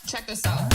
Check this out.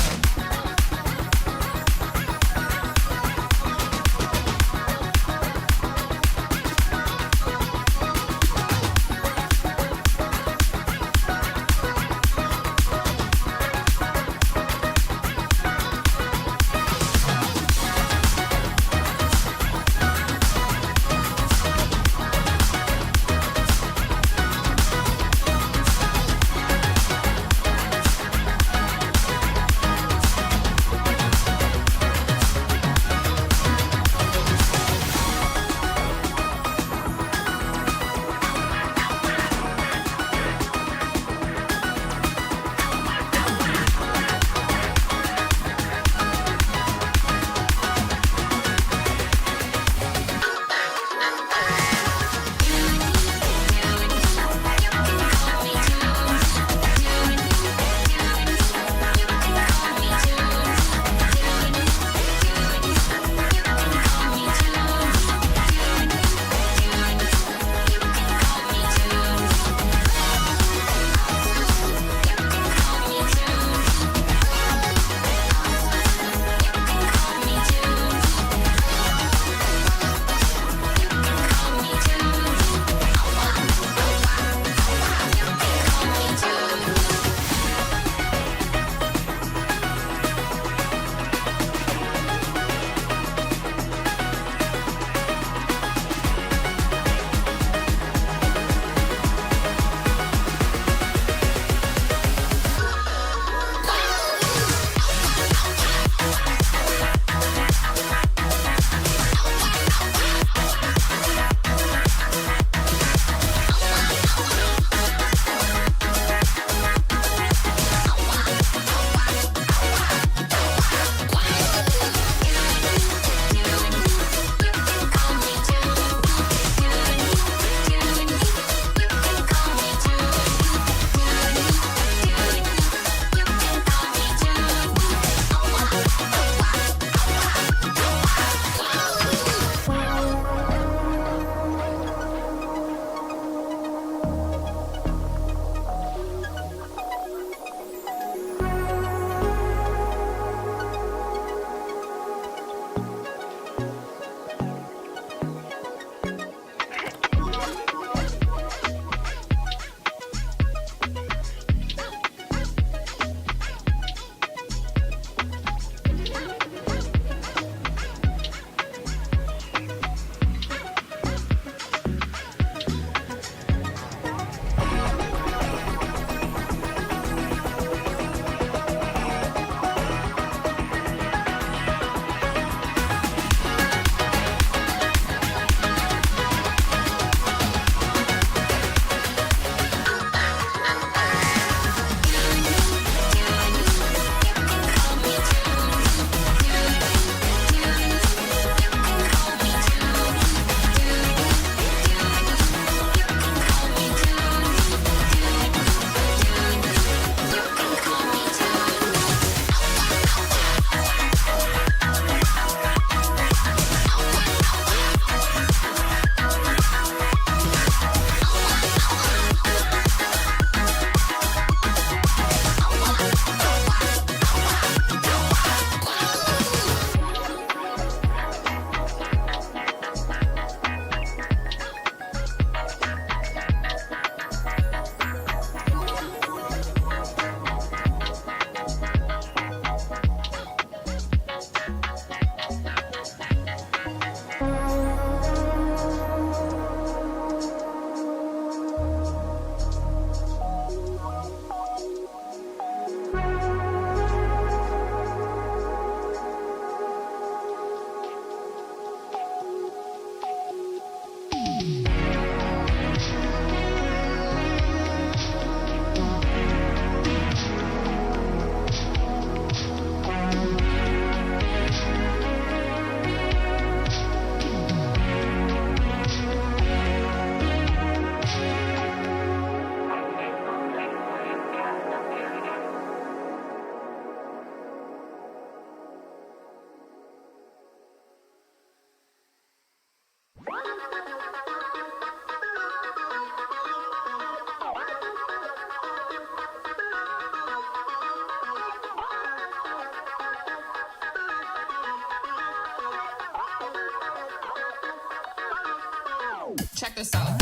Check this out.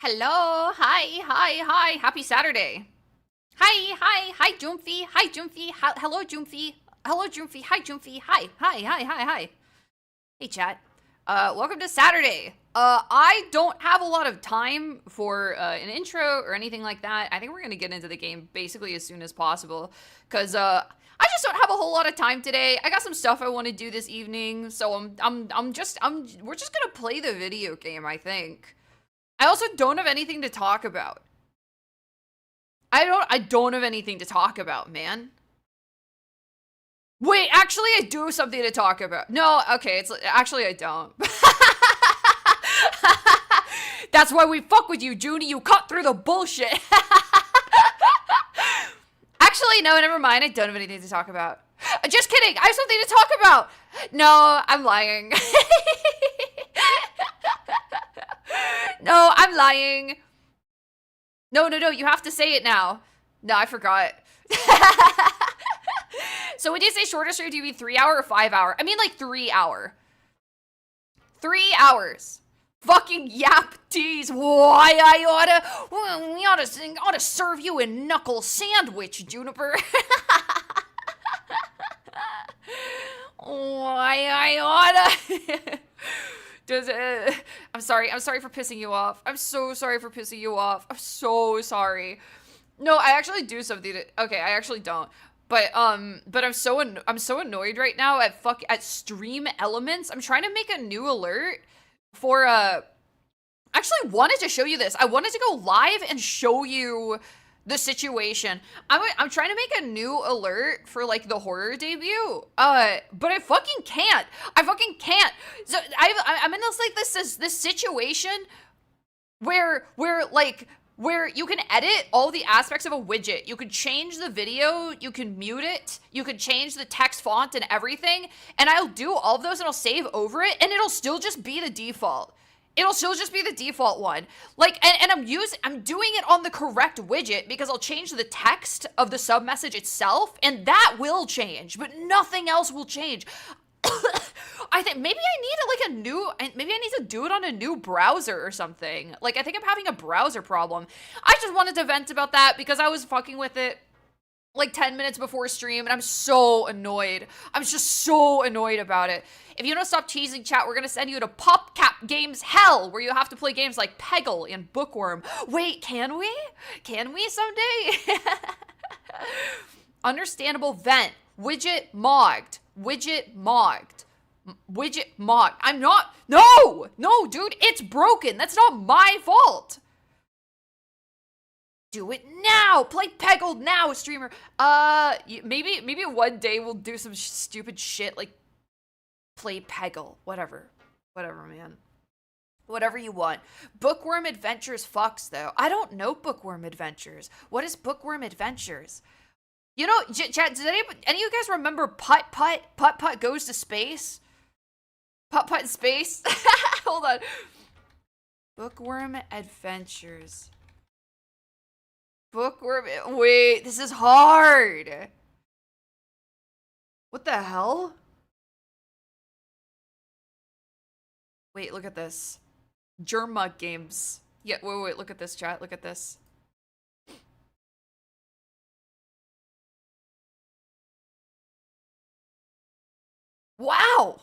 Hello, hi, happy Saturday. Hi, Joomfy, hello, Joomfy, hi, Joomfy, hi. Hey, chat. Welcome to Saturday. I don't have a lot of time for an intro or anything like that. I think we're gonna get into the game basically as soon as possible, because I just don't have a whole lot of time today. I got some stuff I want to do this evening, so we're just gonna play the video game, I think. I also don't have anything to talk about. I don't have anything to talk about, man. Wait, actually I do have something to talk about. No, okay, actually I don't. That's why we fuck with you, Junie. You cut through the bullshit. Actually, no, never mind. I don't have anything to talk about. Just kidding. I have something to talk about. No, I'm lying. No, I'm lying. No, you have to say it now. No, I forgot. So when you say shorter stream, do you mean 3 hour or 5 hour? I mean like 3 hour. 3 hours. Fucking yap tease. Why I oughta serve you a knuckle sandwich, Juniper. Why I oughta. I'm sorry for pissing you off. I'm so sorry for pissing you off. I'm so sorry. No, I actually do something to, okay, I actually don't. But I'm so annoyed right now at stream elements. I'm trying to make a new alert for actually wanted to show you this. I wanted to go live and show you the situation. I'm trying to make a new alert for like the horror debut. But I fucking can't. So I'm in this situation where you can edit all the aspects of a widget. You could change the video, you can mute it, you could change the text font and everything, and I'll do all of those and I'll save over it, and it'll still just be the default. It'll still just be the default one. Like, and I'm doing it on the correct widget because I'll change the text of the sub message itself, and that will change, but nothing else will change. I think maybe I need maybe I need to do it on a new browser or something. Like, I think I'm having a browser problem. I just wanted to vent about that because I was fucking with it like 10 minutes before stream, and I'm so annoyed. I'm just so annoyed about it. If you don't stop teasing, chat, we're gonna send you to PopCap Games Hell, where you have to play games like Peggle and Bookworm. Wait, can we? Can we someday? Understandable vent. Widget mogged. Widget mogged. Widget mogged. I'm not. No, dude, it's broken. That's not my fault. Do it now. Play Peggle now, streamer. Maybe one day we'll do some stupid shit like play Peggle. Whatever, man. Whatever you want. Bookworm Adventures fucks though. I don't know Bookworm Adventures. What is Bookworm Adventures? You know, chat, does any of you guys remember Putt Putt? Putt Putt Goes to Space? Putt Putt in Space? Hold on. Bookworm Adventures. Bookworm. Wait, this is hard. What the hell? Wait, look at this. Germa games. Yeah, wait, look at this, chat. Look at this. Wow!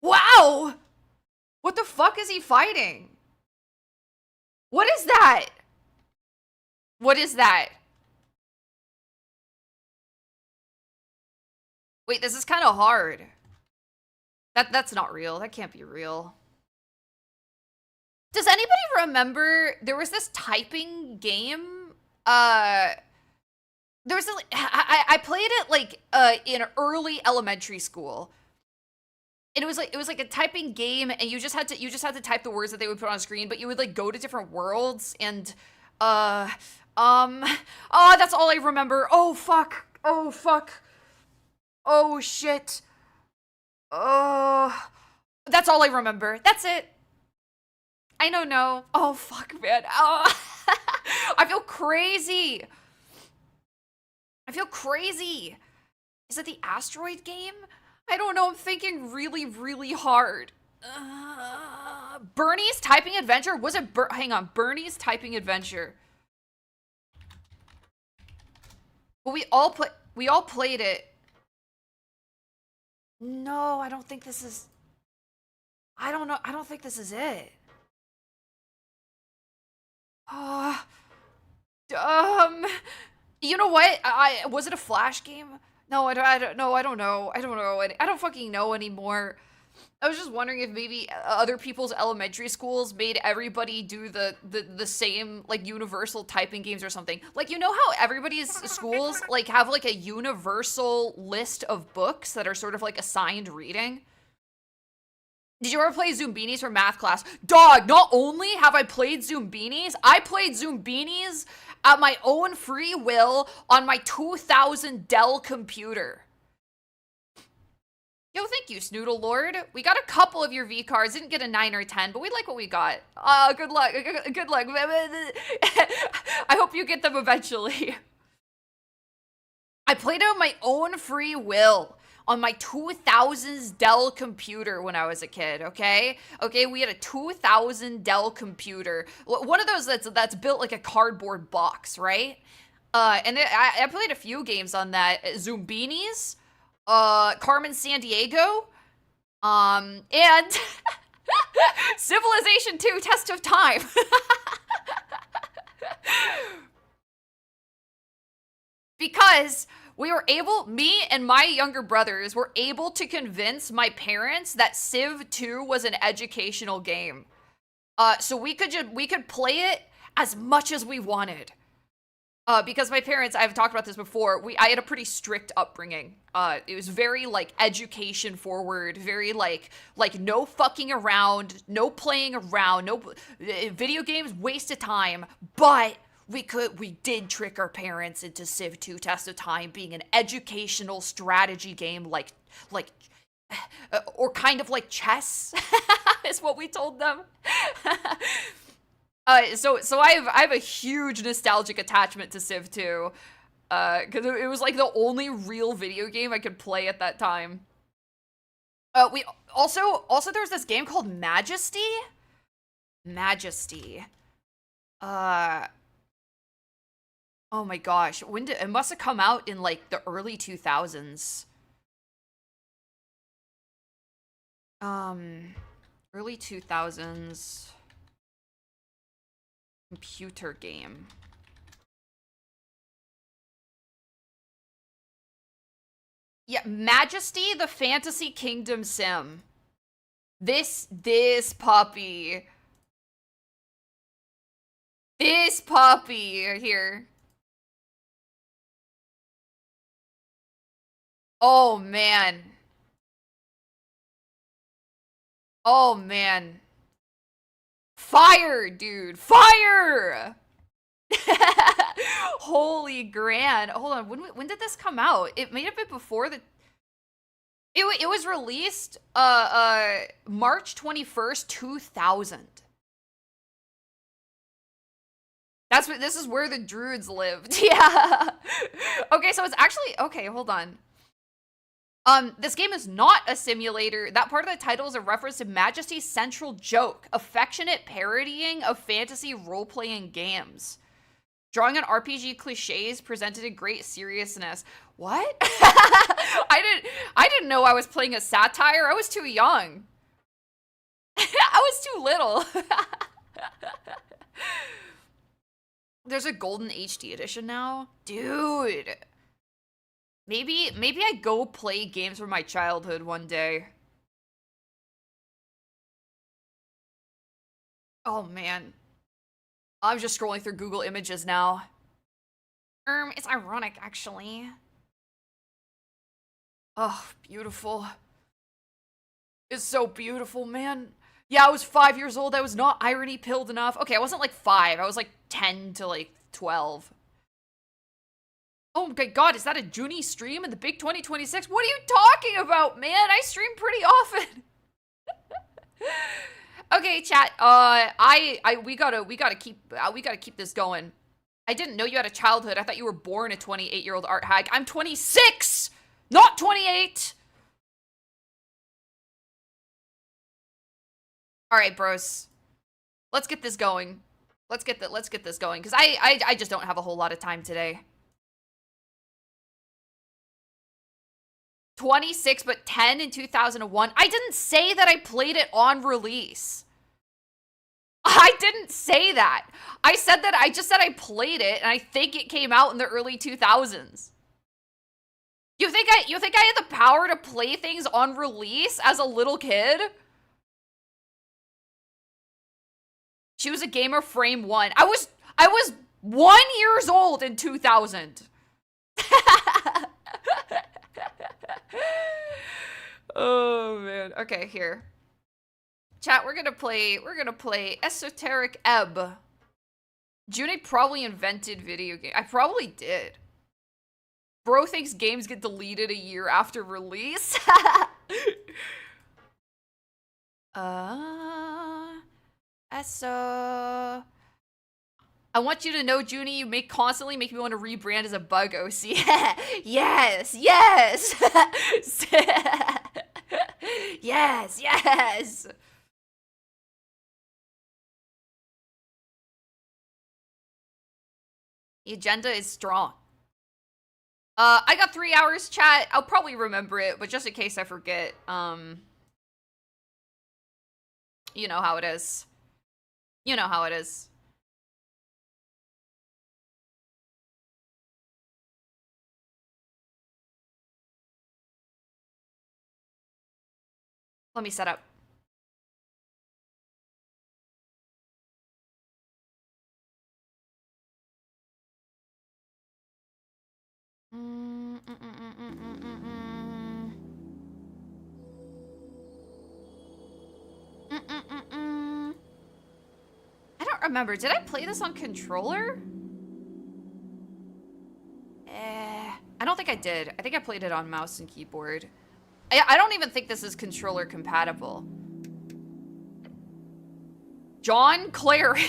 Wow! What the fuck is he fighting? What is that? What is that? Wait, this is kind of hard. That's not real. That can't be real. Does anybody remember there was this typing game? There was this, I played it like in early elementary school. And it was like a typing game, and you just had to type the words that they would put on screen, but you would like go to different worlds and oh, that's all I remember. Oh fuck. Oh fuck. Oh shit. Oh, that's all I remember. That's it. I don't know. Oh fuck, man. Oh. I feel crazy. I feel crazy. Is it the asteroid game? I don't know. I'm thinking really, really hard. Bernie's Typing Adventure? Was it hang on, Bernie's Typing Adventure. Well, we all played it. No, I don't think this is... I don't know. I don't think this is it. You know what? Was it a Flash game? No, I don't know. I don't know. I don't fucking know anymore. I was just wondering if maybe other people's elementary schools made everybody do the same, like, universal typing games or something. Like, you know how everybody's schools, like, have, like, a universal list of books that are sort of, like, assigned reading? Did you ever play Zoombinis for math class? Dog, not only have I played Zoombinis, I played Zoombinis at my own free will on my 2000 Dell computer. Yo, thank you, Snoodle Lord. We got a couple of your V cards. Didn't get a 9 or 10, but we like what we got. Good luck. Good luck. I hope you get them eventually. I played it on my own free will on my 2000s Dell computer when I was a kid, okay? Okay, we had a 2000 Dell computer. One of those that's built like a cardboard box, right? And I played a few games on that. Zoombinis, Carmen Sandiego, and Civilization 2 Test of Time. Because we were able, me and my younger brothers were able to convince my parents that Civ 2 was an educational game. So we could play it as much as we wanted. Because my parents, I've talked about this before, I had a pretty strict upbringing. It was very, like, education forward, very, like no fucking around, no playing around, no video games, waste of time, but we did trick our parents into Civ 2 Test of Time being an educational strategy game like or kind of like chess is what we told them. So I have a huge nostalgic attachment to Civ 2, because it was like the only real video game I could play at that time. We also there was this game called Majesty. Oh my gosh, when did it must have come out in like the early 2000s. Early 2000s. Computer game. Yeah, Majesty the Fantasy Kingdom Sim. This puppy. This puppy here. Oh man. Oh man. Fire, dude. Fire! Holy grand. Hold on. When did this come out? It may have been before the... It was released March 21st, 2000. This is where the druids lived. Yeah. Okay, so it's actually... Okay, hold on. This game is not a simulator. That part of the title is a reference to Majesty's central joke, affectionate parodying of fantasy role-playing games. Drawing on RPG cliches presented in great seriousness. What? I didn't know I was playing a satire. I was too young. I was too little. There's a golden HD edition now? Dude. Maybe I go play games from my childhood one day. Oh man. I'm just scrolling through Google Images now. It's ironic actually. Oh, beautiful. It's so beautiful, man. Yeah, I was 5 years old. I was not irony pilled enough. Okay, I wasn't like 5. I was like 10 to like 12. Oh my god, is that a Junie stream in the big 2026? What are you talking about, man? I stream pretty often. Okay, chat. We gotta keep this going. I didn't know you had a childhood. I thought you were born a 28-year-old art hag. I'm 26, not 28. All right, bros. Let's get this going. Let's get this going because I just don't have a whole lot of time today. 26, but 10 in 2001. I didn't say that I played it on release. I didn't say that. I just said I played it, and I think it came out in the early 2000s. You think I had the power to play things on release as a little kid? She was a gamer frame 1. I was 1 years old in 2000. Oh man. Okay, here. Chat, we're gonna play ESOTERIC Ebb. June probably invented video game. I probably did. Bro thinks games get deleted a year after release. ESO. I want you to know, Junie, you constantly make me want to rebrand as a bug OC. Yes, yes. Yes, yes. The agenda is strong. I got 3 hours, chat. I'll probably remember it, but just in case I forget, you know how it is. You know how it is. Let me set up. I don't remember. Did I play this on controller? I don't think I did. I think I played it on mouse and keyboard. I don't even think this is controller compatible. John Cleric.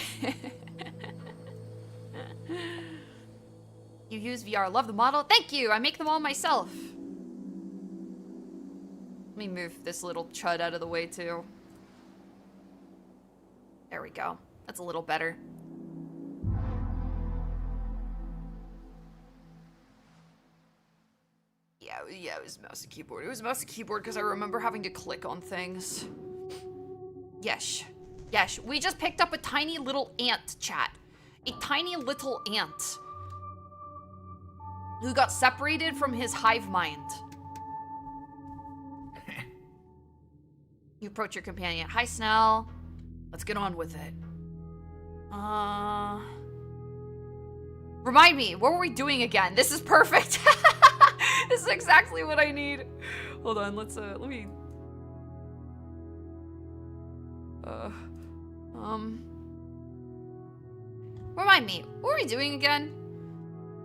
You use VR. Love the model. Thank you. I make them all myself. Let me move this little chud out of the way too. There we go. That's a little better. Yeah, it was mouse and keyboard. It was mouse and keyboard because I remember having to click on things. Yes. Yes, we just picked up a tiny little ant, chat. A tiny little ant. Who got separated from his hive mind. You approach your companion. Hi, Snell. Let's get on with it. Remind me, what were we doing again? This is perfect. This is exactly what I need. Hold on, let me... Remind me, what were we doing again?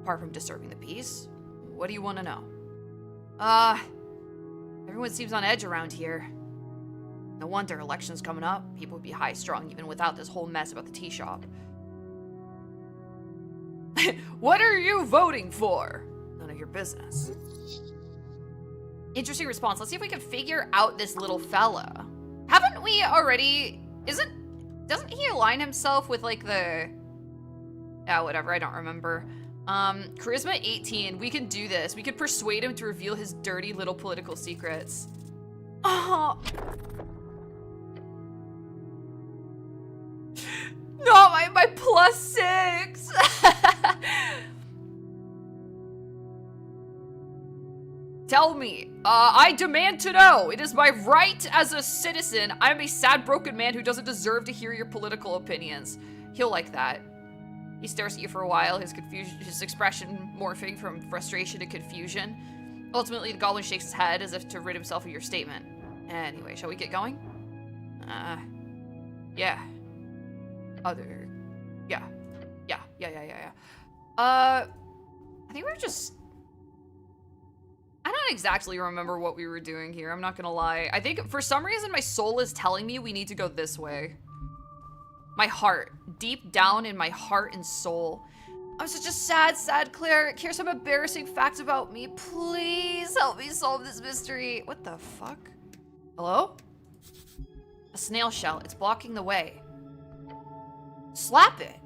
Apart from disturbing the peace, what do you want to know? Everyone seems on edge around here. No wonder, elections coming up. People would be high-strung even without this whole mess about the tea shop. What are you voting for? None of your business. Interesting response. Let's see if we can figure out this little fella. Haven't we already... Doesn't he align himself with, like, the... Yeah, whatever, I don't remember. Charisma 18. We can do this. We could persuade him to reveal his dirty little political secrets. Oh... Not my +6! Tell me. I demand to know. It is my right as a citizen. I am a sad, broken man who doesn't deserve to hear your political opinions. He'll like that. He stares at you for a while, his expression morphing from frustration to confusion. Ultimately, the goblin shakes his head as if to rid himself of your statement. Anyway, shall we get going? Yeah. Yeah. I think we're just... I don't exactly remember what we were doing here, I'm not gonna lie. I think for some reason my soul is telling me we need to go this way. My heart. Deep down in my heart and soul. I'm such a sad cleric. Here's some embarrassing facts about me. Please help me solve this mystery. What the fuck? Hello? A snail shell. It's blocking the way. Slap it.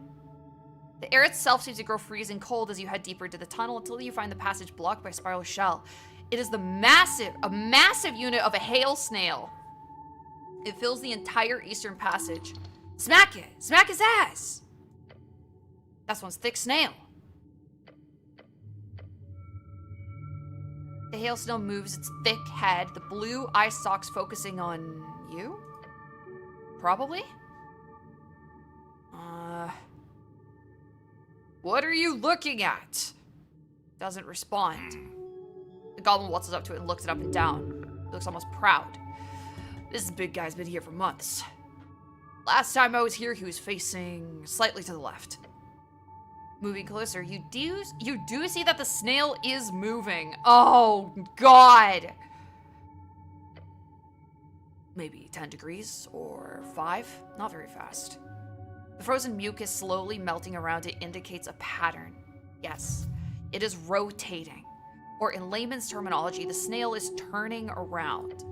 The air itself seems to grow freezing cold as you head deeper into the tunnel until you find the passage blocked by a spiral shell. It is a massive unit of a hail snail. It fills the entire eastern passage. Smack it! Smack his ass! That's one thick snail. The hail snail moves its thick head, the blue eye stalks focusing on you? Probably? What are you looking at? Doesn't respond. The goblin waltzes up to it and looks it up and down. He looks almost proud. This big guy's been here for months. Last time I was here, he was facing slightly to the left. Moving closer, you do see that the snail is moving. Oh, God. Maybe 10 degrees or 5. Not very fast. The frozen mucus slowly melting around it indicates a pattern. Yes, it is rotating. Or in layman's terminology, the snail is turning around.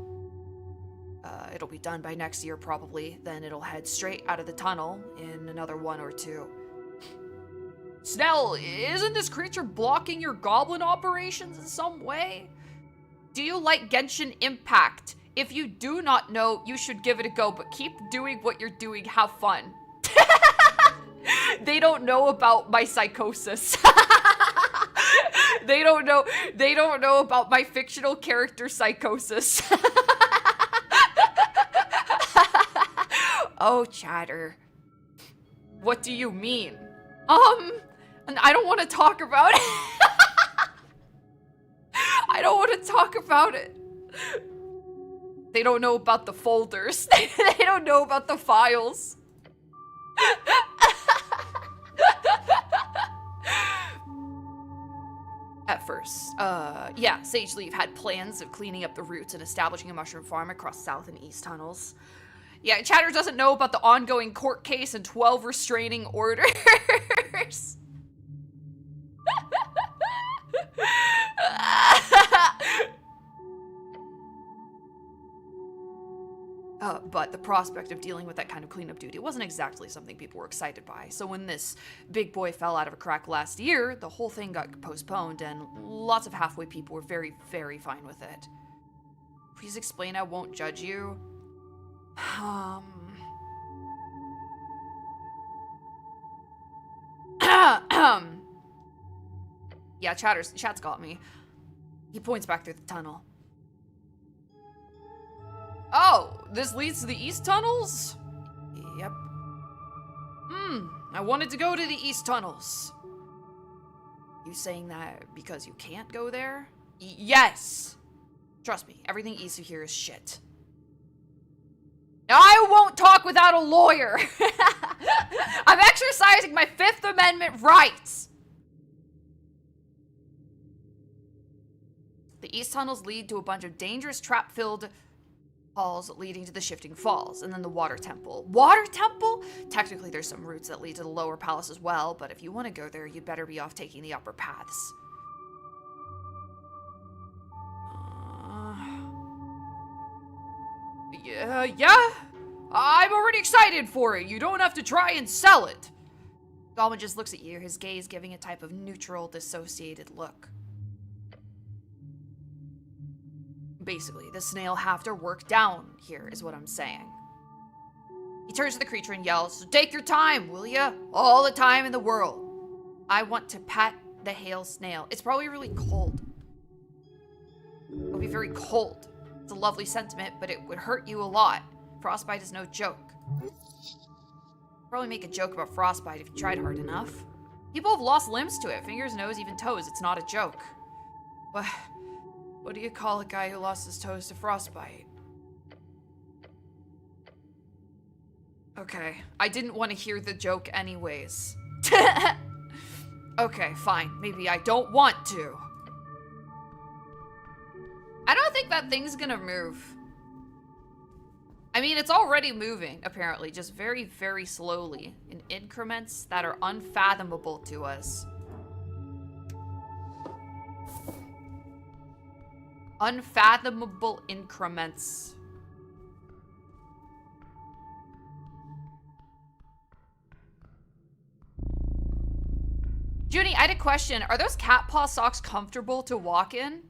It'll be done by next year probably, then it'll head straight out of the tunnel in another 1 or 2. Snell, isn't this creature blocking your goblin operations in some way? Do you like Genshin Impact? If you do not know, you should give it a go, but keep doing what you're doing, have fun. They don't know about my psychosis. They don't know about my fictional character psychosis. Oh, chatter. What do you mean? I don't want to talk about it. I don't want to talk about it. They don't know about the folders. They don't know about the files. At first, yeah, Sage Leaf had plans of cleaning up the roots and establishing a mushroom farm across south and east tunnels. Yeah, Chatter doesn't know about the ongoing court case and 12 restraining orders. But the prospect of dealing with that kind of cleanup duty wasn't exactly something people were excited by. So when this big boy fell out of a crack last year, the whole thing got postponed, and lots of halfway people were very, very fine with it. Please explain, I won't judge you. Yeah, Chat's got me. He points back through the tunnel. Oh, this leads to the east tunnels? Yep. I wanted to go to the east tunnels. You saying that because you can't go there? Yes! Trust me, everything east of here is shit. I won't talk without a lawyer. I'm exercising my Fifth Amendment rights. The east tunnels lead to a bunch of dangerous trap-filled halls leading to the shifting falls, and then the water temple. Water temple? Technically, there's some routes that lead to the lower palace as well, but if you want to go there, you'd better be off taking the upper paths. Yeah. I'm already excited for it. You don't have to try and sell it. Goblin just looks at you, his gaze giving a type of neutral, dissociated look. Basically, the snail have to work down here, is what I'm saying. He turns to the creature and yells, "Take your time, will ya? All the time in the world. I want to pat the hail snail." It's probably really cold. It'll be very cold. It's a lovely sentiment, but it would hurt you a lot. Frostbite is no joke. Probably make a joke about frostbite if you tried hard enough. People have lost limbs to it. Fingers, nose, even toes. It's not a joke. What do you call a guy who lost his toes to frostbite? Okay, I didn't want to hear the joke anyways. Okay, fine. Maybe I don't want to. I don't think that thing's gonna move. I mean, it's already moving, apparently, just very, very slowly, in increments that are unfathomable to us. Unfathomable increments. Junie, I had a question. Are those cat paw socks comfortable to walk in?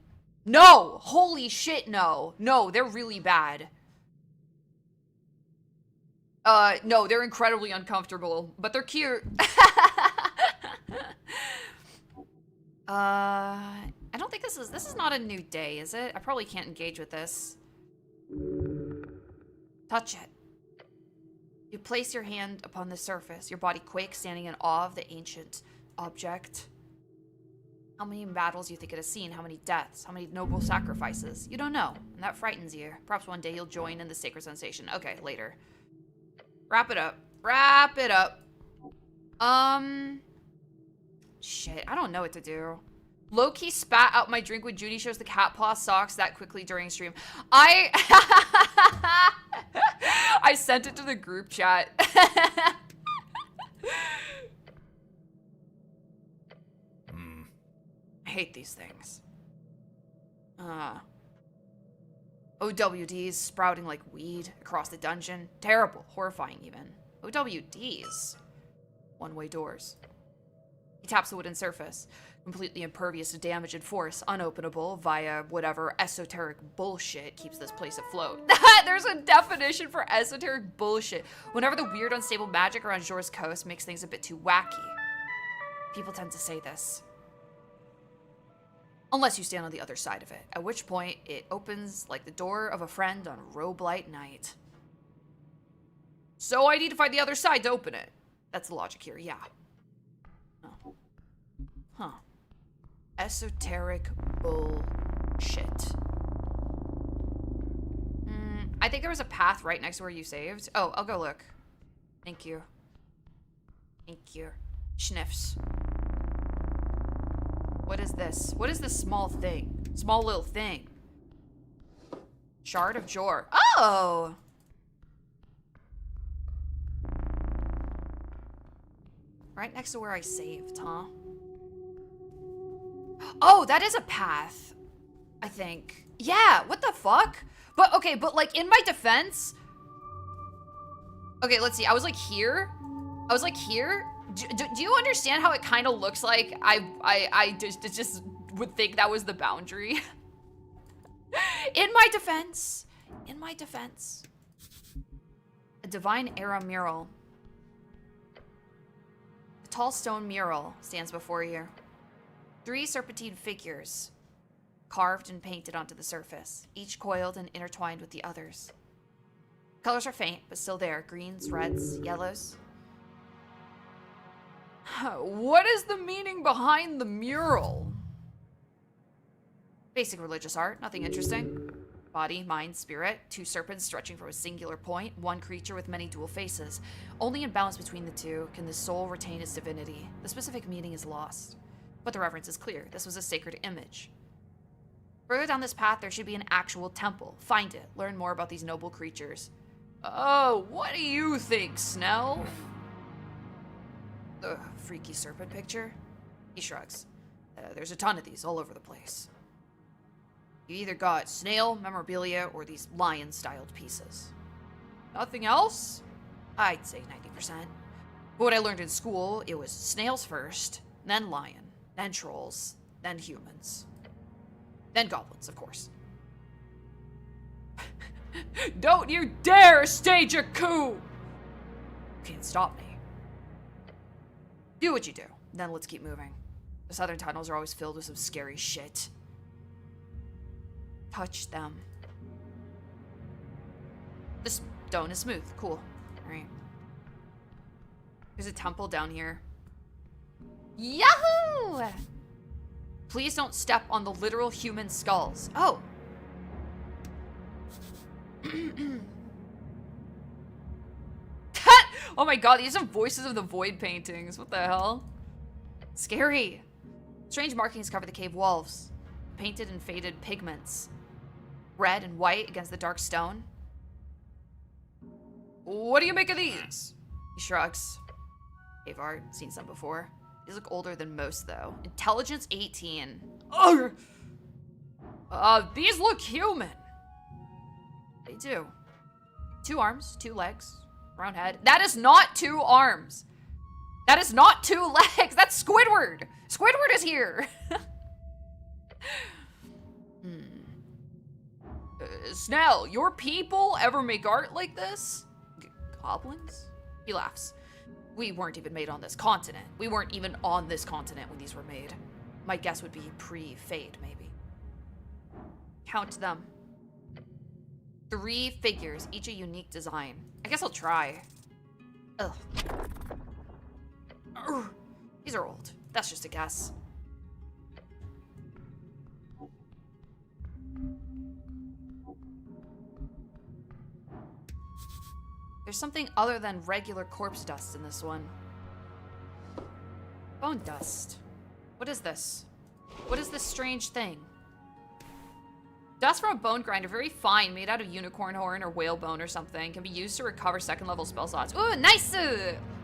No! Holy shit, no. No, they're really bad. No, they're incredibly uncomfortable, but they're cute. I don't think this is not a new day, is it? I probably can't engage with this. Touch it. You place your hand upon the surface. Your body quakes, standing in awe of the ancient object. How many battles you think it has seen? How many deaths? How many noble sacrifices? You don't know, and that frightens you. Perhaps one day you'll join in the sacred sensation. Okay, later. Wrap it up. Wrap it up. Shit, I don't know what to do. Low-key spat out my drink when Judy shows the cat paw socks that quickly during stream. I sent it to the group chat. I hate these things. OWDs sprouting like weed across the dungeon. Terrible. Horrifying, even. OWDs. One-way doors. He taps the wooden surface. Completely impervious to damage and force. Unopenable via whatever esoteric bullshit keeps this place afloat. There's a definition for esoteric bullshit. Whenever the weird, unstable magic around Jor's coast makes things a bit too wacky. People tend to say this. Unless you stand on the other side of it, at which point it opens like the door of a friend on a robe-light night. So I need to find the other side to open it. That's the logic here, yeah. Oh. Huh. Esoteric bullshit. I think there was a path right next to where you saved. Oh, I'll go look. Thank you. Thank you. Schniffs. What is this? What is this small thing? Small little thing. Shard of Jor. Oh! Right next to where I saved, huh? Oh, that is a path. I think. Yeah, what the fuck? But, okay, but like in my defense. Okay, let's see. I was like here. I was like here. Do you understand how it kind of looks like I just would think that was the boundary? In my defense. A divine era mural. A tall stone mural stands before you. 3 serpentine figures carved and painted onto the surface, each coiled and intertwined with the others. Colors are faint, but still there. Greens, reds, yellows. What is the meaning behind the mural? Basic religious art, nothing interesting. Body, mind, spirit, 2 serpents stretching from a singular point, 1 creature with many dual faces. Only in balance between the two can the soul retain its divinity. The specific meaning is lost, but the reference is clear. This was a sacred image. Further down this path, there should be an actual temple. Find it. Learn more about these noble creatures. Oh, what do you think, Snell? The freaky serpent picture? He shrugs. There's a ton of these all over the place. You either got snail, memorabilia, or these lion-styled pieces. Nothing else? I'd say 90%. But what I learned in school, it was snails first, then lion, then trolls, then humans. Then goblins, of course. Don't you dare stage a coup! You can't stop me. Do what you do, then let's keep moving. The southern tunnels are always filled with some scary shit. Touch them. The stone is smooth. Cool. Alright. There's a temple down here. Yahoo! Please don't step on the literal human skulls. Oh. Oh my god, these are voices of the void paintings. What the hell? Scary. Strange markings cover the cave walls. Painted in faded pigments. Red and white against the dark stone. What do you make of these? He shrugs. Cave art, seen some before. These look older than most though. Intelligence 18. Ugh! These look human. They do. 2 arms, 2 legs, round head. That is not 2 arms. That is not 2 legs. That's Squidward. Squidward is here. Snell, your people ever make art like this? Goblins? He laughs. We weren't even made on this continent. We weren't even on this continent when these were made. My guess would be pre-Fade, maybe. Count them. 3 figures, each a unique design. I guess I'll try. Ugh. Urgh. These are old. That's just a guess. There's something other than regular corpse dust in this one. Bone dust. What is this? What is this strange thing? Dust from a bone grinder, very fine, made out of unicorn horn or whalebone or something, can be used to recover 2nd level spell slots. Ooh, nice!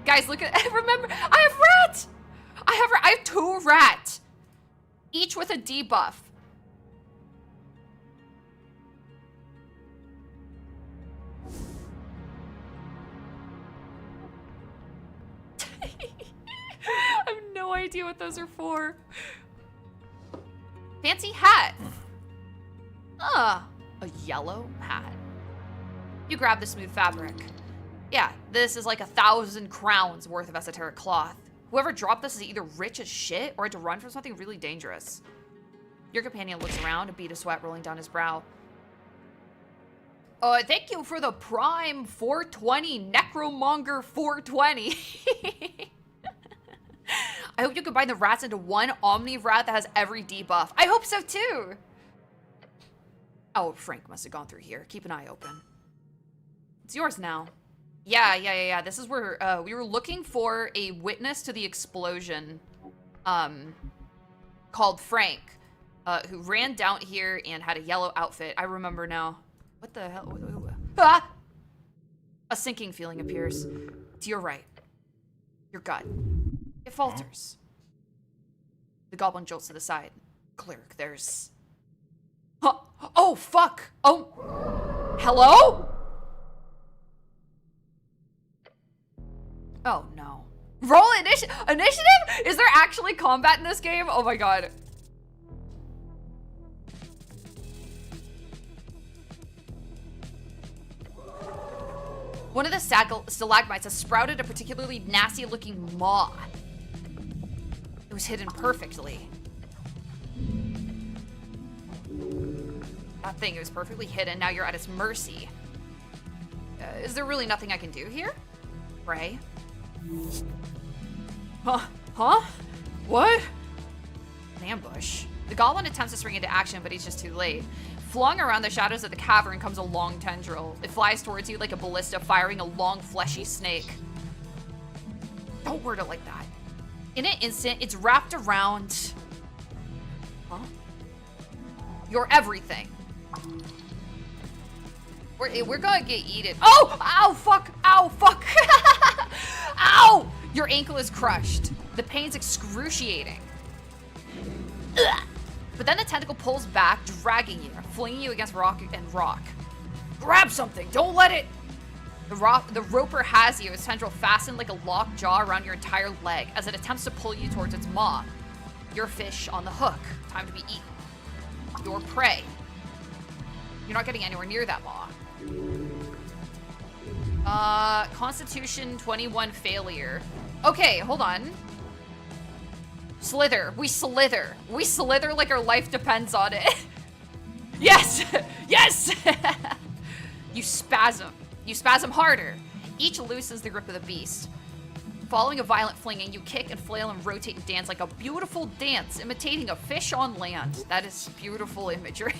Guys, look at, remember, I have rat! I have 2 rat! Each with a debuff. I have no idea what those are for. Fancy hat. A yellow hat. You grab the smooth fabric. Yeah, this is like 1,000 crowns worth of esoteric cloth. Whoever dropped this is either rich as shit or had to run from something really dangerous. Your companion looks around, a bead of sweat rolling down his brow. Thank you for the Prime 420 Necromonger 420. I hope you combine the rats into one Omni rat that has every debuff. I hope so too. Oh, Frank must have gone through here. Keep an eye open. It's yours now. Yeah. This is where we were looking for a witness to the explosion called Frank, who ran down here and had a yellow outfit. I remember now. What the hell? Ah! A sinking feeling appears. To your right. Your gut. It falters. The goblin jolts to the side. Cleric, there's... Huh. Oh, fuck! Oh! Hello? Oh, no. Roll initiative? Is there actually combat in this game? Oh my god. One of the stalagmites has sprouted a particularly nasty-looking maw. It was hidden perfectly. That thing, it was perfectly hidden. Now you're at its mercy. Is there really nothing I can do here? Pray. Huh? What? An ambush. The goblin attempts to spring into action, but he's just too late. Flung around the shadows of the cavern comes a long tendril. It flies towards you like a ballista, firing a long, fleshy snake. Don't word it like that. In an instant, it's wrapped around... Huh? Your everything. We're gonna get eaten. Oh! Ow, fuck! Ow, fuck! Ow! Your ankle is crushed. The pain's excruciating. Ugh. But then the tentacle pulls back, dragging you, flinging you against rock and rock. Grab something! Don't let it... The roper has you, its tendril fastened like a locked jaw around your entire leg as it attempts to pull you towards its maw. Your fish on the hook. Time to be eaten. Your prey. You're not getting anywhere near that maw. Constitution 21 failure. Okay, hold on. Slither. We slither. We slither like our life depends on it. Yes! Yes! You spasm. You spasm harder. Each loosens the grip of the beast. Following a violent flinging, you kick and flail and rotate and dance like a beautiful dance, imitating a fish on land. That is beautiful imagery.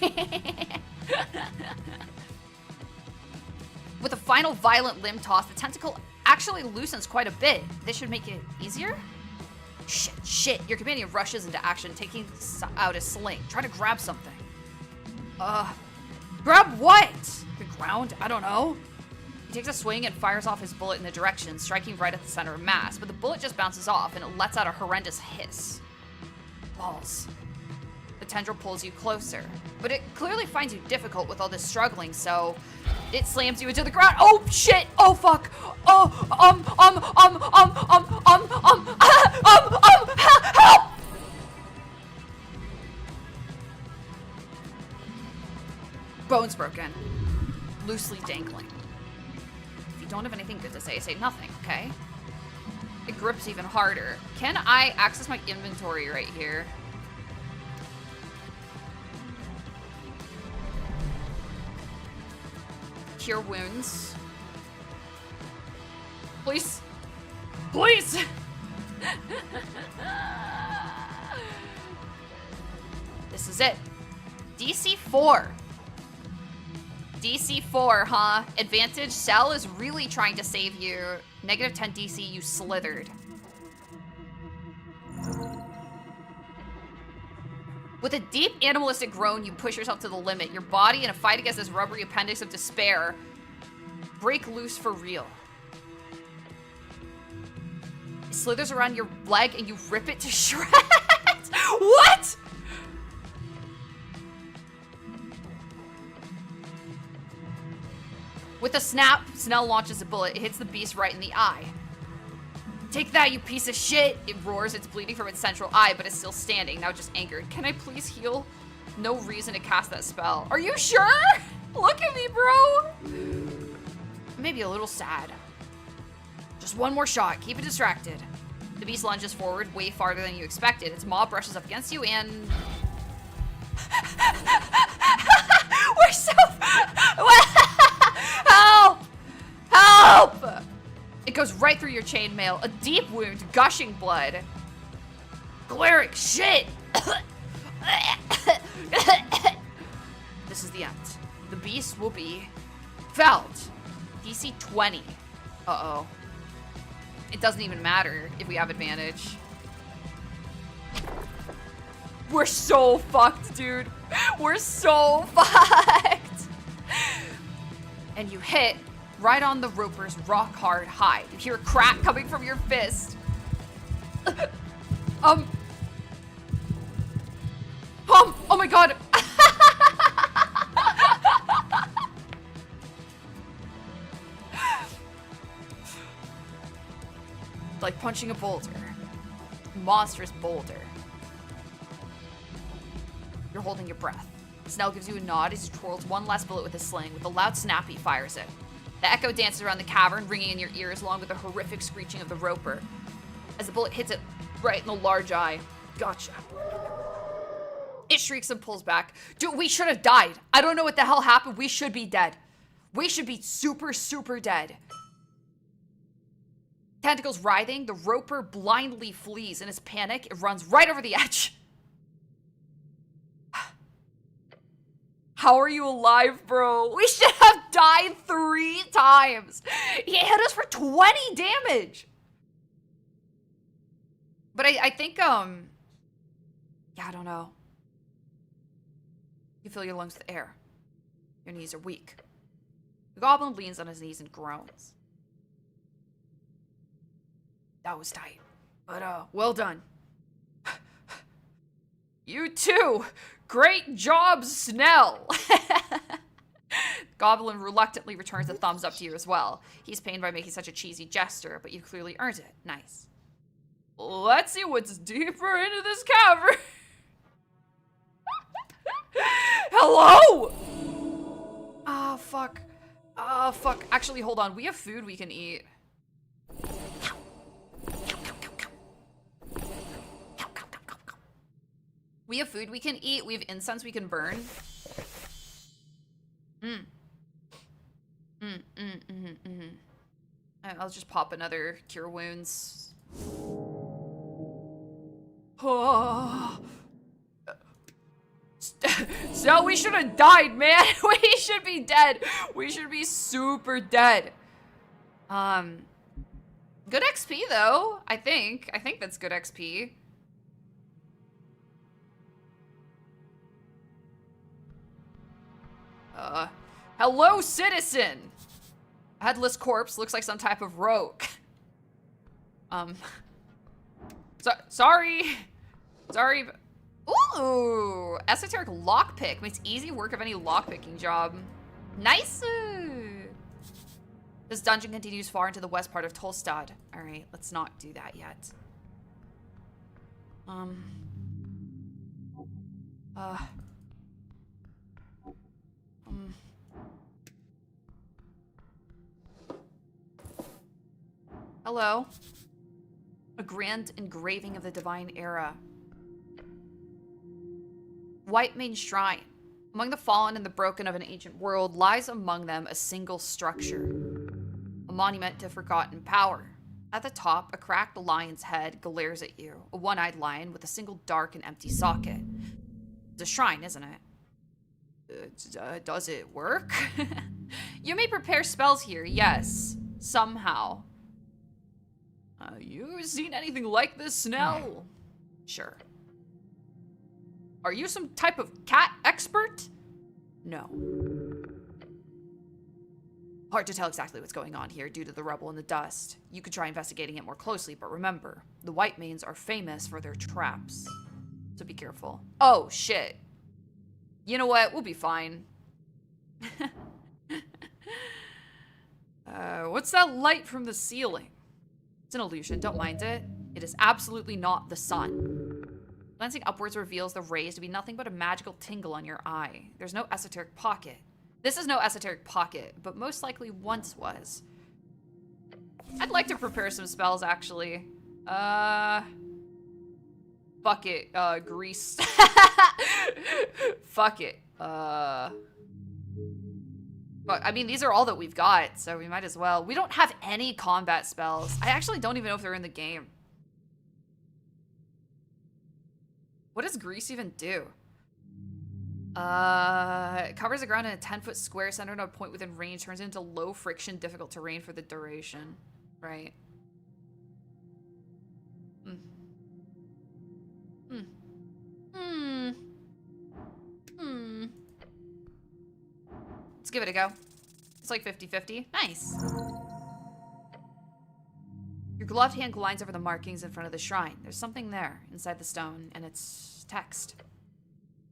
With a final violent limb toss, the tentacle actually loosens quite a bit. This should make it easier? Shit. Your companion rushes into action, taking out a sling. Try to grab something. Grab what? The ground? I don't know. He takes a swing and fires off his bullet in the direction, striking right at the center of mass, but the bullet just bounces off and it lets out a horrendous hiss. Balls. The tendril pulls you closer, but it clearly finds you difficult with all this struggling, so it slams you into the ground. Oh shit! Oh fuck! Oh, help! Bones broken. Loosely dangling. If you don't have anything good to say nothing, okay? It grips even harder. Can I access my inventory right here? Cure wounds. Please. Please! This is it. DC 4. DC 4, huh? Advantage, Cell is really trying to save you. Negative 10 DC, you slithered. With a deep animalistic groan, you push yourself to the limit. Your body, in a fight against this rubbery appendix of despair, break loose for real. It slithers around your leg and you rip it to shreds. What? With a snap, Snell launches a bullet. It hits the beast right in the eye. Take that, you piece of shit! It roars. It's bleeding from its central eye, but it's still standing, now just angered. Can I please heal? No reason to cast that spell. Are you sure? Look at me, bro! Maybe a little sad. Just one more shot. Keep it distracted. The beast lunges forward way farther than you expected. Its maw brushes up against you and... We're so... Help! Help! It goes right through your chainmail. A deep wound, gushing blood. Cleric, shit! This is the end. The beast will be felled. DC 20. Uh-oh. It doesn't even matter if we have advantage. We're so fucked, dude. We're so fucked. And you hit right on the roper's rock-hard hide. You hear a crack coming from your fist. Oh my god. Like punching a boulder. Monstrous boulder. You're holding your breath. Snell gives you a nod as he twirls one last bullet with his sling. With a loud snap, he fires it. The echo dances around the cavern, ringing in your ears along with the horrific screeching of the roper. As the bullet hits it right in the large eye. Gotcha. It shrieks and pulls back. Dude, we should have died. I don't know what the hell happened. We should be dead. We should be super, super dead. Tentacles writhing, the roper blindly flees. In his panic, it runs right over the edge. How are you alive, bro? We should have died 3 times. He hit us for 20 damage. But I think, yeah, I don't know. You fill your lungs with air. Your knees are weak. The goblin leans on his knees and groans. That was tight. But, well done. You too! Great job, Snell! Goblin reluctantly returns a thumbs up to you as well. He's pained by making such a cheesy gesture, but you clearly earned it. Nice. Let's see what's deeper into this cavern. Hello! Ah, fuck. Ah, fuck. Actually, hold on. We have food we can eat. We have food we can eat. We have incense we can burn. I'll just pop another cure wounds. Oh. So we should have died, man. We should be dead. We should be super dead. Good XP though. I think that's good XP. Hello, citizen. Headless corpse looks like some type of rogue. Sorry. Sorry. Ooh, esoteric lockpick makes easy work of any lockpicking job. Nice. This dungeon continues far into the west part of Tolstad. All right, let's not do that yet. Hello. A grand engraving of the divine era. White Mane Shrine. Among the fallen and the broken of an ancient world lies among them a single structure. A monument to forgotten power. At the top, a cracked lion's head glares at you. A one-eyed lion with a single dark and empty socket. It's a shrine, isn't it? Does it work? You may prepare spells here, yes. Somehow. You seen anything like this, Snell? Sure. Are you some type of cat expert? No. Hard to tell exactly what's going on here due to the rubble and the dust. You could try investigating it more closely, but remember, the White Manes are famous for their traps. So be careful. Oh, shit. You know what? We'll be fine. What's that light from the ceiling? It's an illusion, don't mind it. It is absolutely not the sun. Glancing upwards reveals the rays to be nothing but a magical tingle on your eye. There's no esoteric pocket. This is no esoteric pocket, but most likely once was. I'd like to prepare some spells, actually. Fuck it, grease. Fuck it. But, I mean, these are all that we've got, so we might as well. We don't have any combat spells. I actually don't even know if they're in the game. What does grease even do? It covers the ground in a 10-foot square centered on a point within range, turns into low friction, difficult terrain for the duration. Right. Let's give it a go. It's like 50-50. Nice. Your gloved hand glides over the markings in front of the shrine. There's something there inside the stone, and it's text.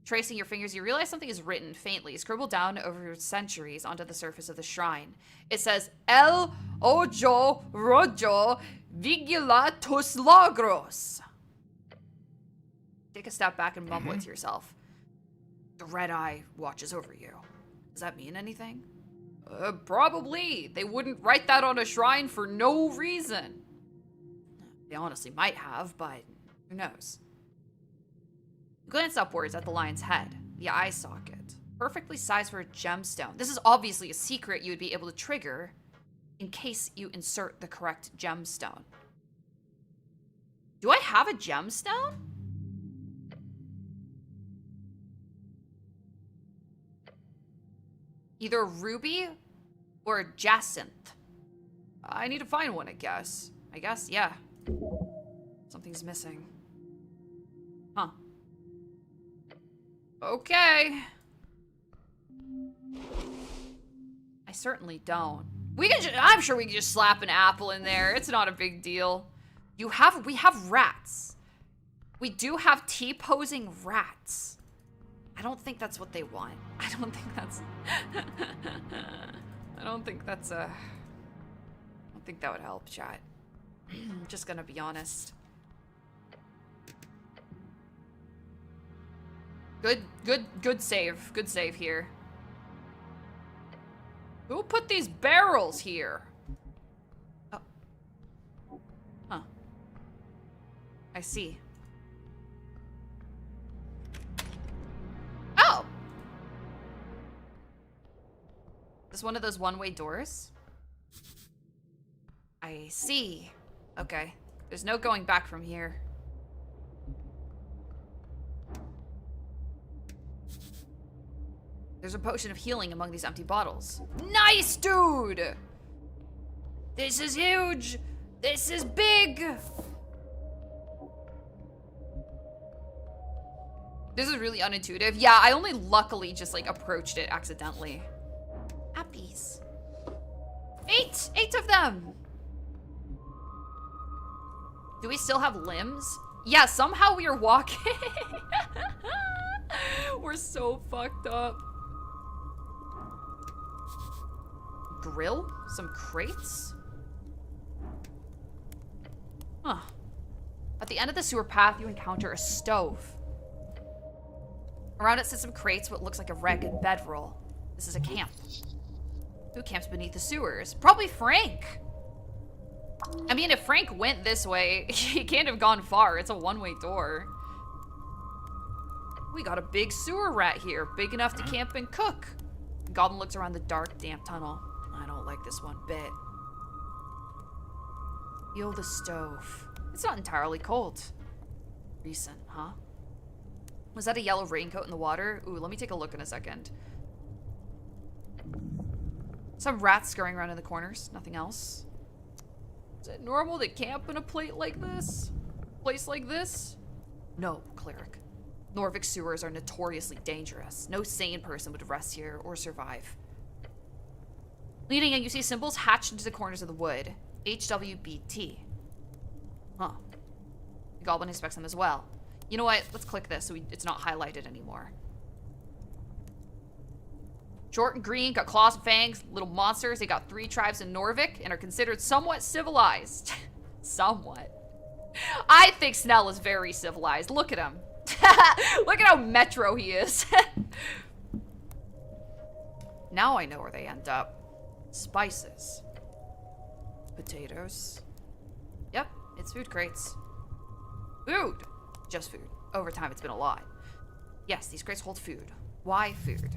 Tracing your fingers, you realize something is written faintly, scribbled down over centuries onto the surface of the shrine. It says, El Ojo Rojo Vigila Tus Logros. Take a step back and mumble it to yourself. The red eye watches over you. Does that mean anything? Probably. They wouldn't write that on a shrine for no reason. They honestly might have, but who knows? You glance upwards at the lion's head, the eye socket. Perfectly sized for a gemstone. This is obviously a secret you would be able to trigger in case you insert the correct gemstone. Do I have a gemstone? Either ruby or jacinth. I need to find one, I guess. Yeah. Something's missing. Huh. Okay. I certainly don't. I'm sure we can just slap an apple in there. It's not a big deal. We have rats. We do have T-posing rats. I don't think that's what they want. I don't think that's I don't think that would help, chat. I'm just gonna be honest. Good save. Good save here. Who put these barrels here? Oh. Huh. I see. Oh! Is this one of those one-way doors? I see. Okay. There's no going back from here. There's a potion of healing among these empty bottles. Nice, dude! This is huge! This is big! This is really unintuitive. Yeah, I only luckily just, like, approached it accidentally. Appies. 8! 8 of them! Do we still have limbs? Yeah, somehow we are walking. We're so fucked up. Grill? Some crates? Huh. At the end of the sewer path, you encounter a stove. Around it sits some crates, what looks like a ragged bedroll. This is a camp. Who camps beneath the sewers? Probably Frank! I mean, if Frank went this way, he can't have gone far. It's a one-way door. We got a big sewer rat here, big enough to camp and cook. The goblin looks around the dark, damp tunnel. I don't like this one bit. Feel the stove. It's not entirely cold. Recent, huh? Was that a yellow raincoat in the water? Ooh, let me take a look in a second. Some rats scurrying around in the corners. Nothing else. Is it normal to camp in a place like this? No, Cleric. Norvik sewers are notoriously dangerous. No sane person would rest here or survive. Leading in, you see symbols hatched into the corners of the wood. HWBT. Huh. The goblin inspects them as well. You know what? Let's click this so it's not highlighted anymore. Short and green, got claws and fangs, little monsters. They got 3 tribes in Norvik and are considered somewhat civilized. Somewhat. I think Snell is very civilized. Look at him. Look at how metro he is. Now I know where they end up. Spices. Potatoes. Yep, it's food crates. Food. Just food. Over time, it's been a lot. Yes, these crates hold food. Why food?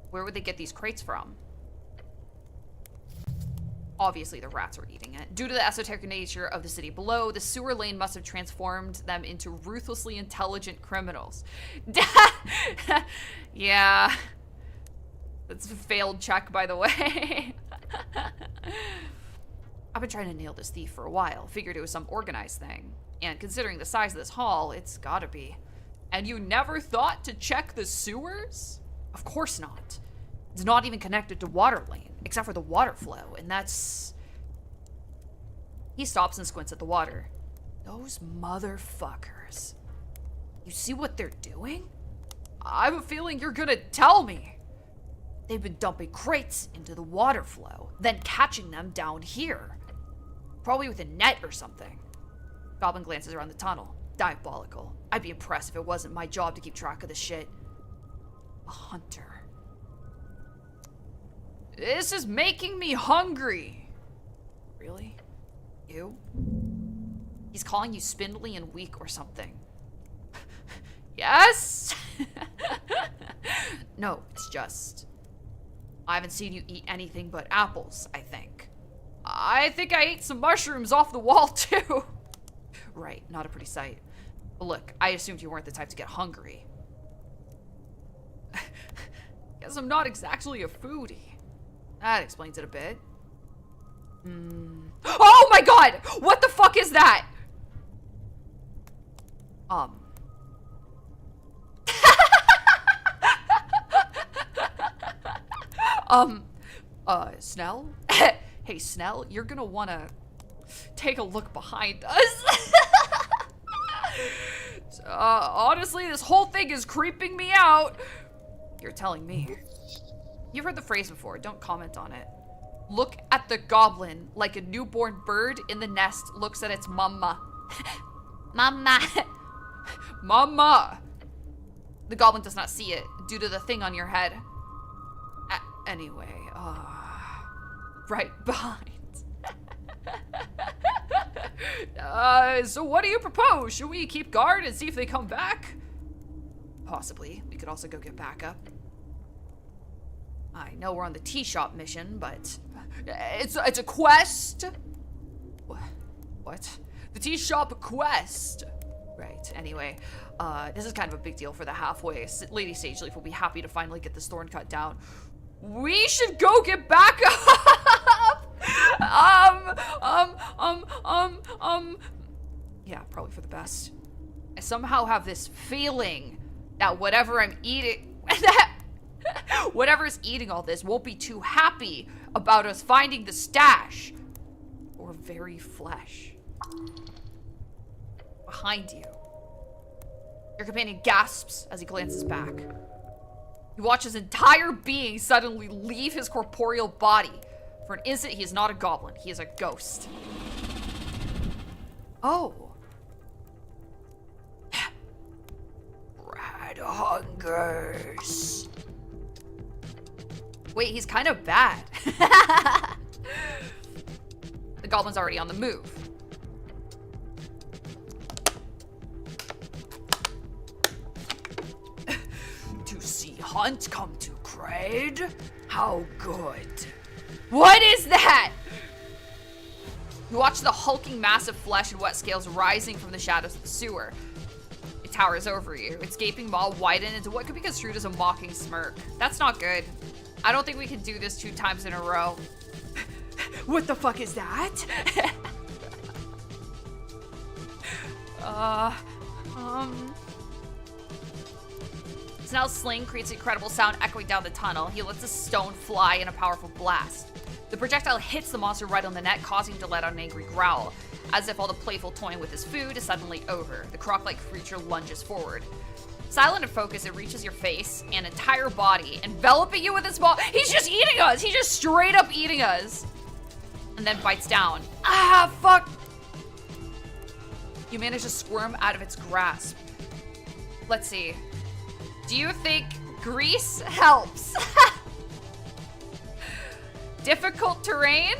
Where would they get these crates from? Obviously, the rats are eating it. Due to the esoteric nature of the city below, the sewer lane must have transformed them into ruthlessly intelligent criminals. Yeah. That's a failed check, by the way. I've been trying to nail this thief for a while. Figured it was some organized thing. And considering the size of this hall, it's gotta be. And you never thought to check the sewers? Of course not. It's not even connected to water lane, except for the water flow, and that's... He stops and squints at the water. Those motherfuckers. You see what they're doing? I have a feeling you're gonna tell me. They've been dumping crates into the water flow, then catching them down here. Probably with a net or something. Goblin glances around the tunnel. Diabolical. I'd be impressed if it wasn't my job to keep track of this shit. A hunter. This is making me hungry. Really? You? He's calling you spindly and weak or something. Yes? No, it's just... I haven't seen you eat anything but apples, I think. I think I ate some mushrooms off the wall, too. Right, not a pretty sight. But look, I assumed you weren't the type to get hungry. Guess I'm not exactly a foodie. That explains it a bit. Oh my god! What the fuck is that? Snell? Hey, Snell, you're gonna wanna take a look behind us. Honestly, this whole thing is creeping me out. You're telling me. You've heard the phrase before, don't comment on it. Look at the goblin like a newborn bird in the nest looks at its mama. Mama. Mama. The goblin does not see it due to the thing on your head. Anyway, right behind. So what do you propose? Should we keep guard and see if they come back? Possibly. We could also go get backup. I know we're on the tea shop mission, but it's a quest. What? The tea shop quest. Right. Anyway, this is kind of a big deal for the halfway. Lady Sageleaf will be happy to finally get this thorn cut down. We should go get backup. Yeah, probably for the best. I somehow have this feeling that whatever I'm eating, whatever's eating all this won't be too happy about us finding the stash. Or very flesh. Behind you. Your companion gasps as he glances back. You watch his entire being suddenly leave his corporeal body. For an instant, he is not a goblin. He is a ghost. Oh. Red hungers. Wait, he's kind of bad. The goblin's already on the move. To see Hunt come to Kraaid? How good. What is that? You watch the hulking mass of flesh and wet scales rising from the shadows of the sewer. It towers over you. Its gaping maw widened into what could be construed as a mocking smirk. That's not good. I don't think we can do this 2 times in a row. What the fuck is that? Snell's sling creates an incredible sound echoing down the tunnel. He lets a stone fly in a powerful blast. The projectile hits the monster right on the neck, causing him to let out an angry growl. As if all the playful toying with his food is suddenly over. The croc-like creature lunges forward. Silent and focused, it reaches your face and entire body, enveloping you with its maw. He's just eating us! He's just straight up eating us! And then bites down. Ah, fuck! You manage to squirm out of its grasp. Let's see. Do you think grease helps? Difficult terrain?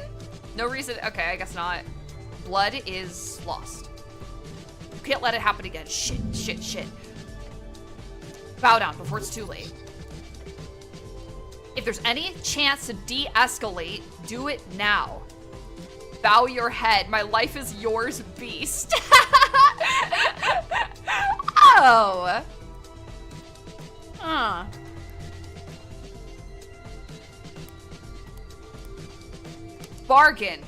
No reason. Okay, I guess not. Blood is lost. You can't let it happen again. Shit, shit, shit. Bow down before it's too late. If there's any chance to de-escalate, do it now. Bow your head. My life is yours, beast. Oh. Huh. Bargain.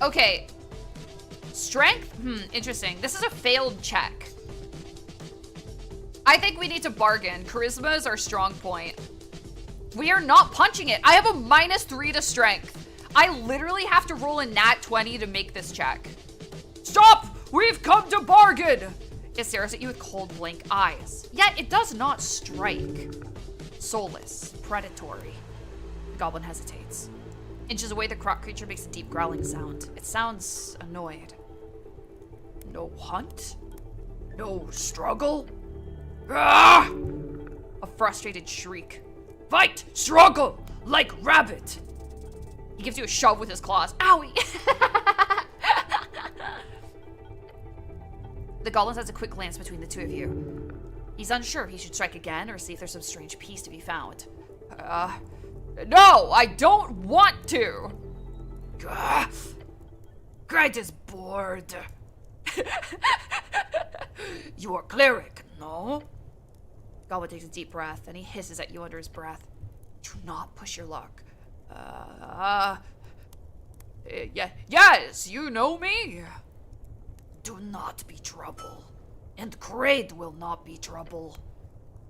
Okay. Strength? Interesting. This is a failed check. I think we need to bargain. Charisma is our strong point. We are not punching it. I have a -3 to strength. I literally have to roll a nat 20 to make this check. Stop! We've come to bargain! It stares at you with cold, blank eyes. Yet it does not strike. Soulless. Predatory. The goblin hesitates. Inches away, the croc creature makes a deep growling sound. It sounds annoyed. No hunt? No struggle? Ah! A frustrated shriek. Fight! Struggle! Like rabbit! He gives you a shove with his claws. Owie! The goblin has a quick glance between the two of you. He's unsure if he should strike again or see if there's some strange piece to be found. No, I don't want to! Kraaid is bored. You are Cleric, no? Goblin takes a deep breath, and he hisses at you under his breath. Do not push your luck. Yeah, yes, you know me. Do not be trouble. And Kraaid will not be trouble.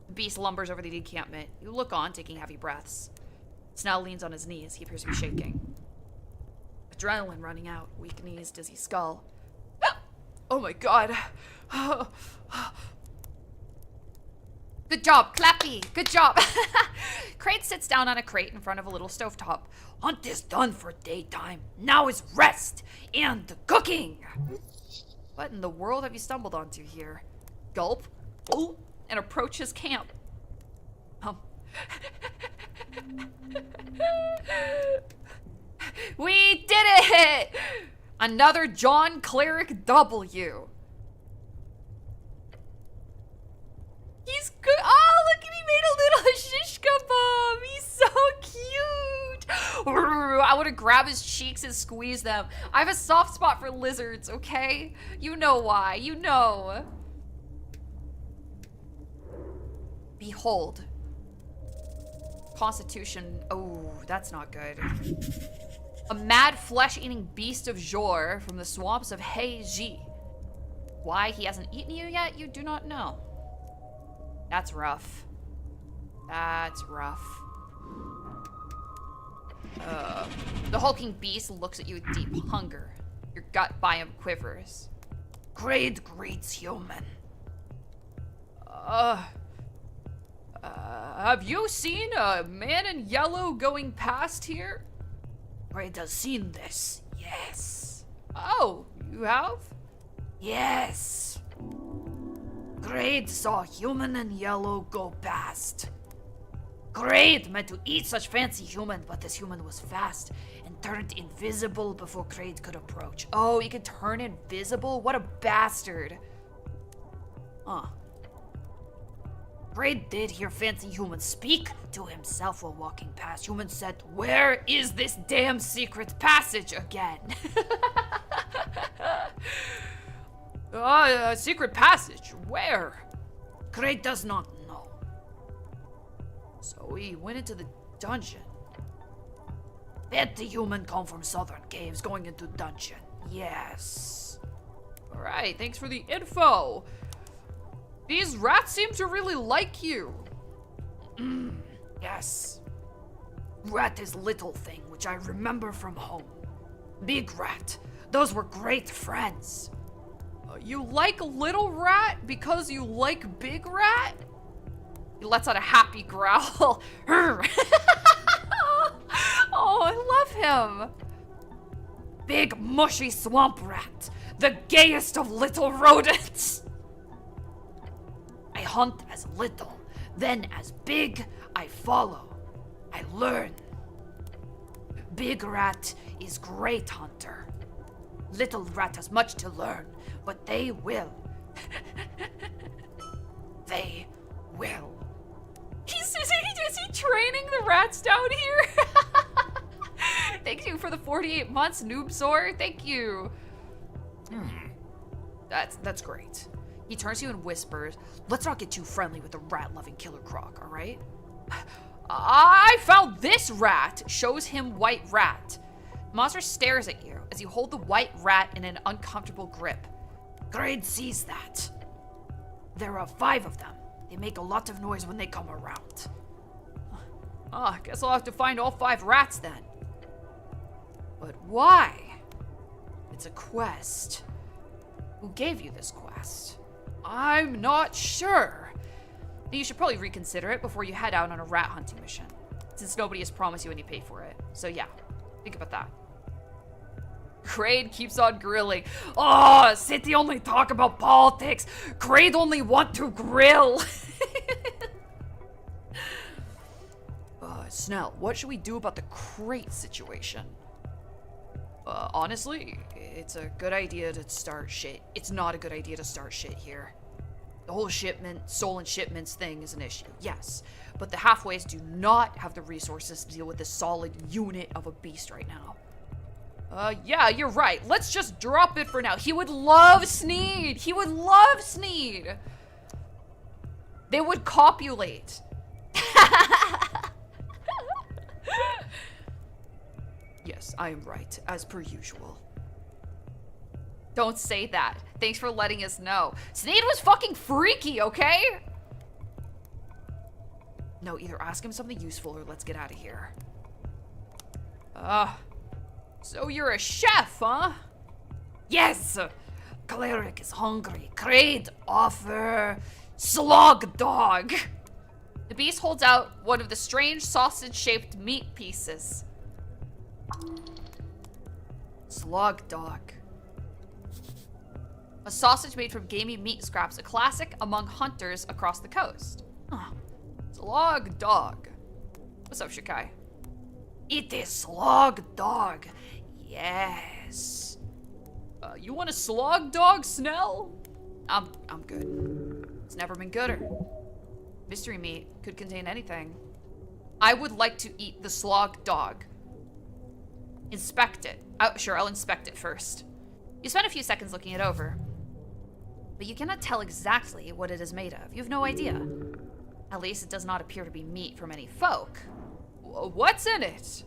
The beast lumbers over the encampment. You look on, taking heavy breaths. Snell leans on his knees. He appears to be shaking. Adrenaline running out. Weak knees, dizzy skull. Oh my god. Good job, Clappy. Good job. Kraaid sits down on a crate in front of a little stovetop. Hunt is done for daytime. Now is rest and cooking. What in the world have you stumbled onto here? Gulp. Oh, and approach his camp. We did it! Another John Cleric W. He's good. Oh, look at, he made a little shishka bomb. He's so cute. I want to grab his cheeks and squeeze them. I have a soft spot for lizards, okay? You know why. You know. Behold. Constitution. Oh, that's not good. A mad flesh-eating beast of Jor from the swamps of Heiji. Why he hasn't eaten you yet, you do not know. That's rough. That's rough. The hulking beast looks at you with deep hunger. Your gut biome quivers. Kraaid greets human. Have you seen a man in yellow going past here? Kraaid has seen this, yes. Oh, you have? Yes. Kraaid saw human in yellow go past. Kraaid meant to eat such fancy human, but this human was fast and turned invisible before Kraaid could approach. Oh, he could turn invisible? What a bastard. Huh. Kraaid did hear fancy human speak to himself while walking past. Human said, "Where is this damn secret passage again?" Secret passage? Where? Kraaid does not know. So he went into the dungeon. Bet the human come from southern caves going into dungeon. Yes. Alright, thanks for the info. These rats seem to really like you. Yes. Rat is little thing, which I remember from home. Big rat. Those were great friends. You like little rat because you like big rat? He lets out a happy growl. Oh, I love him. Big mushy swamp rat. The gayest of little rodents. I hunt as little, then as big, I follow. I learn. Big rat is great hunter. Little rat has much to learn, but they will. They will. Is he training the rats down here? Thank you for the 48 months, Noobsor. Thank you. That's great. He turns to you and whispers, "Let's not get too friendly with the rat-loving killer croc, all right?" I found this rat. Shows him white rat. Monster stares at you as you hold the white rat in an uncomfortable grip. Kraaid sees that. There are 5 of them. They make a lot of noise when they come around. I guess I'll have to find all 5 rats then. But why? It's a quest. Who gave you this quest? I'm not sure. You should probably reconsider it before you head out on a rat hunting mission, since nobody has promised you any pay for it. So yeah, think about that. Kraaid keeps on grilling. Oh, City only talk about politics. Kraaid only want to grill. Snell, what should we do about the crate situation? Honestly, it's a good idea to start shit. It's not a good idea to start shit here. The whole stolen shipments thing is an issue, yes. But the halfways do not have the resources to deal with this solid unit of a beast right now. Yeah, you're right. Let's just drop it for now. He would love Sneed. He would love Sneed. They would copulate. Yes, I am right, as per usual. Don't say that. Thanks for letting us know. Sneed was fucking freaky, okay? No, either ask him something useful or let's get out of here. So you're a chef, huh? Yes! Cleric is hungry. Kraaid offer slog dog. The beast holds out one of the strange sausage-shaped meat pieces. Slog dog. A sausage made from gamey meat scraps, a classic among hunters across the coast. Huh. Slog dog. What's up, Shikai? It is slog dog. Yes. You want a slog dog, Snell? I'm good. It's never been gooder. Mystery meat could contain anything. I would like to eat the slog dog. Inspect it. Sure, I'll inspect it first. You spend a few seconds looking it over, but you cannot tell exactly what it is made of. You have no idea. At least it does not appear to be meat from any folk. What's in it?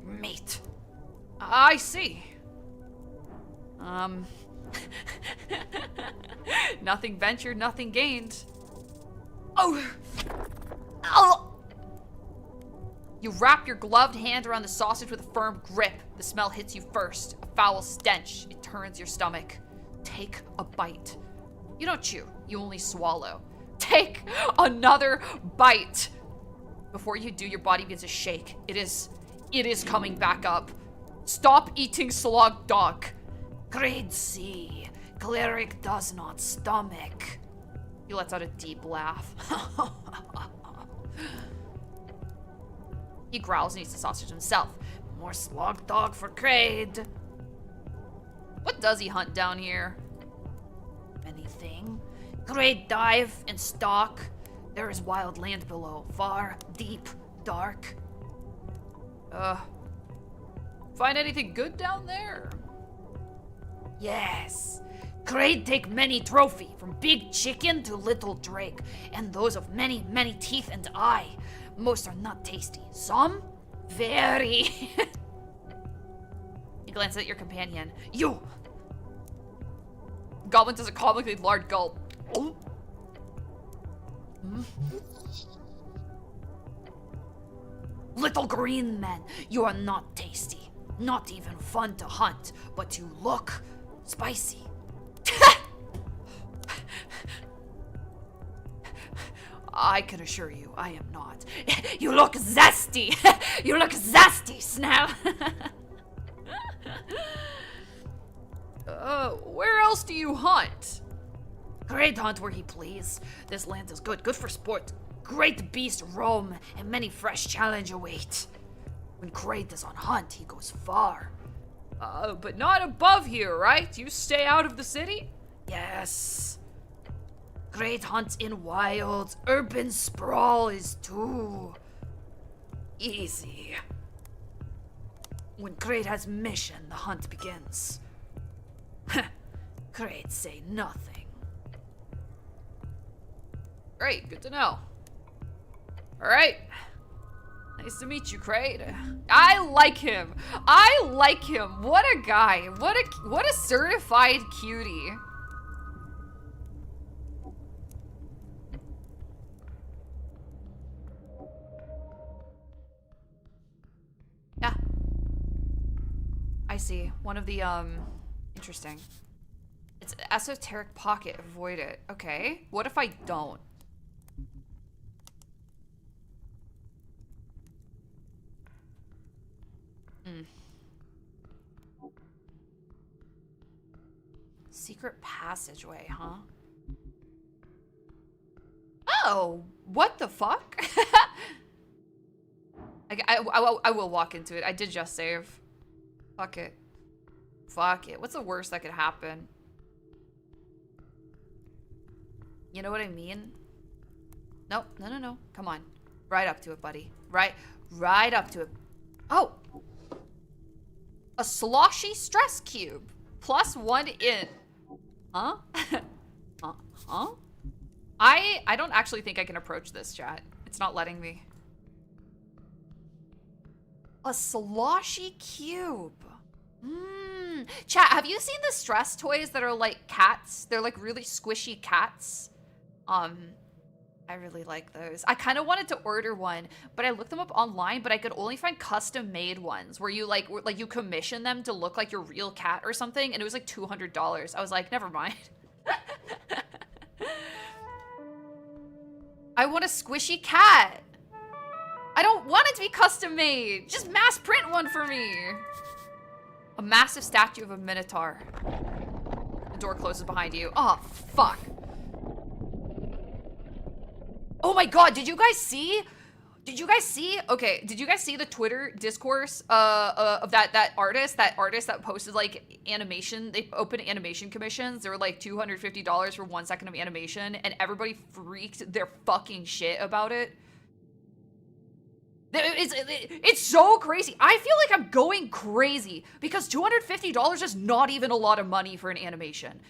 Meat. I see. Nothing ventured, nothing gained. Oh! You wrap your gloved hand around the sausage with a firm grip. The smell hits you first. A foul stench. It turns your stomach. Take a bite. You don't chew. You only swallow. Take another bite. Before you do, your body begins to shake. It is coming back up. Stop eating slog dog. Kraaid see. Cleric does not stomach. He lets out a deep laugh. He growls and eats the sausage himself. More slog dog for Kraaid. What does he hunt down here? Anything. Kraaid dive and stalk. There is wild land below. Far, deep, dark. Find anything good down there? Yes. Kraaid take many trophy, from big chicken to little drake, and those of many, many teeth and eye. Most are not tasty. Some, very. You glance at your companion. You! Goblin does a comically large gulp. Oh. Little green men, you are not tasty. Not even fun to hunt, but you look spicy. I can assure you, I am not. You look zesty. You look zesty, Snell. Where else do you hunt? Kraaid hunt where he please. This land is good for sport. Great beast roam, and many fresh challenge await. When Kraaid is on hunt, he goes far. But not above here, right? You stay out of the city? Yes. Kraaid hunts in wilds. Urban sprawl is too easy. When Kraaid has mission, the hunt begins. Kraaid say nothing. Great, good to know. Alright. Nice to meet you, Kraaid. I like him. I like him. What a guy. What a certified cutie. Yeah. I see. One of the, interesting. It's esoteric pocket. Avoid it. Okay. What if I don't? Secret passageway, huh? Oh, what the fuck? I will walk into it. I did just save. Fuck it. Fuck it. What's the worst that could happen? You know what I mean? Nope. No. Come on. Right up to it, buddy. Right up to it. Oh! A sloshy stress cube. +1 in. Huh? Huh? I don't actually think I can approach this, chat. It's not letting me. A sloshy cube. Chat, have you seen the stress toys that are like cats? They're like really squishy cats. I really like those. I kind of wanted to order one, but I looked them up online, but I could only find custom made ones where you like you commission them to look like your real cat or something, and it was like $200. I was like, never mind. I want a squishy cat. I don't want it to be custom made. Just mass print one for me. A massive statue of a minotaur. The door closes behind you. Oh, fuck. Oh my god, did you guys see? Okay, did you guys see the Twitter discourse of that artist that posted like animation? They opened animation commissions. They were like $250 for 1 second of animation, and everybody freaked their fucking shit about it. It's so crazy. I feel like I'm going crazy because $250 is not even a lot of money for an animation.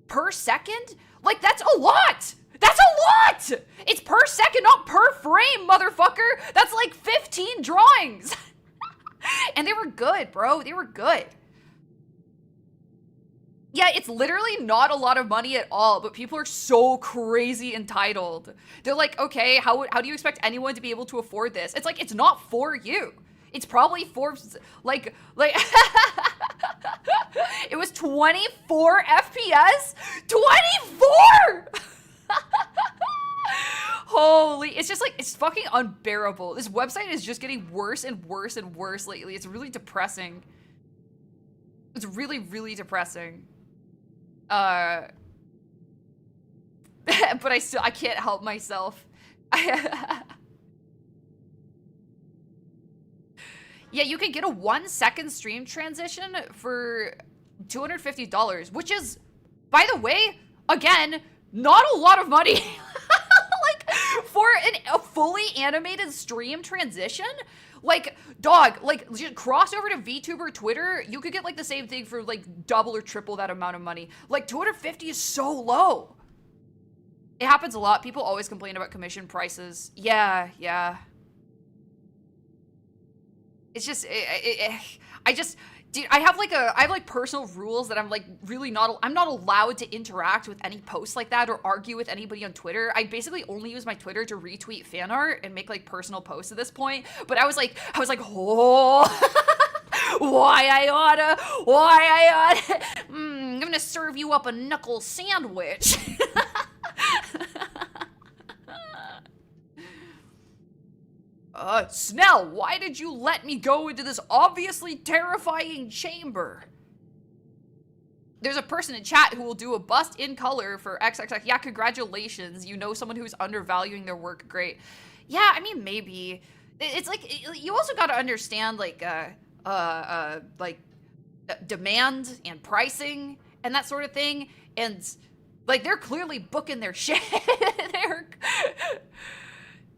Per second? Like, that's a lot! That's a lot! It's per second, not per frame, motherfucker! That's like 15 drawings! And they were good, bro. They were good. Yeah, it's literally not a lot of money at all, but people are so crazy entitled. They're like, okay, how do you expect anyone to be able to afford this? It's like, it's not for you. It's probably for, like, it was 24 FPS? 24! Holy, it's just like, it's fucking unbearable. This website is just getting worse and worse and worse lately. It's really depressing. It's really, really depressing. But I can't help myself. Yeah, you can get a 1 second stream transition for $250, which is, by the way, again, not a lot of money. Like, for a fully animated stream transition, like, dog, like, just cross over to VTuber Twitter, you could get, like, the same thing for, like, double or triple that amount of money. Like, $250 is so low. It happens a lot. People always complain about commission prices. Yeah. It's just, dude, I have like personal rules that I'm like really I'm not allowed to interact with any posts like that or argue with anybody on Twitter. I basically only use my Twitter to retweet fan art and make like personal posts at this point. But I was like, oh, why I oughta, I'm gonna serve you up a knuckle sandwich. Snell, why did you let me go into this obviously terrifying chamber? There's a person in chat who will do a bust in color for XXX. Yeah, congratulations. You know someone who's undervaluing their work. Great. Yeah, I mean, maybe. It's like, you also got to understand, like demand and pricing and that sort of thing. And, like, they're clearly booking their shit.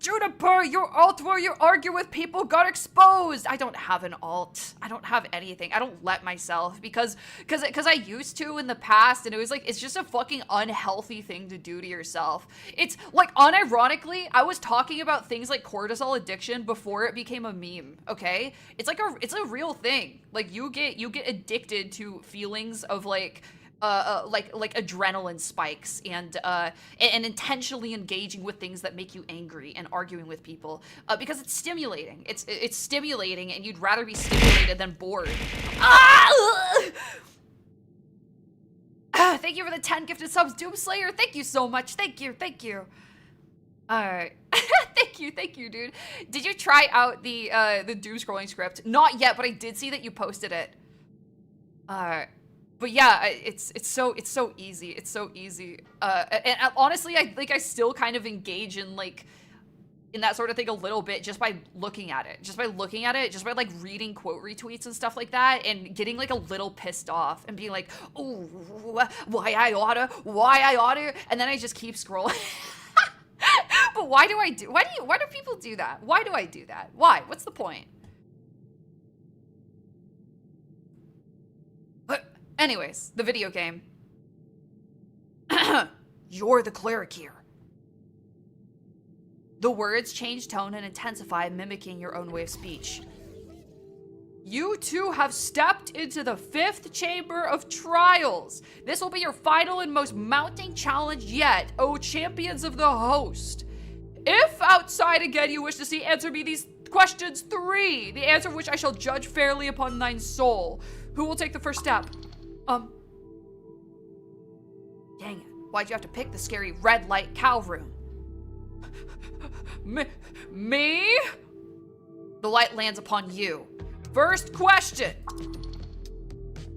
Juniper, your alt where you argue with people got exposed. I don't have an alt. I don't have anything. I don't let myself because I used to in the past, and it was like, it's just a fucking unhealthy thing to do to yourself. It's like, unironically, I was talking about things like cortisol addiction before it became a meme, okay? It's like it's a real thing. Like, you get addicted to feelings of like adrenaline spikes and intentionally engaging with things that make you angry and arguing with people because it's stimulating. It's stimulating, and you'd rather be stimulated than bored. Thank you for the 10 gifted subs, Doomslayer. Thank you so much. Thank you. Alright. Thank you, dude. Did you try out the doom scrolling script? Not yet, but I did see that you posted it. But yeah, it's so easy. It's so easy. And honestly, I still kind of engage in that sort of thing a little bit just by looking at it. Just by like reading quote retweets and stuff like that and getting like a little pissed off and being like, oh, why I oughta, and then I just keep scrolling. But why do people do that? Why do I do that? Why? What's the point? Anyways, the video game. You're the cleric here. The words change tone and intensify, mimicking your own way of speech. You two have stepped into the 5th chamber of trials. This will be your final and most mounting challenge yet, O champions of the host. If outside again you wish to see, answer me these questions 3, the answer of which I shall judge fairly upon thine soul. Who will take the first step? Dang it. Why'd you have to pick the scary red light cow room? Me? The light lands upon you. First question.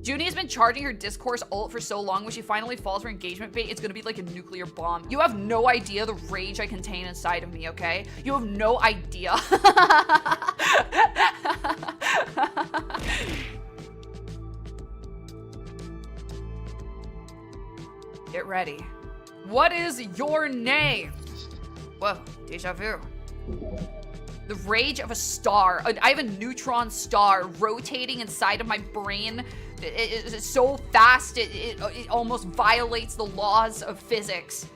Junie has been charging her discourse ult for so long when she finally falls for engagement bait, it's gonna be like a nuclear bomb. You have no idea the rage I contain inside of me, okay? You have no idea. Get ready. What is your name? Whoa, deja vu. The rage of a star. I have a neutron star rotating inside of my brain. It's so fast, it almost violates the laws of physics.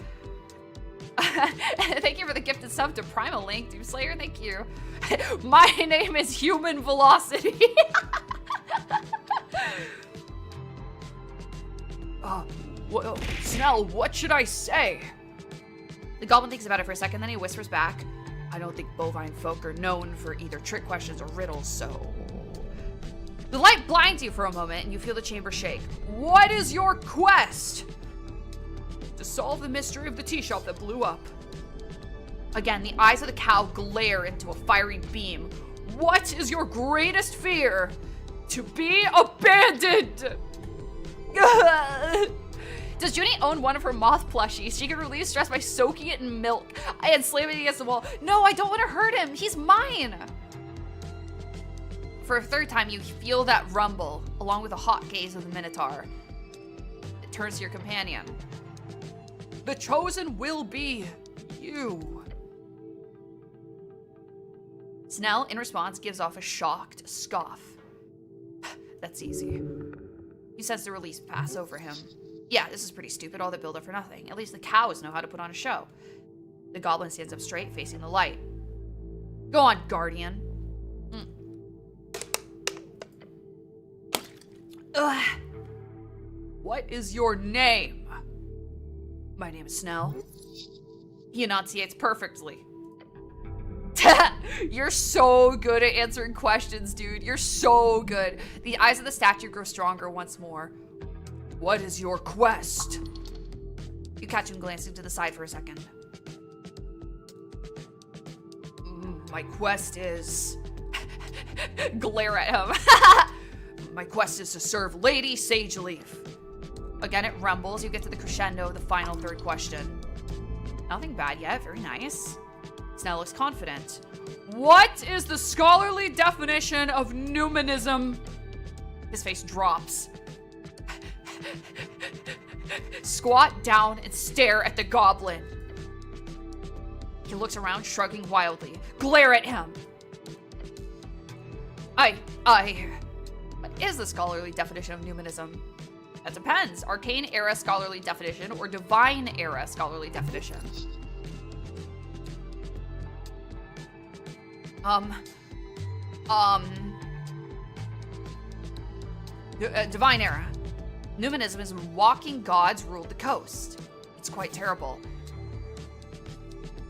Thank you for the gifted sub to Primal Link, Doom Slayer, thank you. My name is Human Velocity. Snell, what should I say? The goblin thinks about it for a second, then he whispers back, I don't think bovine folk are known for either trick questions or riddles, so... The light blinds you for a moment, and you feel the chamber shake. What is your quest? To solve the mystery of the tea shop that blew up. Again, the eyes of the cow glare into a fiery beam. What is your greatest fear? To be abandoned! Does Junie own one of her moth plushies? She can relieve stress by soaking it in milk and slamming it against the wall. No, I don't want to hurt him. He's mine. For a 3rd time, you feel that rumble, along with the hot gaze of the Minotaur. It turns to your companion. The chosen will be you. Snell, in response, gives off a shocked scoff. That's easy. You sense the release pass over him. Yeah, this is pretty stupid, all the build-up for nothing. At least the cows know how to put on a show. The goblin stands up straight, facing the light. Go on, Guardian. Ugh. What is your name? My name is Snell. He enunciates perfectly. You're so good at answering questions, dude. You're so good. The eyes of the statue grow stronger once more. What is your quest? You catch him glancing to the side for a second. My quest is... Glare at him. My quest is to serve Lady Sageleaf. Again, it rumbles. You get to the crescendo of the final 3rd question. Nothing bad yet. Very nice. Snell looks confident. What is the scholarly definition of numinism? His face drops. Squat down and stare at the goblin. He looks around, shrugging wildly. Glare at him. What is the scholarly definition of numinism? That depends. Arcane era scholarly definition or divine era scholarly definition. Divine era. Numinism is when walking gods ruled the coast. It's quite terrible.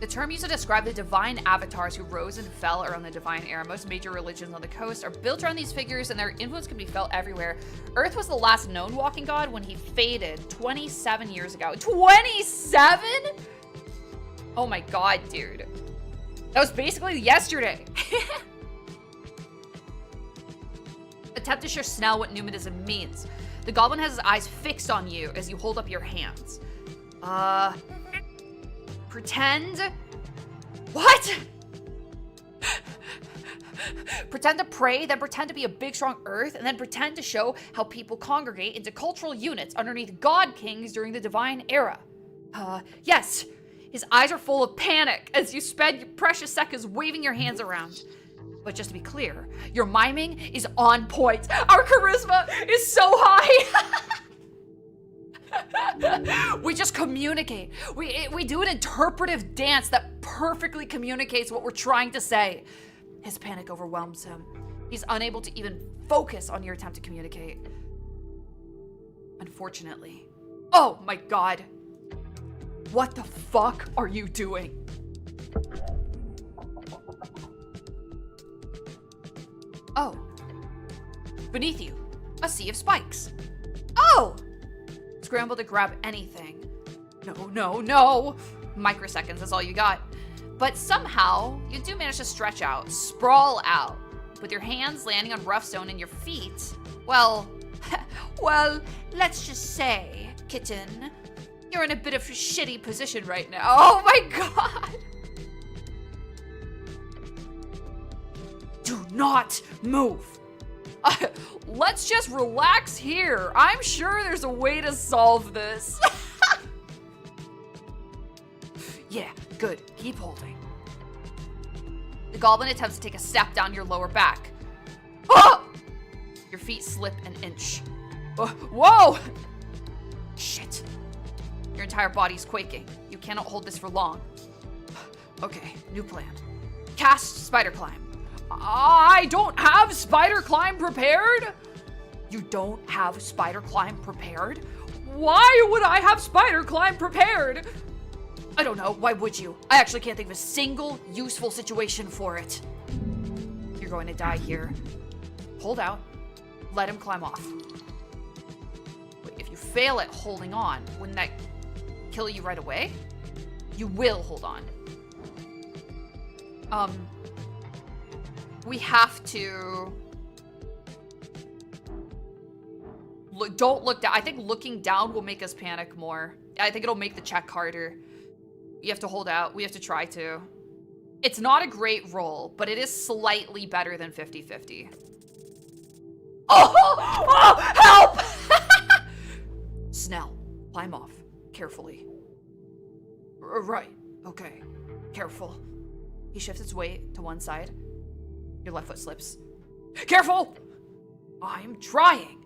The term used to describe the divine avatars who rose and fell around the divine era. Most major religions on the coast are built around these figures, and their influence can be felt everywhere. Earth was the last known walking god when he faded 27 years ago. 27? Oh my god, dude. That was basically yesterday. Attempt to show Snell what numinism means. The goblin has his eyes fixed on you as you hold up your hands. Pretend... What? Pretend to pray, then pretend to be a big, strong earth, and then pretend to show how people congregate into cultural units underneath god kings during the divine era. Yes. His eyes are full of panic as you spend your precious seconds waving your hands around. But just to be clear, your miming is on point. Our charisma is so high. We just communicate. We do an interpretive dance that perfectly communicates what we're trying to say. His panic overwhelms him. He's unable to even focus on your attempt to communicate. Unfortunately. Oh my god. What the fuck are you doing? Oh. Beneath you, a sea of spikes. Oh! Scramble to grab anything. No. Microseconds, that's all you got. But somehow, you do manage to stretch out, sprawl out, with your hands landing on rough stone and your feet. Well, let's just say, kitten, you're in a bit of a shitty position right now. Oh my god! Do not move. Let's just relax here. I'm sure there's a way to solve this. Yeah, good. Keep holding. The goblin attempts to take a step down your lower back. Oh! Your feet slip an inch. Whoa! Shit. Your entire body's quaking. You cannot hold this for long. Okay, new plan. Cast spider climb. I don't have spider climb prepared? You don't have spider climb prepared? Why would I have spider climb prepared? I don't know. Why would you? I actually can't think of a single useful situation for it. You're going to die here. Hold out. Let him climb off. Wait, if you fail at holding on, wouldn't that kill you right away? You will hold on. We have to... Don't look down. I think looking down will make us panic more. I think it'll make the check harder. You have to hold out. We have to try to. It's not a great roll, but it is slightly better than 50-50. Oh, help! Snell, climb off. Carefully. Right. Okay. Careful. He shifts its weight to one side. Your left foot slips. Careful! I'm trying.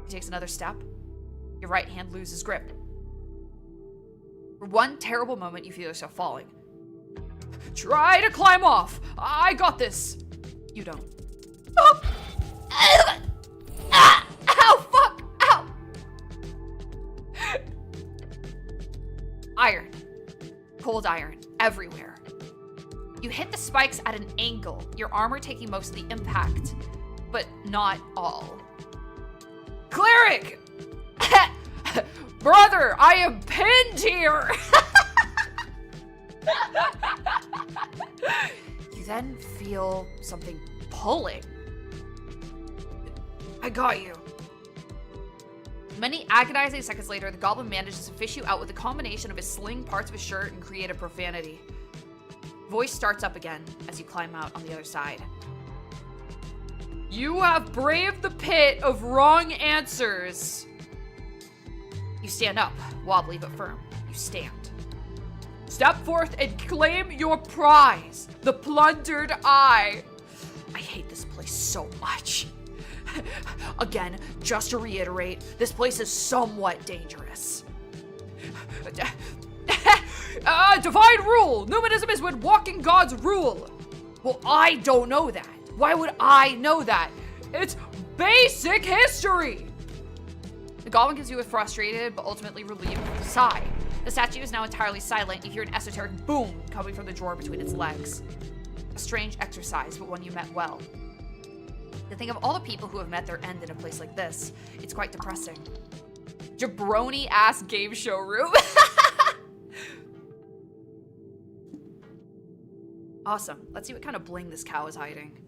He takes another step. Your right hand loses grip. For one terrible moment, you feel yourself falling. Try to climb off. I got this. You don't. Oh. Ow, fuck, ow. Iron. Cold iron everywhere. You hit the spikes at an angle, your armor taking most of the impact, but not all. Cleric! Brother, I am pinned here! You then feel something pulling. I got you. Many agonizing seconds later, the goblin manages to fish you out with a combination of his sling, parts of his shirt, and creative profanity. Voice starts up again as you climb out on the other side. You have braved the pit of wrong answers. You stand up, wobbly but firm. You stand. Step forth and claim your prize, the plundered eye. I hate this place so much. Again, just to reiterate, this place is somewhat dangerous. Divine rule! Numinism is when walking gods rule. Well, I don't know that. Why would I know that? It's basic history! The goblin gives you a frustrated but ultimately relieved sigh. The statue is now entirely silent. You hear an esoteric boom coming from the drawer between its legs. A strange exercise, but one you met well. To think of all the people who have met their end in a place like this, it's quite depressing. Jabroni-ass game show room. Awesome. Let's see what kind of bling this cow is hiding.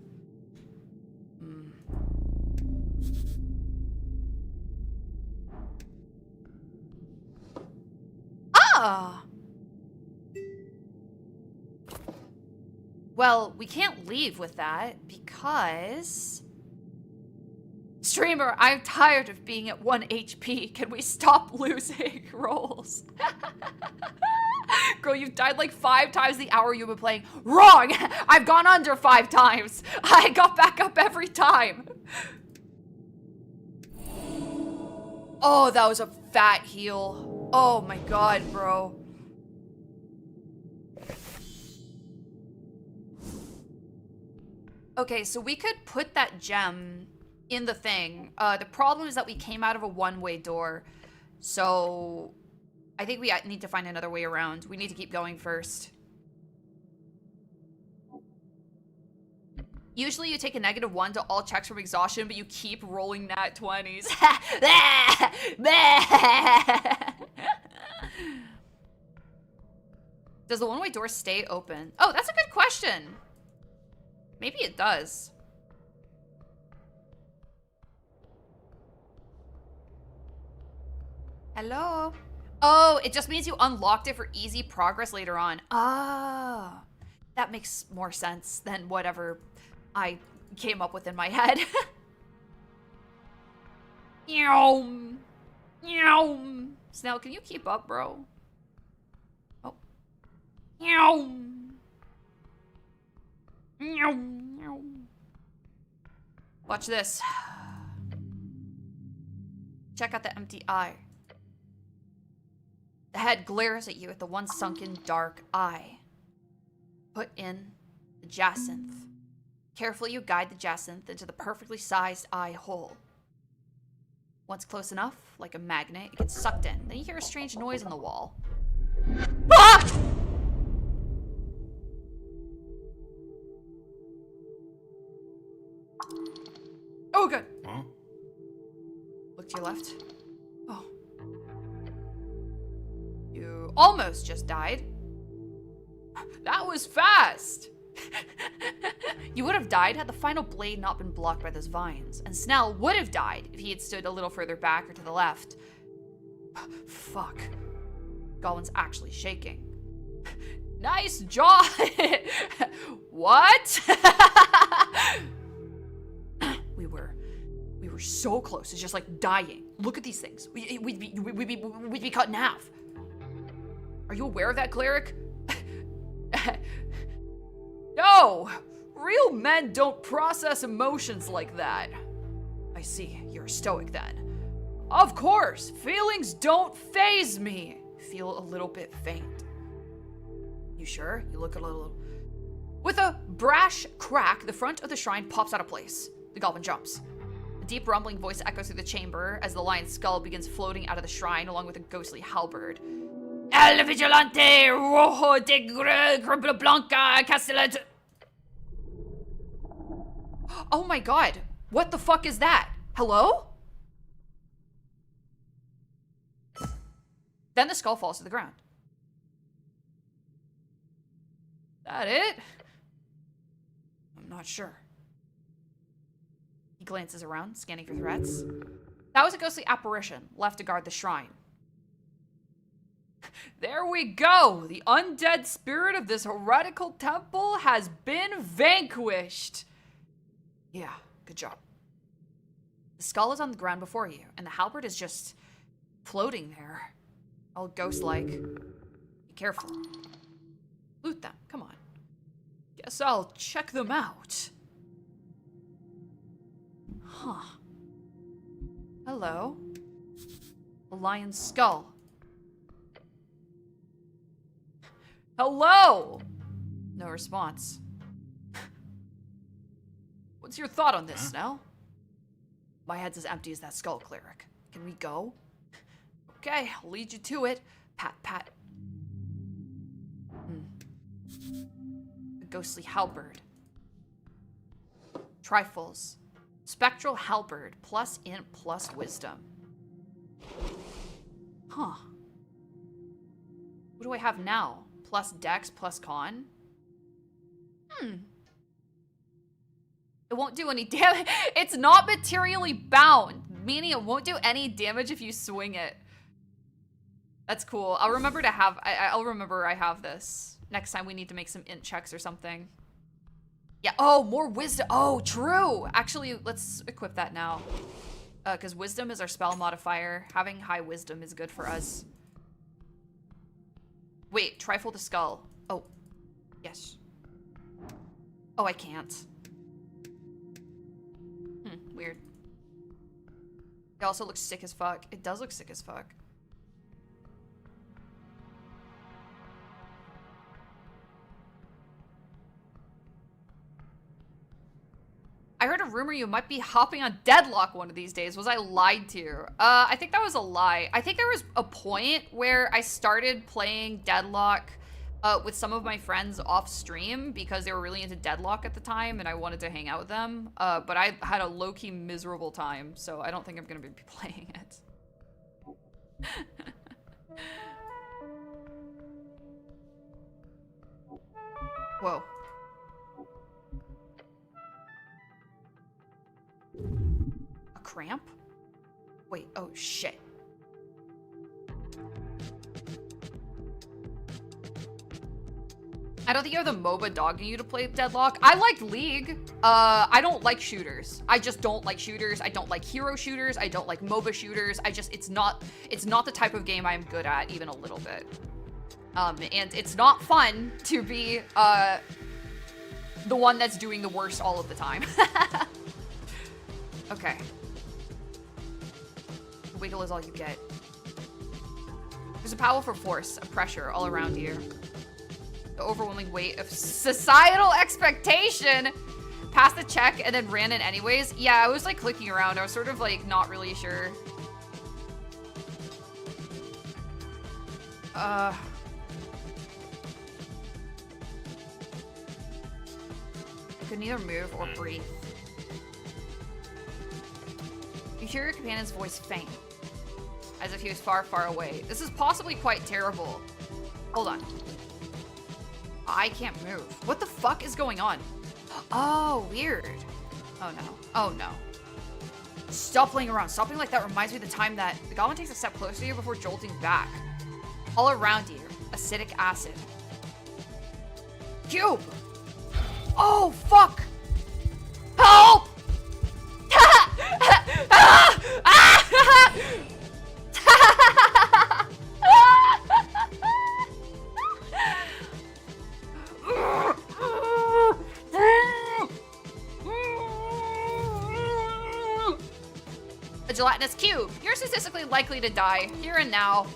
Ah! Well, we can't leave with that because... Streamer, I'm tired of being at 1 HP. Can we stop losing rolls? Girl, you've died like 5 times the hour you've been playing. Wrong! I've gone under 5 times. I got back up every time. Oh, that was a fat heal. Oh my god, bro. Okay, so we could put that gem in the thing. The problem is that we came out of a one-way door. So I think we need to find another way around. We need to keep going first. Usually you take a -1 to all checks from exhaustion, but you keep rolling nat 20s. Does the one-way door stay open? Oh, that's a good question. Maybe it does. Hello? Oh, it just means you unlocked it for easy progress later on. Ah, that makes more sense than whatever I came up with in my head. Yum. Yum. Snell, can you keep up, bro? Oh. Yum. Yum. Yum. Watch this. Check out the empty eye. The head glares at you with the one sunken dark eye. Put in the jacinth. Carefully you guide the jacinth into the perfectly sized eye hole. Once close enough, like a magnet, it gets sucked in. Then you hear a strange noise on the wall. Ah! Oh, good. Huh? Look to your left. Oh. You almost just died. That was fast. You would have died had the final blade not been blocked by those vines, and Snell would have died if he had stood a little further back or to the left. Fuck. Goblin's actually shaking. Nice job! What? We were so close. It's just like dying. Look at these things. We'd be cut in half. Are you aware of that, Cleric? No! Real men don't process emotions like that. I see. You're a stoic then. Of course! Feelings don't faze me! Feel a little bit faint. You sure? You look a little... With a brash crack, the front of the shrine pops out of place. The goblin jumps. A deep rumbling voice echoes through the chamber as the lion's skull begins floating out of the shrine along with a ghostly halberd. El Vigilante Rojo de Crumple Blanca Castellet. Oh my god. What the fuck is that? Hello? Then the skull falls to the ground. That it? I'm not sure. He glances around, scanning for threats. That was a ghostly apparition, left to guard the shrine. There we go! The undead spirit of this heretical temple has been vanquished! Yeah, good job. The skull is on the ground before you, and the halberd is just floating there. All ghost-like. Be careful. Loot them, come on. Guess I'll check them out. Huh. Hello? A lion's skull. Hello! No response. What's your thought on this, Snell? My head's as empty as that skull, Cleric. Can we go? Okay, I'll lead you to it. Pat, pat. A ghostly halberd. Trifles. Spectral halberd, plus int, plus wisdom. Huh. What do I have now? Plus dex, plus con? It won't do any damage. It's not materially bound, meaning it won't do any damage if you swing it. That's cool. I'll remember to have, I'll remember I have this. Next time we need to make some int checks or something. Yeah, oh, more wisdom. Oh, true. Actually, let's equip that now. Because wisdom is our spell modifier. Having high wisdom is good for us. Wait, trifle the skull. Oh, yes. Oh, I can't. Weird. It also looks sick as fuck. It does look sick as fuck. I heard a rumor you might be hopping on Deadlock one of these days. Was I lied to? I think that was a lie. I think there was a point where I started playing Deadlock with some of my friends off stream because they were really into Deadlock at the time and I wanted to hang out with them. But I had a low-key miserable time, so I don't think I'm gonna be playing it. Whoa. A cramp? Wait, oh shit. I don't think you have the MOBA dogging you to play Deadlock. I like League. I don't like shooters. I just don't like shooters. I don't like hero shooters. I don't like MOBA shooters. It's not the type of game I'm good at, even a little bit. And it's not fun to be the one that's doing the worst all of the time. Okay. Wiggle is all you get. There's a powerful force of pressure all around you. The overwhelming weight of societal expectation. Passed the check and then ran in anyways. Yeah, I was like clicking around. I was sort of like not really sure. I could neither move or breathe. You hear your companion's voice faint, as if he was far, far away. This is possibly quite terrible. Hold on. I can't move. What the fuck is going on? Oh, weird. Oh no. Oh no. Stop playing around. Stopping like that reminds me of the time that the goblin takes a step closer to you before jolting back. All around you, acidic acid. Cube! Oh, fuck! Help! A gelatinous cube. You're statistically likely to die here and now.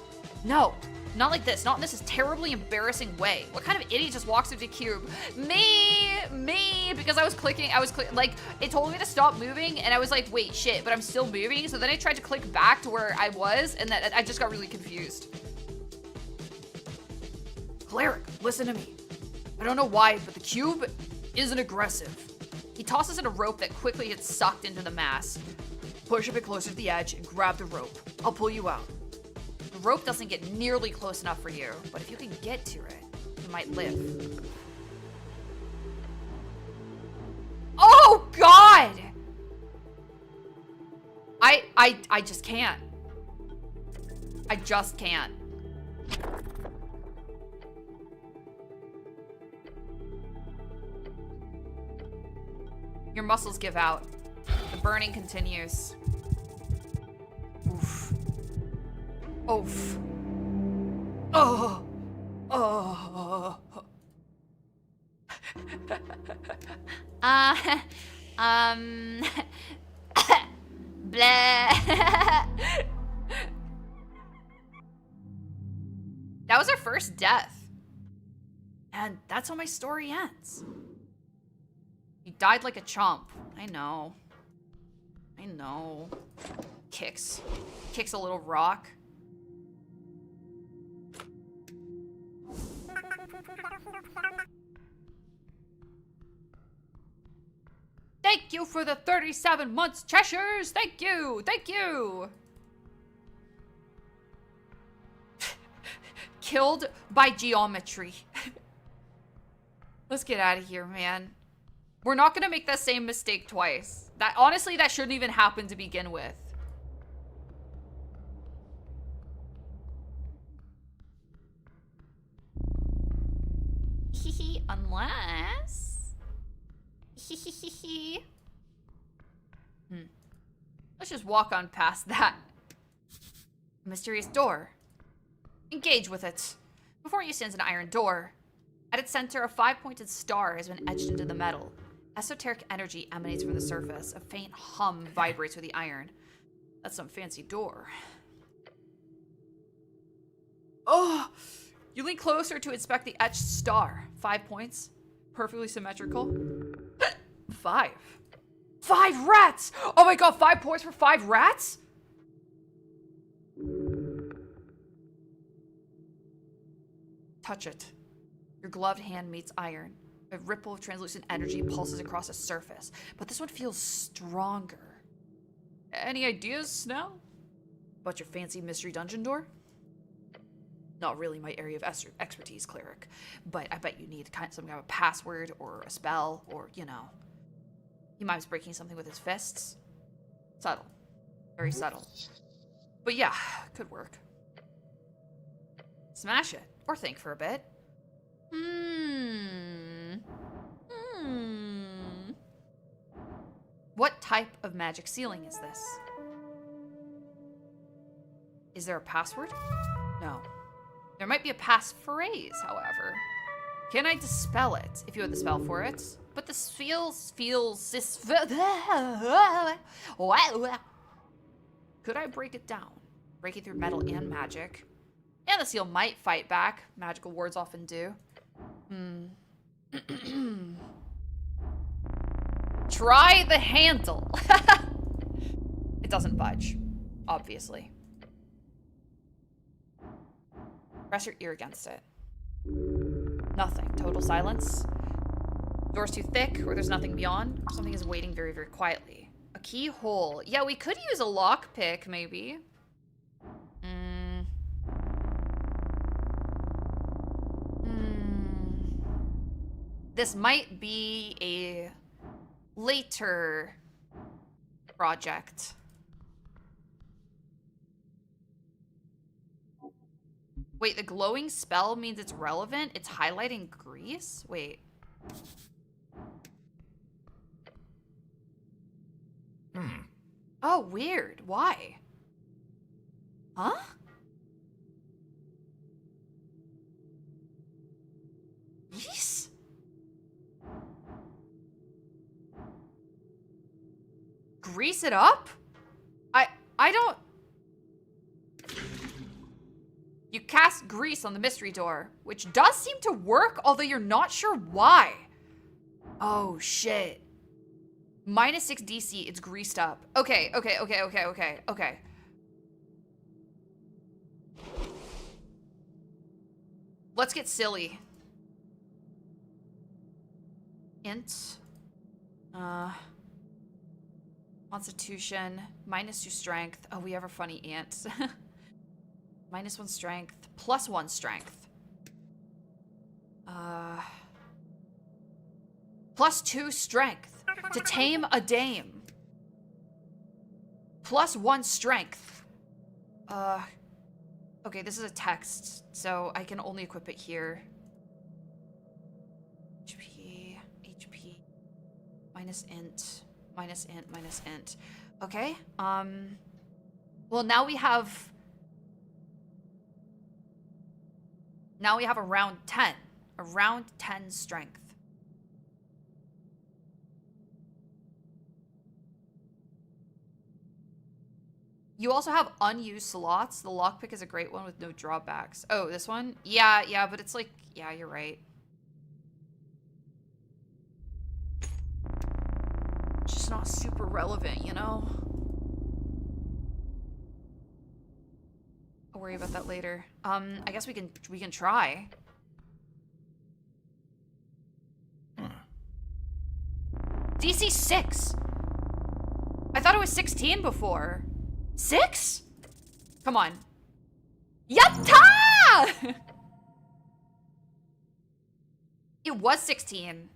No, not like this. Not in this terribly embarrassing way. What kind of idiot just walks into the cube? Me, because I was clicking, like, it told me to stop moving, and I was like, wait, shit, but I'm still moving, so then I tried to click back to where I was, and that I just got really confused. Cleric, listen to me. I don't know why, but the cube isn't aggressive. He tosses in a rope that quickly gets sucked into the mass. Push a bit closer to the edge and grab the rope. I'll pull you out. The rope doesn't get nearly close enough for you, but if you can get to it, you might live. Oh, God! I just can't. I just can't. Your muscles give out. The burning continues. Oof. Oof. Oh. Oh. Blah. That was our first death. And that's how my story ends. He died like a chomp. I know. I know. Kicks a little rock. Thank you for the 37 months, Cheshires. Thank you. Thank you. Killed by geometry. Let's get out of here, man. We're not gonna make that same mistake twice. That honestly, that shouldn't even happen to begin with. Hehe, unless... Hehehehe. Let's just walk on past that. A mysterious door. Engage with it. Before you stands an iron door. At its center, a 5-pointed star has been etched into the metal. Esoteric energy emanates from the surface. A faint hum vibrates through the iron. That's some fancy door. Oh! You lean closer to inspect the etched star. 5 points. Perfectly symmetrical. 5. 5 rats! Oh my god, 5 points for 5 rats? Touch it. Your gloved hand meets iron. A ripple of translucent energy pulses across a surface, but this one feels stronger. Any ideas now? About your fancy mystery dungeon door? Not really my area of expertise, Cleric, but I bet you need some kind of a password or a spell or, you know. He might be breaking something with his fists. Subtle. Very subtle. But yeah, could work. Smash it. Or think for a bit. What type of magic ceiling is this? Is there a password? No. There might be a passphrase, however. Can I dispel it, if you had the spell for it? But this feels... Could I break it down? Break it through metal and magic. And the seal might fight back. Magical wards often do. Try the handle. It doesn't budge, obviously. Press your ear against it. Nothing. Total silence. Door's too thick, or there's nothing beyond. Something is waiting very, very quietly. A keyhole. Yeah, we could use a lockpick, maybe. This might be a later project. Wait, the glowing spell means it's relevant? It's highlighting grease? Wait. Oh, weird. Why? Huh? Grease? Grease it up? I don't... You cast grease on the mystery door, which does seem to work, although you're not sure why. Oh, shit. -6 DC, it's greased up. Okay. Let's get silly. Int. Constitution. -2 strength. Oh, we have a funny ant. -1 strength. +1 strength. +2 strength. To tame a dame. +1 strength. Okay, this is a text, so I can only equip it here. HP. -int. -int. Okay, well, now we have around 10. Around 10 strength. You also have unused slots. The lockpick is a great one with no drawbacks. Oh, this one? Yeah, but it's like, yeah, you're right. It's just not super relevant, you know? I'll worry about that later. I guess we can try. DC 6. I thought it was 16 before. 6? Come on. Yatta! It was 16.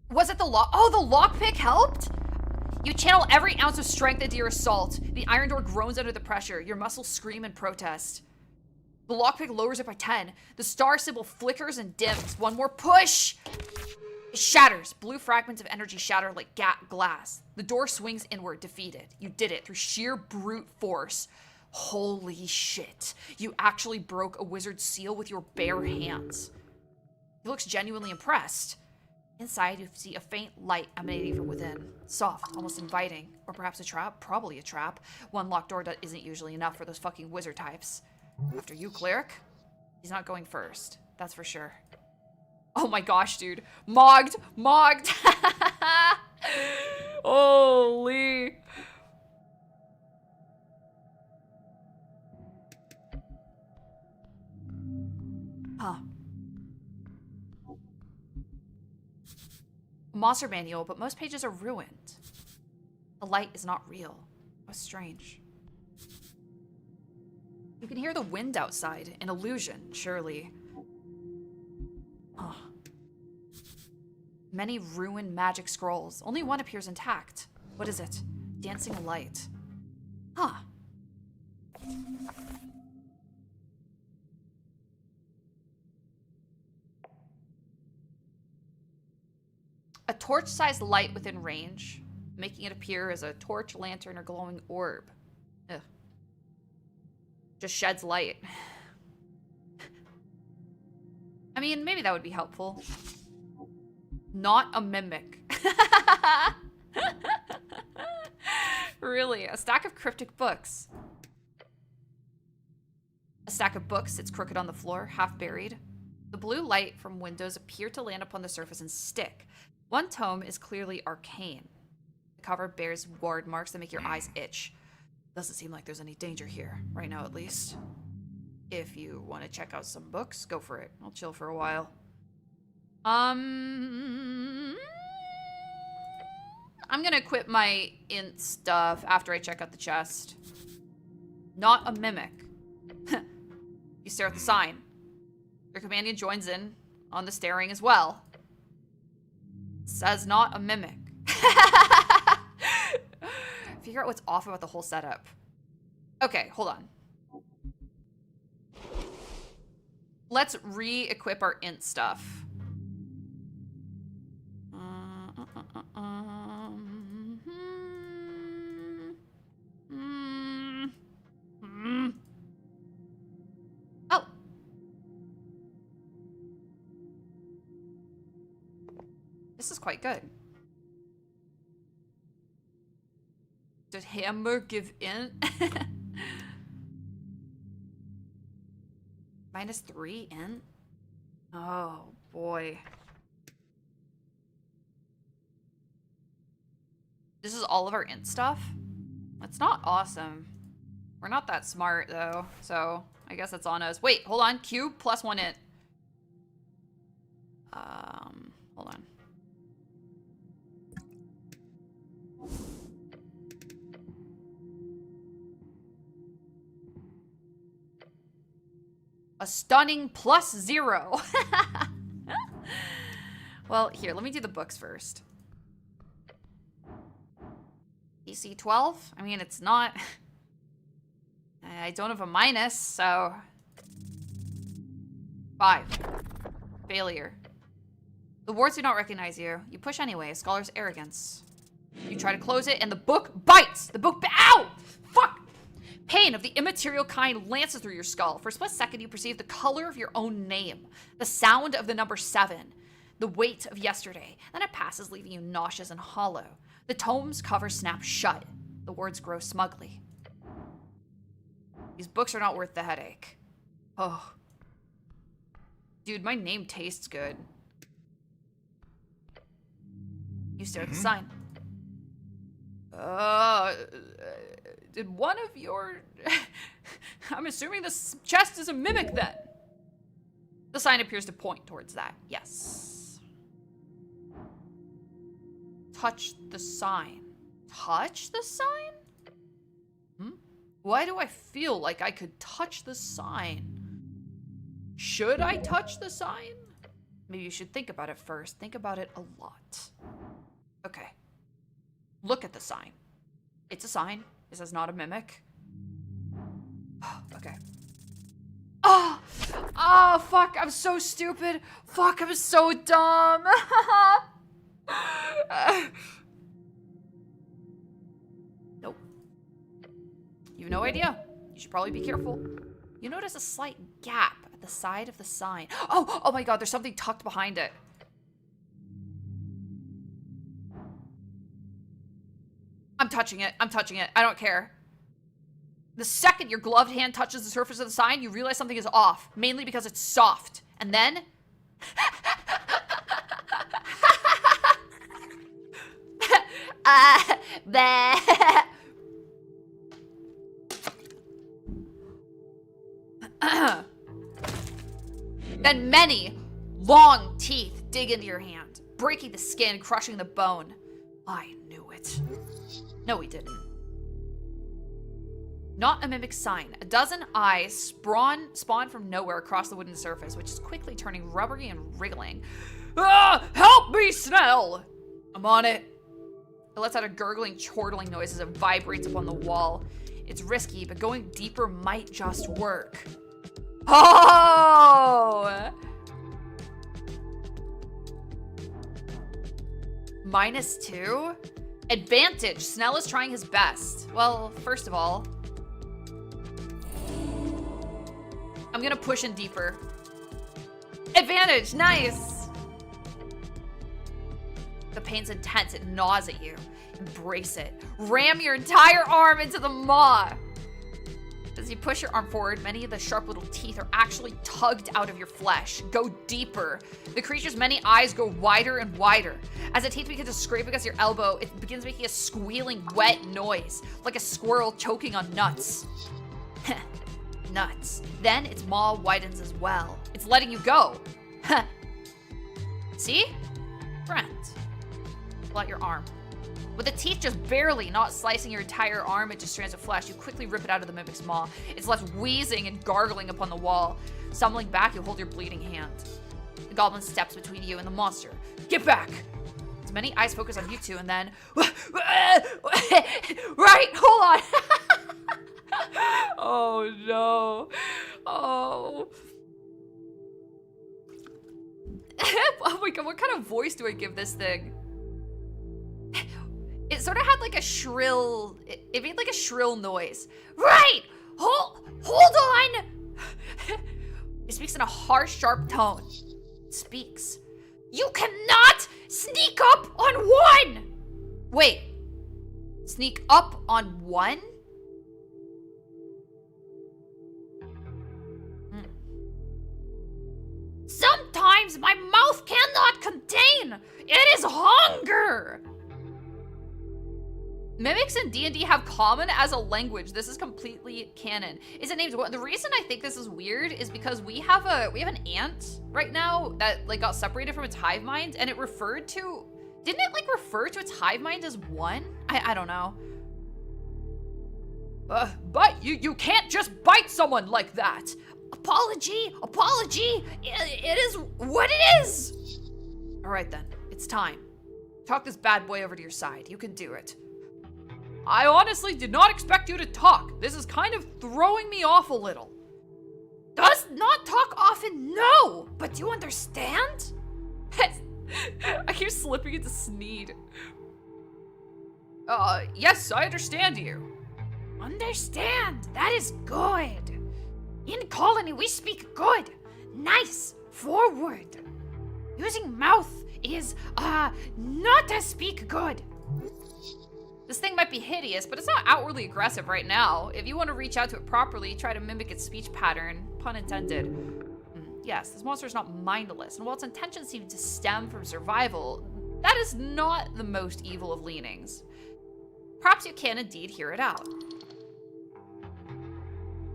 Was it the lock? Oh, the lockpick helped? You channel every ounce of strength into your assault. The iron door groans under the pressure. Your muscles scream in protest. The lockpick lowers it by 10. The star symbol flickers and dims. One more push! It shatters. Blue fragments of energy shatter like glass. The door swings inward, defeated. You did it through sheer brute force. Holy shit. You actually broke a wizard's seal with your bare hands. He looks genuinely impressed. Inside, you see a faint light emanating from within. Soft, almost inviting. Or perhaps a trap? Probably a trap. One locked door that isn't usually enough for those fucking wizard types. After you, Cleric? He's not going first. That's for sure. Oh my gosh, dude. Mogged! Mogged! Holy. Huh. Monster manual, but most pages are ruined. The light is not real. How strange. You can hear the wind outside. An illusion, surely. Huh. Many ruined magic scrolls. Only one appears intact. What is it? Dancing light. Huh. A torch-sized light within range, making it appear as a torch, lantern, or glowing orb. Ugh. Just sheds light. I mean, maybe that would be helpful. Not a mimic. Really, a stack of cryptic books. A stack of books sits crooked on the floor, half buried. The blue light from windows appear to land upon the surface and stick. One tome is clearly arcane. The cover bears ward marks that make your eyes itch. Doesn't seem like there's any danger here, right now at least. If you want to check out some books, go for it. I'll chill for a while. I'm gonna equip my int stuff after I check out the chest. Not a mimic. You stare at the sign. Your companion joins in on the staring as well. Says not a mimic. Figure out what's off about the whole setup. Okay, hold on. Let's re-equip our int stuff. Oh. This is quite good. Did Hammer give in? -3 in? Oh, boy. This is all of our int stuff? That's not awesome. We're not that smart, though, so I guess that's on us. Wait, hold on. Cube plus 1 int. Hold on. A stunning +0. Well, here, let me do the books first. DC 12? I mean, it's not... I don't have a minus, so... 5. Failure. The wards do not recognize you. You push anyway, a scholar's arrogance. You try to close it, and the book bites! The book... Ow! Fuck! Pain of the immaterial kind lances through your skull. For a split second, you perceive the color of your own name, the sound of the number 7, the weight of yesterday. Then it passes, leaving you nauseous and hollow. The tome's cover snaps shut. The words grow smugly. These books are not worth the headache. Oh. Dude, my name tastes good. You stare at the sign. Did one of your... I'm assuming this chest is a mimic then. The sign appears to point towards that. Yes. Touch the sign. Touch the sign? Why do I feel like I could touch the sign? Should I touch the sign? Maybe you should think about it first. Think about it a lot. Okay. Look at the sign. It's a sign. It says not a mimic. Okay. Oh! Oh, fuck. I'm so stupid. Fuck, I'm so dumb. Nope. You have no idea. You should probably be careful. You notice a slight gap at the side of the sign. Oh! Oh my god, there's something tucked behind it. I'm touching it. I'm touching it. I don't care. The second your gloved hand touches the surface of the sign, you realize something is off, mainly because it's soft. And then... Then many long teeth dig into your hand, breaking the skin, crushing the bone. I knew it. No, he didn't. Not a mimic sign. A dozen eyes spawn from nowhere across the wooden surface, which is quickly turning rubbery and wriggling. Ah! Help me, Snell! I'm on it. It lets out a gurgling, chortling noise as it vibrates upon the wall. It's risky, but going deeper might just work. Oh! -2? Advantage. Snell is trying his best. Well, first of all, I'm gonna push in deeper. Advantage. Nice. The pain's intense. It gnaws at you. Embrace it. Ram your entire arm into the maw. As you push your arm forward, many of the sharp little teeth are actually tugged out of your flesh. Go deeper. The creature's many eyes go wider and wider. As the teeth begin to scrape against your elbow, it begins making a squealing, wet noise, like a squirrel choking on nuts. Nuts. Then its maw widens as well. It's letting you go. See? Friend. Pull out your arm. With the teeth just barely not slicing your entire arm into strands of flesh, you quickly rip it out of the mimic's maw. It's left wheezing and gargling upon the wall. Stumbling back, you hold your bleeding hand. The goblin steps between you and the monster. Get back! As many eyes focus on you two, and then... Right, hold on! Oh, no. Oh. Oh my god, what kind of voice do I give this thing? It sort of had like a shrill, it made like a shrill noise. Right! Hold on! It speaks in a harsh, sharp tone. It speaks. You cannot sneak up on one! Wait. Sneak up on one? Sometimes my mouth cannot contain. It is hunger! Mimics in D&D have common as a language. This is completely canon. Is it named? The reason I think this is weird is because we have an ant right now that like got separated from its hive mind, and it referred to, didn't it like refer to its hive mind as one? I don't know. But you can't just bite someone like that. Apology. It is what it is. All right then, it's time. Talk this bad boy over to your side. You can do it. I honestly did not expect you to talk. This is kind of throwing me off a little. Does not talk often, no. But do you understand? I keep slipping into Sneed. Yes, I understand you. Understand, that is good. In Colony, we speak good, nice, forward. Using mouth is, not to speak good. This thing might be hideous, but it's not outwardly aggressive right now. If you want to reach out to it properly, try to mimic its speech pattern. Pun intended. Yes, this monster is not mindless, and while its intentions seem to stem from survival, that is not the most evil of leanings. Perhaps you can indeed hear it out.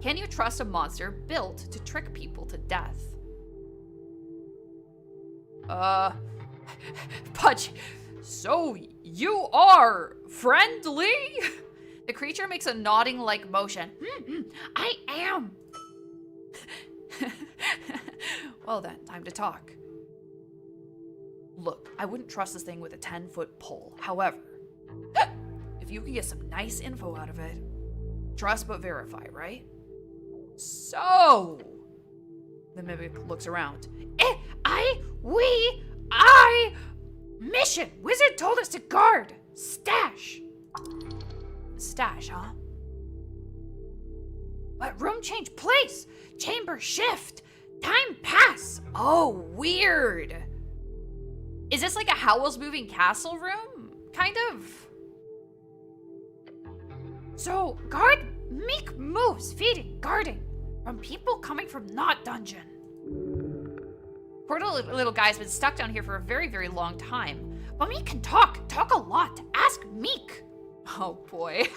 Can you trust a monster built to trick people to death? Pudge, so you are friendly? The creature makes a nodding-like motion. I am. Well then, time to talk. Look, I wouldn't trust this thing with a 10-foot pole. However, if you can get some nice info out of it, trust but verify, right? So, the mimic looks around. Mission! Wizard told us to guard. Stash. Stash, huh? But room change place. Chamber shift. Time pass. Oh, weird. Is this like a Howl's Moving Castle room? Kind of. So, guard Meek moves, feeding, guarding from people coming from not dungeon. Poor little guy's been stuck down here for a very, very long time. But Meek can talk a lot. Ask Meek. Oh boy.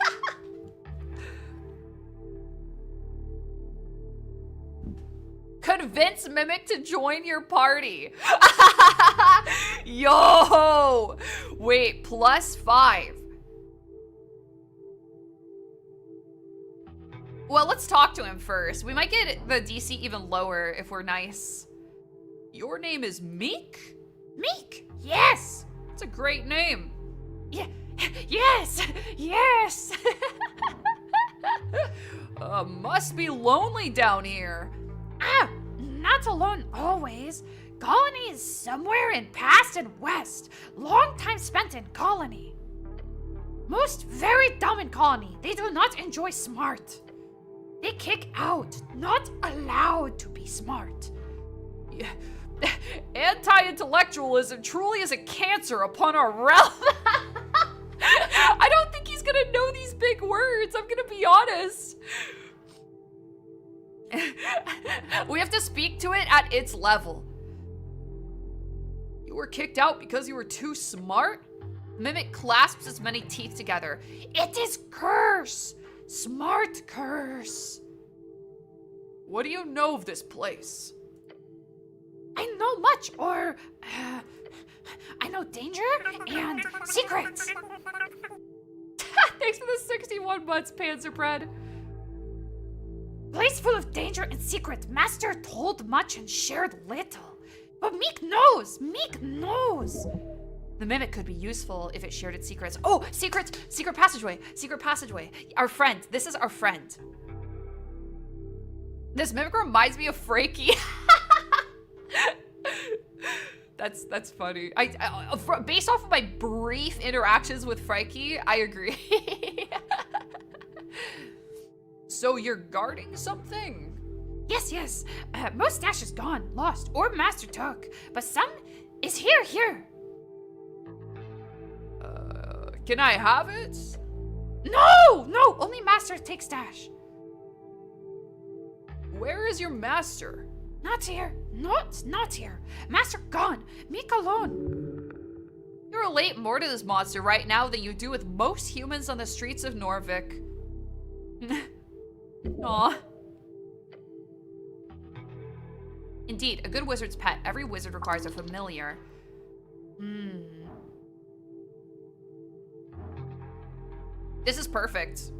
Convince Mimic to join your party. Yo! Wait, +5. Well, let's talk to him first. We might get the DC even lower if we're nice. Your name is Meek? Meek, yes! It's a great name. Yeah, yes, yes! Must be lonely down here. Not alone always. Colony is somewhere in past and west. Long time spent in colony. Most very dumb in colony. They do not enjoy smart. They kick out, not allowed to be smart. Yeah. Anti-intellectualism truly is a cancer upon our realm. I don't think he's gonna know these big words, I'm gonna be honest. We have to speak to it at its level. You were kicked out because you were too smart? Mimic clasps its many teeth together. It is curse! Smart curse. What do you know of this place? I know much, or I know danger and secrets. Thanks for the 61 months, Panzerbread. Place full of danger and secret. Master told much and shared little. But Meek knows. Meek knows. The Mimic could be useful if it shared its secrets. Oh, secret passageway. Secret passageway. Our friend. This is our friend. This Mimic reminds me of Frankie. That's funny. Based off of my brief interactions with Frankie, I agree. So you're guarding something? Yes. Most stash is gone, lost, or Master took. But some is here. Can I have it? No, only Master takes stash. Where is your master? Not here. Not here. Master gone. Meek alone. You relate more to this monster right now than you do with most humans on the streets of Norvik. Aw. Indeed, a good wizard's pet. Every wizard requires a familiar. This is perfect.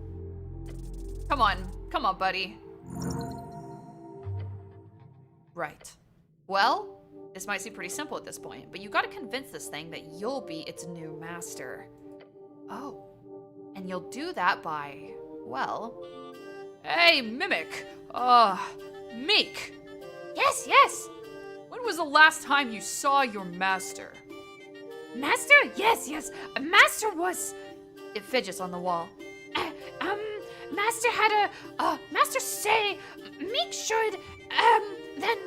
Come on, buddy. Right. Well, this might seem pretty simple at this point, but you gotta convince this thing that you'll be its new master. Oh. And you'll do that by, well... Hey, Mimic! Meek! Yes! When was the last time you saw your master? Master? Yes. Master was... It fidgets on the wall. Master had Master say Meek should, then...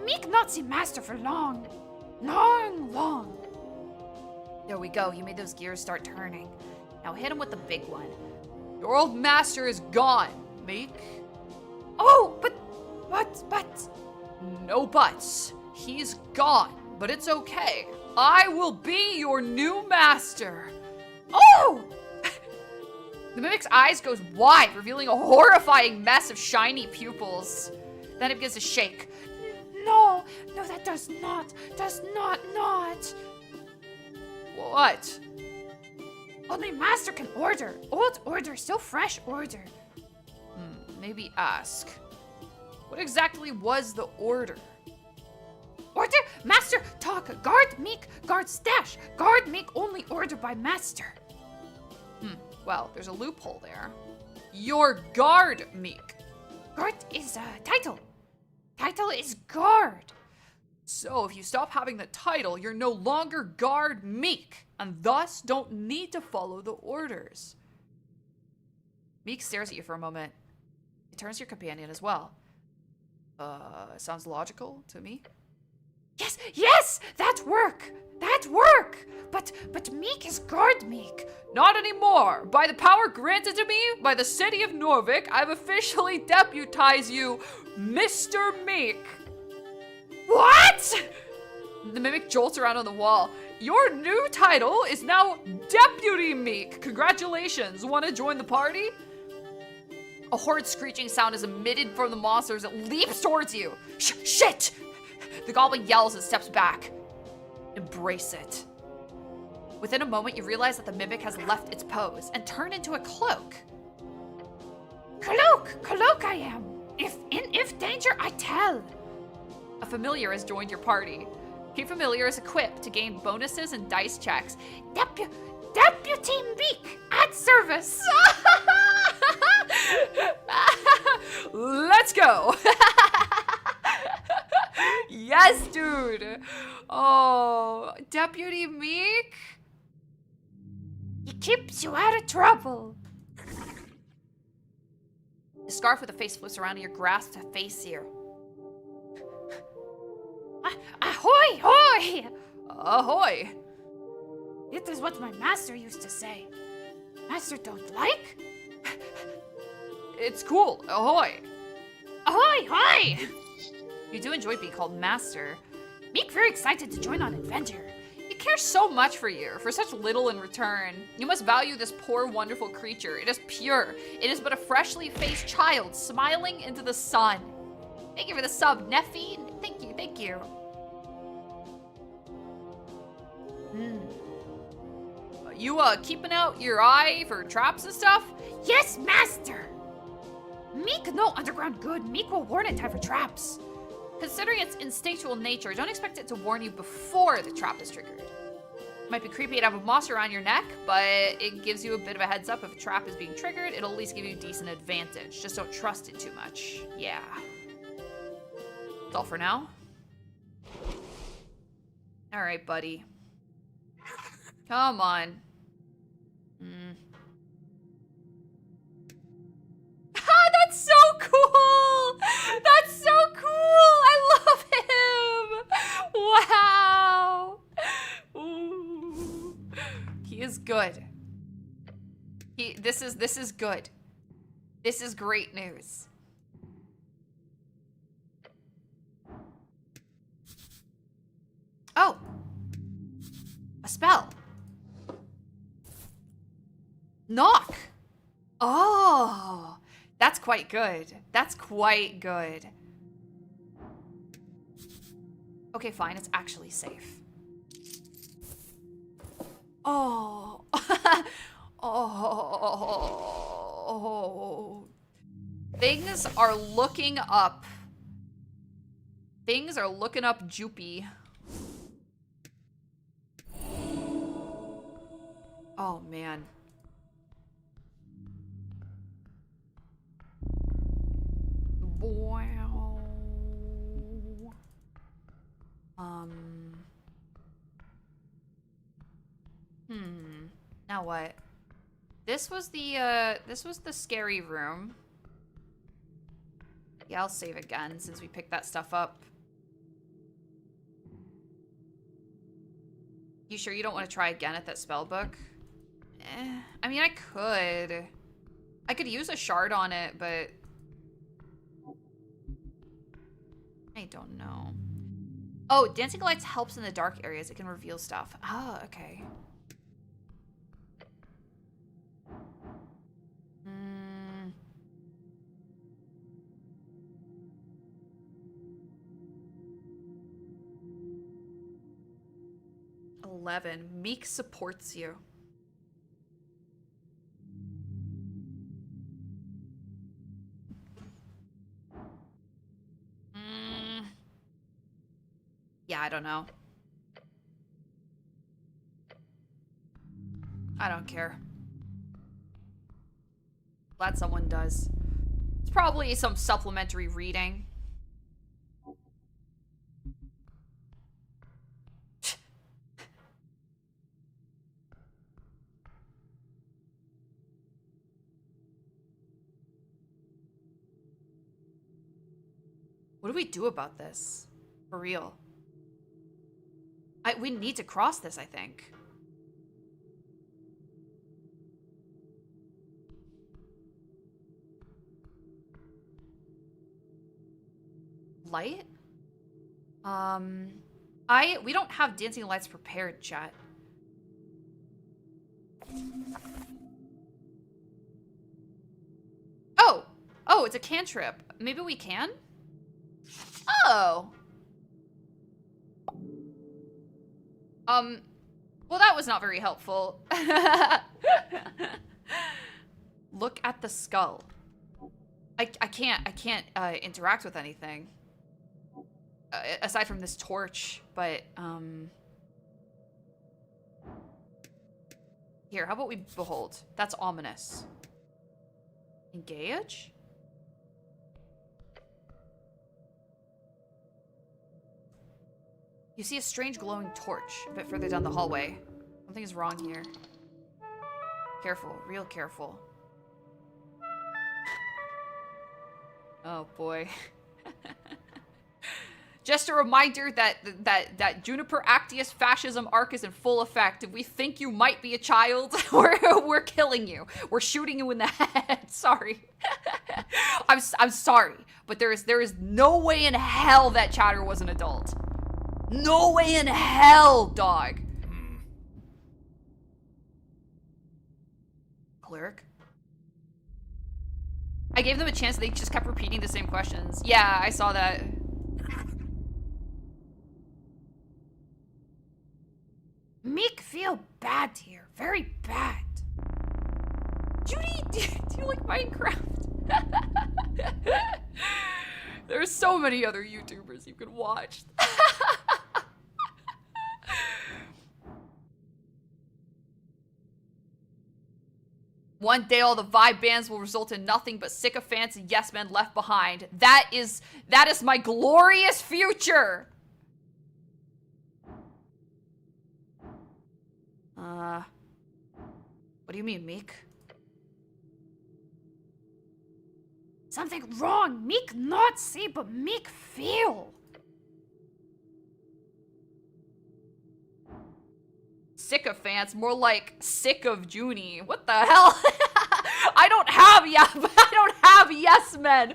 Meek not see Master for long. There we go, you made those gears start turning. Now hit him with the big one. Your old master is gone, Meek. Oh, but... No buts. He's gone, but it's okay. I will be your new master. Oh! The Mimic's eyes goes wide, revealing a horrifying mess of shiny pupils. Then it begins to shake. No, that does not. What? Only Master can order. Old order, still fresh order. Maybe ask. What exactly was the order? Order, Master, talk, guard Meek, guard stash, guard Meek only order by Master. Well, there's a loophole there. Your guard, Meek. Guard is title. Title is guard. So if you stop having the title, you're no longer guard Meek, and thus don't need to follow the orders. Meek stares at you for a moment. He turns to your companion as well. Sounds logical to me. Yes, that work. But Meek is guard Meek. Not anymore. By the power granted to me by the city of Norvik, I've officially deputized you, Mr. Meek. What? The mimic jolts around on the wall. Your new title is now Deputy Meek. Congratulations. Want to join the party? A horrid screeching sound is emitted from the monster as it leaps towards you. Shit! The goblin yells and steps back. Embrace it. Within a moment, you realize that the mimic has left its pose and turned into a cloak. Cloak I am. If danger, I tell. A familiar has joined your party. Key familiar is equipped to gain bonuses and dice checks. Deputy Meek at service. Let's go. Yes, dude. Oh, Deputy Meek? He keeps you out of trouble. The scarf with a face flips around in your grasp to face you. Ahoy, hoy! Ahoy! It is what my master used to say. Master don't like? It's cool. Ahoy! Ahoy, hoy! You do enjoy being called master. Meek very excited to join on adventure. He cares so much for you, for such little in return. You must value this poor, wonderful creature. It is pure. It is but a freshly faced child smiling into the sun. Thank you for the sub, Neffy. Thank you, thank you. You, keeping out your eye for traps and stuff? Yes, master! Meek no underground good. Meek will warn in time for traps. Considering its instinctual nature, don't expect it to warn you before the trap is triggered. It might be creepy to have a moss around your neck, but it gives you a bit of a heads up if a trap is being triggered. It'll at least give you a decent advantage. Just don't trust it too much. Yeah. That's all for now. Alright, buddy. Come on. That's so cool! That's so cool! I love him! Wow! Ooh. He is good. This is good. This is great news. Oh! A spell. Knock! Oh! That's quite good. That's quite good. Okay, fine. It's actually safe. Oh. Oh. Things are looking up. Things are looking up Joopy. Oh, man. Wow. Now what? This was the scary room. Yeah, I'll save again since we picked that stuff up. You sure you don't want to try again at that spell book? I mean, I could use a shard on it, but I don't know. Oh, dancing lights helps in the dark areas. It can reveal stuff. Oh, okay. Meek supports you. Yeah, I don't know. I don't care. Glad someone does. It's probably some supplementary reading. What do we do about this? For real. We need to cross this, I think. light? We don't have dancing lights prepared, chat. Oh, it's a cantrip. Maybe we can? Oh. Well, that was not very helpful. Look at the skull. I can't interact with anything. Aside from this torch, but, here, how about we behold? That's ominous. Engage? You see a strange glowing torch a bit further down the hallway. Something is wrong here. Careful, real careful. Oh boy. Just a reminder that Juniper Actias fascism arc is in full effect. If we think you might be a child, we're killing you. We're shooting you in the head. Sorry. I'm sorry, but there is no way in hell that chatter was an adult. No way in hell, dog. Cleric? I gave them a chance, they just kept repeating the same questions. Yeah, I saw that. Meek feel bad here. Very bad. Judy, do you like Minecraft? There's so many other YouTubers you can watch. One day all the vibe bands will result in nothing but sycophants and yes men left behind. That is my glorious future. What do you mean, Meek? Something wrong. Meek not see, but Meek feel. Sycophants, more like sick of Junie. What the hell? I don't have yes men.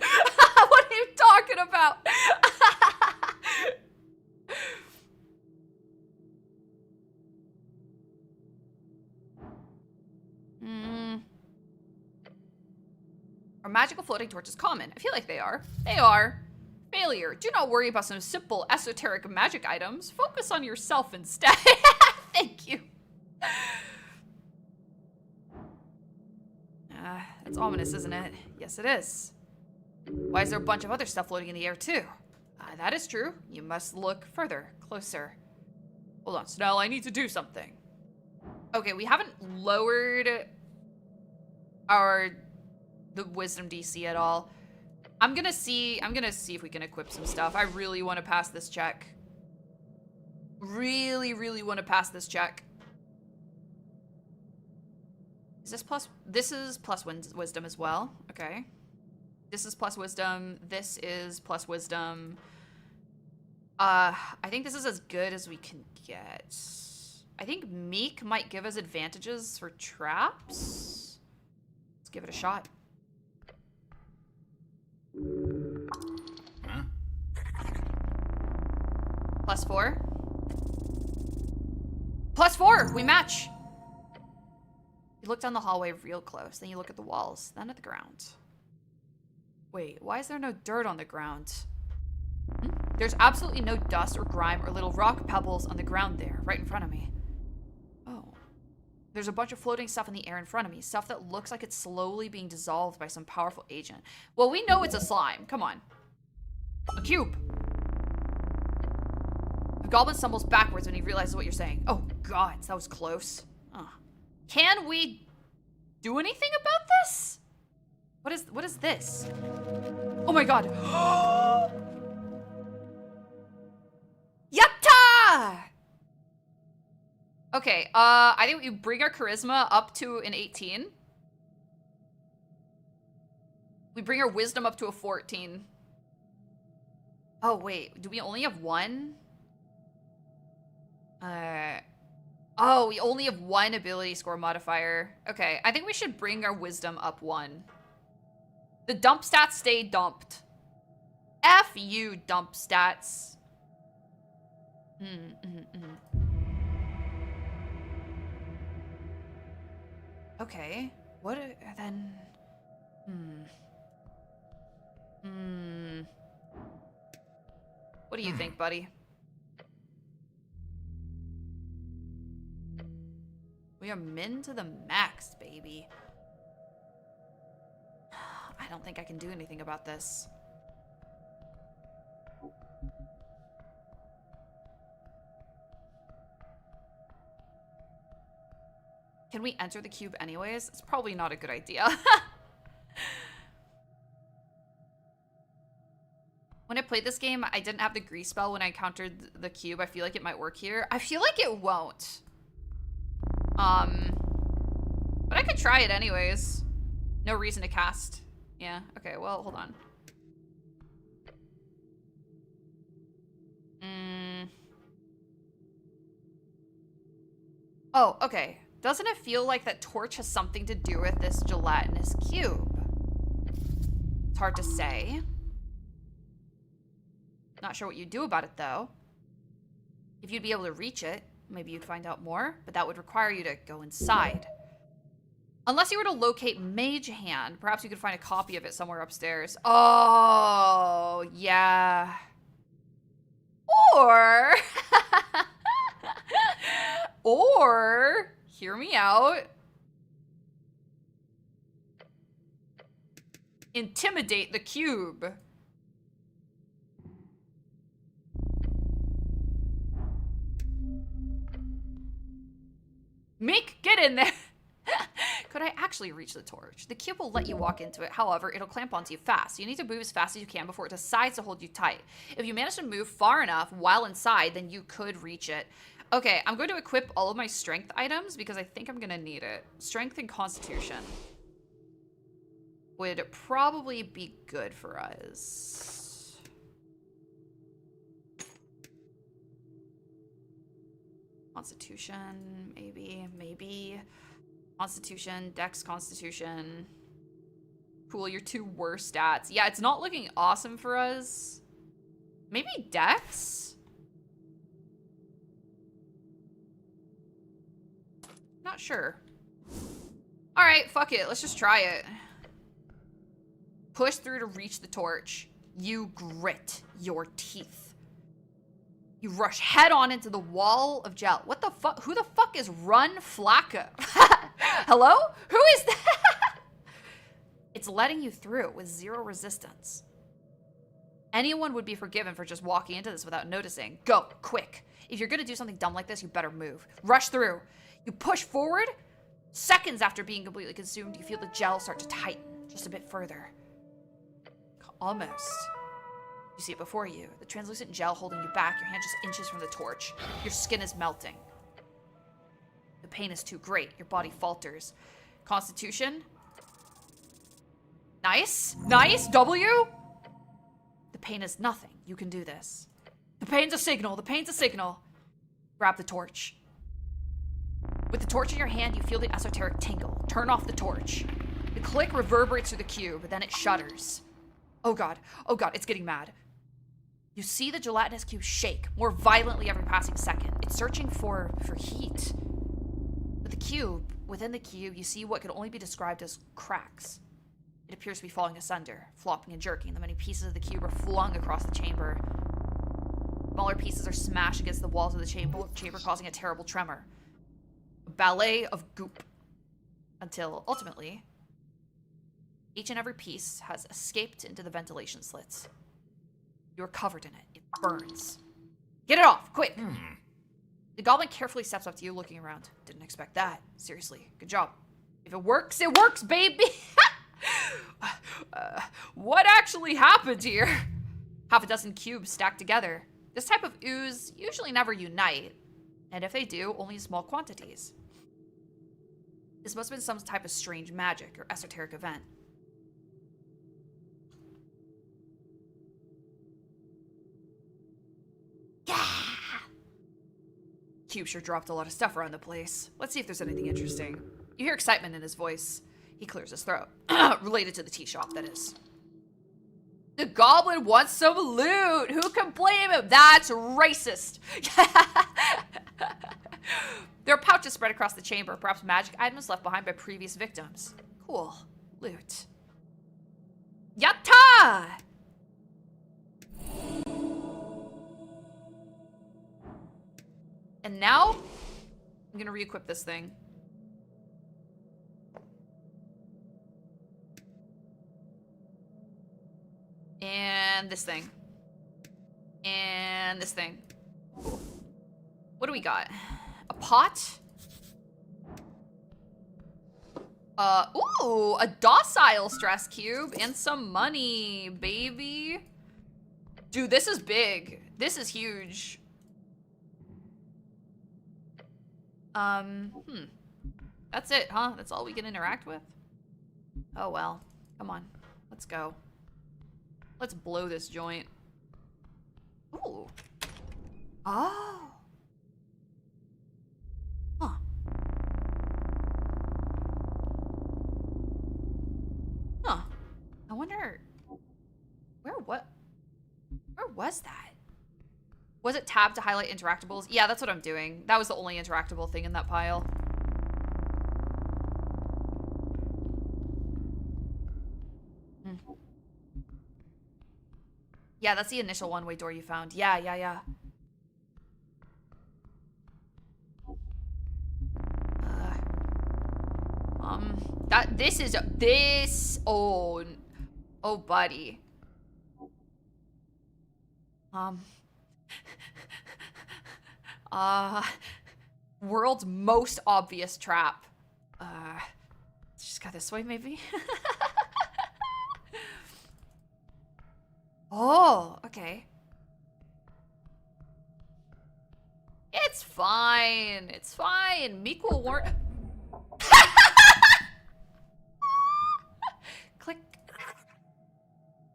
What are you talking about? Are magical floating torches common? I feel like they are. They are. Failure. Do not worry about some simple esoteric magic items. Focus on yourself instead. Thank you. That's ominous, isn't it? Yes, it is. Why is there a bunch of other stuff floating in the air, too? That is true. You must look further, closer. Hold on, Snell, I need to do something. Okay, we haven't lowered the wisdom DC at all. I'm gonna see if we can equip some stuff. I really want to pass this check. Really, really want to pass this check. Is this plus? This is plus wisdom as well. Okay. This is plus wisdom. This is plus wisdom. I think this is as good as we can get. I think Meek might give us advantages for traps. Let's give it a shot. Huh? +4. +4! We match! You look down the hallway real close, then you look at the walls, then at the ground. Wait, why is there no dirt on the ground? There's absolutely no dust or grime or little rock pebbles on the ground there, right in front of me. Oh. There's a bunch of floating stuff in the air in front of me, stuff that looks like it's slowly being dissolved by some powerful agent. Well, we know it's a slime. Come on. A cube. The goblin stumbles backwards when he realizes what you're saying. Oh, God, that was close. Can we do anything about this? What is this? Oh my God. Yatta! Okay, I think we bring our charisma up to an 18. We bring our wisdom up to a 14. Oh, wait, do we only have one? Oh, we only have one ability score modifier. Okay, I think we should bring our wisdom up 1. The dump stats stay dumped. F you, dump stats. Okay. What then? What do you think, buddy? We are min to the max, baby. I don't think I can do anything about this. Can we enter the cube anyways? It's probably not a good idea. When I played this game, I didn't have the grease spell when I encountered the cube. I feel like it might work here. I feel like it won't. But I could try it anyways. No reason to cast. Yeah, okay, well, hold on. Oh, okay. Doesn't it feel like that torch has something to do with this gelatinous cube? It's hard to say. Not sure what you'd do about it, though. If you'd be able to reach it, maybe you'd find out more, but that would require you to go inside. Unless you were to locate Mage Hand, perhaps you could find a copy of it somewhere upstairs. Oh, yeah. Or... or... hear me out. Intimidate the cube. Meek, get in there. Could I actually reach the torch? The cube will let you walk into it. However, it'll clamp onto you fast. You need to move as fast as you can before it decides to hold you tight. If you manage to move far enough while inside, then you could reach it. Okay, I'm going to equip all of my strength items because I think I'm going to need it. Strength and constitution would probably be good for us. Constitution, maybe. Constitution, Dex, Constitution. Cool, your two worst stats. Yeah, it's not looking awesome for us. Maybe Dex? Not sure. Alright, fuck it. Let's just try it. Push through to reach the torch. You grit your teeth. You rush head on into the wall of gel. What the fuck? Who the fuck is Run Flacco? Hello? Who is that? It's letting you through with zero resistance. Anyone would be forgiven for just walking into this without noticing. Go, quick. If you're gonna do something dumb like this, you better move. Rush through. You push forward. Seconds after being completely consumed, you feel the gel start to tighten just a bit further. Almost. You see it before you. The translucent gel holding you back. Your hand just inches from the torch. Your skin is melting. The pain is too great. Your body falters. Constitution. Nice. Nice. W. The pain is nothing. You can do this. The pain's a signal. The pain's a signal. Grab the torch. With the torch in your hand, you feel the esoteric tingle. Turn off the torch. The click reverberates through the cube, then it shudders. Oh god, it's getting mad. You see the gelatinous cube shake more violently every passing second. It's searching for heat. With the cube, within the cube, you see what can only be described as cracks. It appears to be falling asunder, flopping and jerking. The many pieces of the cube are flung across the chamber. Smaller pieces are smashed against the walls of the chamber causing a terrible tremor. A ballet of goop. Until, ultimately, each and every piece has escaped into the ventilation slits. You're covered in it. It burns. Get it off, quick! The goblin carefully steps up to you, looking around. Didn't expect that. Seriously, good job. If it works, baby! What actually happened here? Half a dozen cubes stacked together. This type of ooze usually never unite, and if they do, only in small quantities. This must have been some type of strange magic or esoteric event. Yeah! Cube sure dropped a lot of stuff around the place. Let's see if there's anything interesting. You hear excitement in his voice. He clears his throat. Related to the tea shop, that is. The goblin wants some loot. Who can blame him? That's racist. There are pouches spread across the chamber, perhaps magic items left behind by previous victims. Cool. Loot. Yatta! And now, I'm gonna re-equip this thing. And this thing. And this thing. Cool. What do we got? A pot? Ooh, a docile stress cube and some money, baby. Dude, this is big. This is huge. That's it, huh? That's all we can interact with? Oh, well. Come on. Let's go. Let's blow this joint. Ooh. Oh. Huh. Huh. I wonder... Where was that? Was it tab to highlight interactables? Yeah, that's what I'm doing. That was the only interactable thing in that pile. Yeah, that's the initial one-way door you found. Yeah. Oh, buddy. World's most obvious trap. Just go this way, maybe? Oh, okay. It's fine. It's fine. Meek will warn. Click.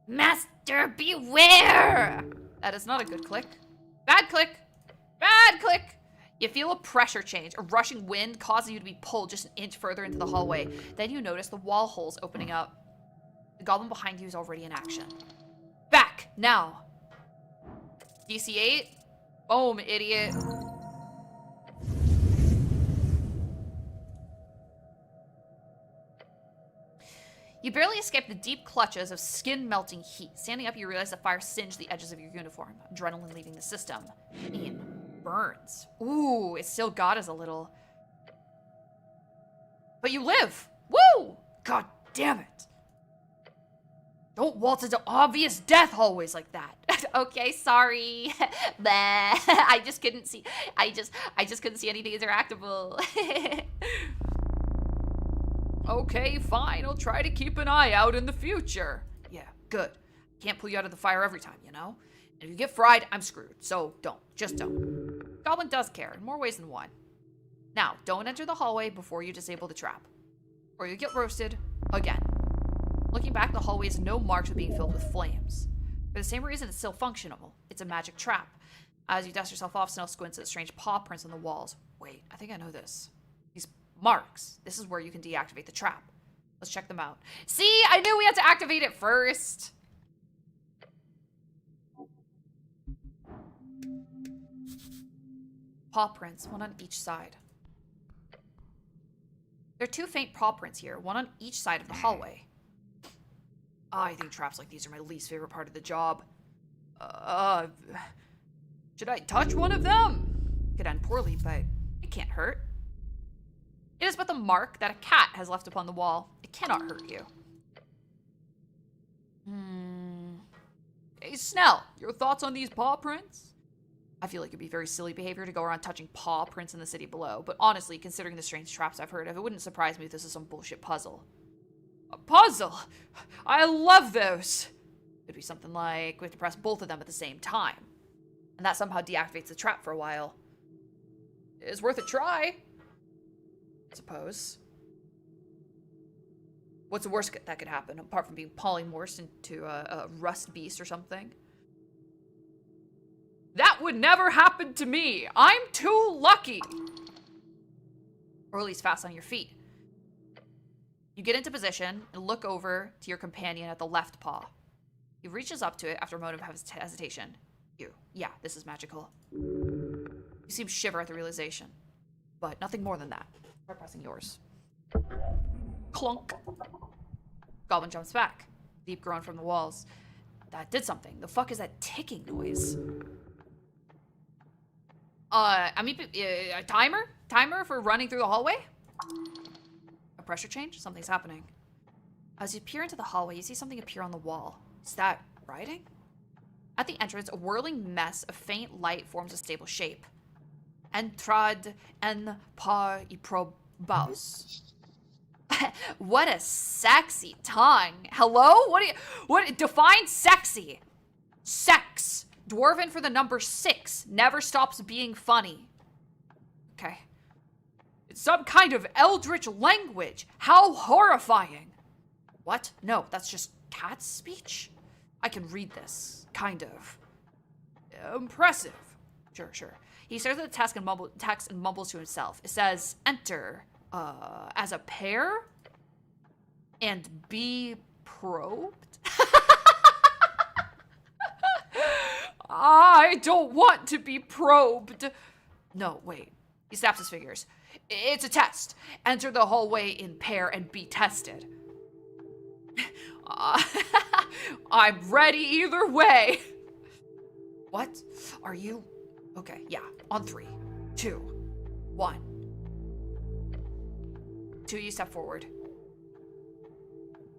Master, beware! That is not a good click. Bad click. Bad click. You feel a pressure change, a rushing wind causing you to be pulled just an inch further into the hallway. Then you notice the wall holes opening up. The goblin behind you is already in action. Back, now. DC 8. Boom, idiot. You barely escape the deep clutches of skin-melting heat. Standing up, you realize the fire singed the edges of your uniform. Adrenaline leaving the system. Burns. Ooh, it still got us a little. But you live! Woo! God damn it. Don't waltz into obvious death hallways like that. Okay, sorry. I just couldn't see. I just couldn't see anything interactable. Okay, fine. I'll try to keep an eye out in the future. Yeah, good. Can't pull you out of the fire every time, you know? And if you get fried, I'm screwed. So don't. Just don't. Goblin does care in more ways than one. Now, don't enter the hallway before you disable the trap, or you get roasted again. Looking back, the hallway has no marks of being filled with flames. For the same reason, it's still functional. It's a magic trap. As you dust yourself off, Snell squints at strange paw prints on the walls. Wait, I think I know this. These marks. This is where you can deactivate the trap. Let's check them out. See, I knew we had to activate it first. Paw prints, one on each side. There are two faint paw prints here, one on each side of the hallway. I think traps like these are my least favorite part of the job. Should I touch one of them? Could end poorly, but it can't hurt. It is but the mark that a cat has left upon the wall. It cannot hurt you. Hey, Snell, your thoughts on these paw prints? I feel like it'd be very silly behavior to go around touching paw prints in the city below, but honestly, considering the strange traps I've heard of, it wouldn't surprise me if this is some bullshit puzzle. A puzzle? I love those! It'd be something like we have to press both of them at the same time, and that somehow deactivates the trap for a while. It's worth a try, I suppose. What's the worst that could happen, apart from being polymorphed into a rust beast or something? That would never happen to me. I'm too lucky. Or at least fast on your feet. You get into position and look over to your companion at the left paw. He reaches up to it after a moment of hesitation. Yeah, this is magical. You seem to shiver at the realization, but nothing more than that. Try pressing yours. Clunk. Goblin jumps back. Deep groan from the walls. That did something. The fuck is that ticking noise? I mean, a timer? Timer for running through the hallway? A pressure change? Something's happening. As you peer into the hallway, you see something appear on the wall. Is that writing? At the entrance, a whirling mess of faint light forms a stable shape. Entrad en par y probaus. What a sexy tongue. Hello? What define sexy? Sex. Dwarven for the number 6. Never stops being funny. Okay. It's some kind of eldritch language. How horrifying. What? No, that's just cat speech? I can read this. Kind of. Impressive. Sure. He stares at the text and mumbles to himself. It says, enter as a pair and be probed. I don't want to be probed. No, wait. He snaps his fingers. It's a test. Enter the hallway in pair and be tested. I'm ready either way. What? Are you? Okay, yeah. On 3, 2, 1. 2, you step forward.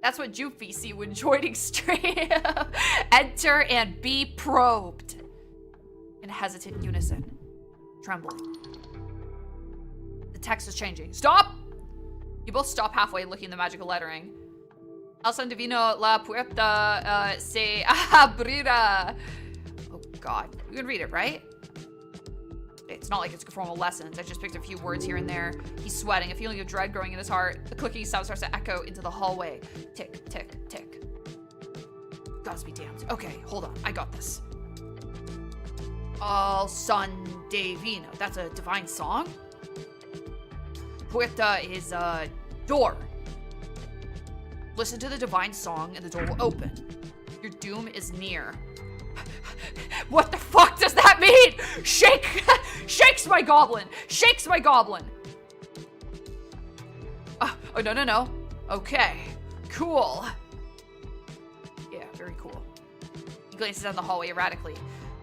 That's what Joofy see when joining stream. Enter and be probed. In hesitant unison. Trembling. The text is changing. Stop! You both stop halfway looking at the magical lettering. Al San Divino la puerta se abrirá. Oh god. You can read it, right? It's not like it's formal lessons. I just picked a few words here and there. He's sweating, a feeling of dread growing in his heart. The clicking sound starts to echo into the hallway. Tick, tick, tick. Gods be damned. Okay, hold on. I got this. Al San Divino. That's a divine song? Puerta is a door. Listen to the divine song and the door will open. Your doom is near. What the fuck does that mean? Shakes my goblin. Shakes my goblin. Oh, no. Okay. Cool. Yeah, very cool. He glances down the hallway erratically.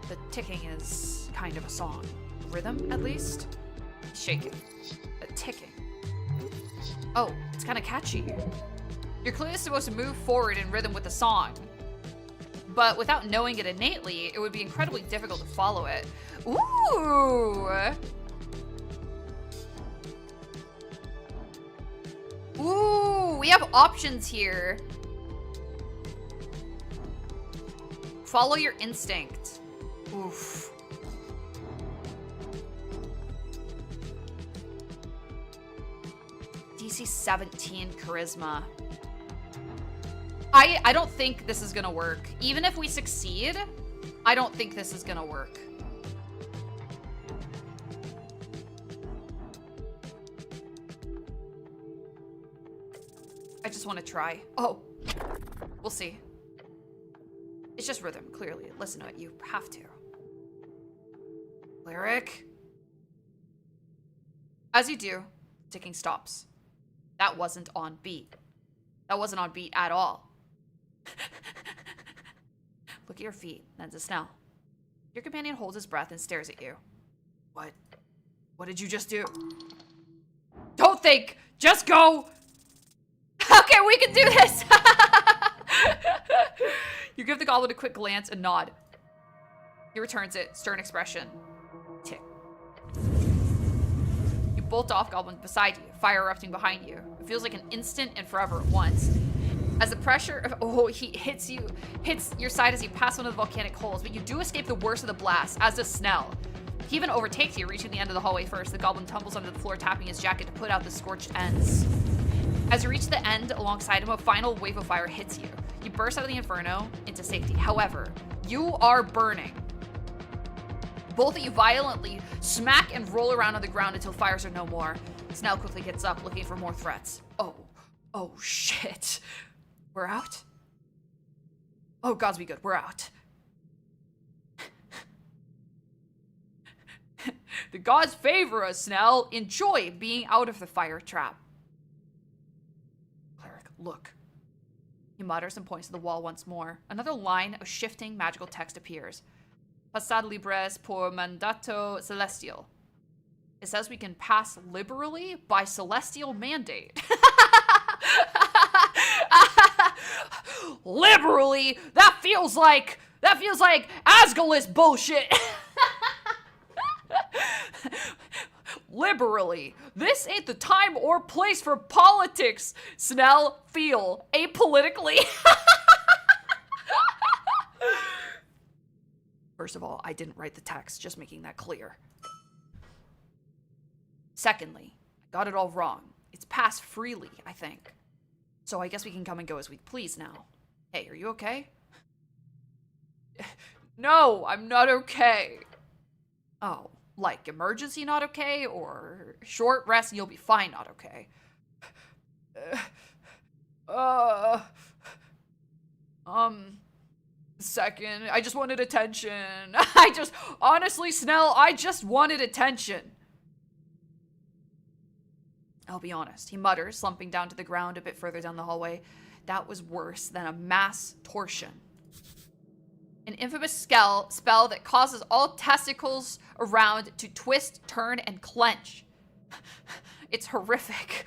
The ticking is kind of a song. Rhythm, at least? Shaking. The ticking. Oh, it's kind of catchy. You're clearly supposed to move forward in rhythm with the song. But without knowing it innately, it would be incredibly difficult to follow it. Ooh! Ooh, we have options here. Follow your instinct. Oof. DC 17 charisma. I don't think this is gonna work. Even if we succeed, I don't think this is gonna work. I just want to try. Oh, we'll see. It's just rhythm, clearly. Listen to it, you have to. Cleric. As you do, ticking stops. That wasn't on beat. That wasn't on beat at all. Look at your feet, then to Snell. Your companion holds his breath and stares at you. What? What did you just do? Don't think! Just go! Okay, we can do this! You give the goblin a quick glance and nod. He returns it, stern expression. Tick. You bolt off, goblin beside you, fire erupting behind you. It feels like an instant and forever at once. As the pressure of heat hits your side as you pass one of the volcanic holes, but you do escape the worst of the blast, as does Snell. He even overtakes you, reaching the end of the hallway first. The goblin tumbles onto the floor, tapping his jacket to put out the scorched ends. As you reach the end alongside him, a final wave of fire hits you. You burst out of the inferno into safety. However, you are burning. Both of you violently smack and roll around on the ground until fires are no more. Snell quickly gets up, looking for more threats. Oh shit. We're out? Oh, gods be good, we're out. The gods favor us, Snell. Enjoy being out of the fire trap. Cleric, look. He mutters and points to the wall once more. Another line of shifting magical text appears. Passad libres por mandato celestial. It says we can pass liberally by celestial mandate. Liberally? That feels like Asgalus bullshit. Liberally. This ain't the time or place for politics. Snell, feel apolitically. First of all, I didn't write the text, just making that clear. Secondly, I got it all wrong. It's passed freely, I think. So I guess we can come and go as we please now. Hey, are you okay? No, I'm not okay. Oh, like emergency not okay, or short rest and you'll be fine not okay? Second, I just wanted attention. Honestly, Snell, I just wanted attention. I'll be honest, he mutters, slumping down to the ground a bit further down the hallway. That was worse than a mass torsion. An infamous spell that causes all testicles around to twist, turn, and clench. It's horrific.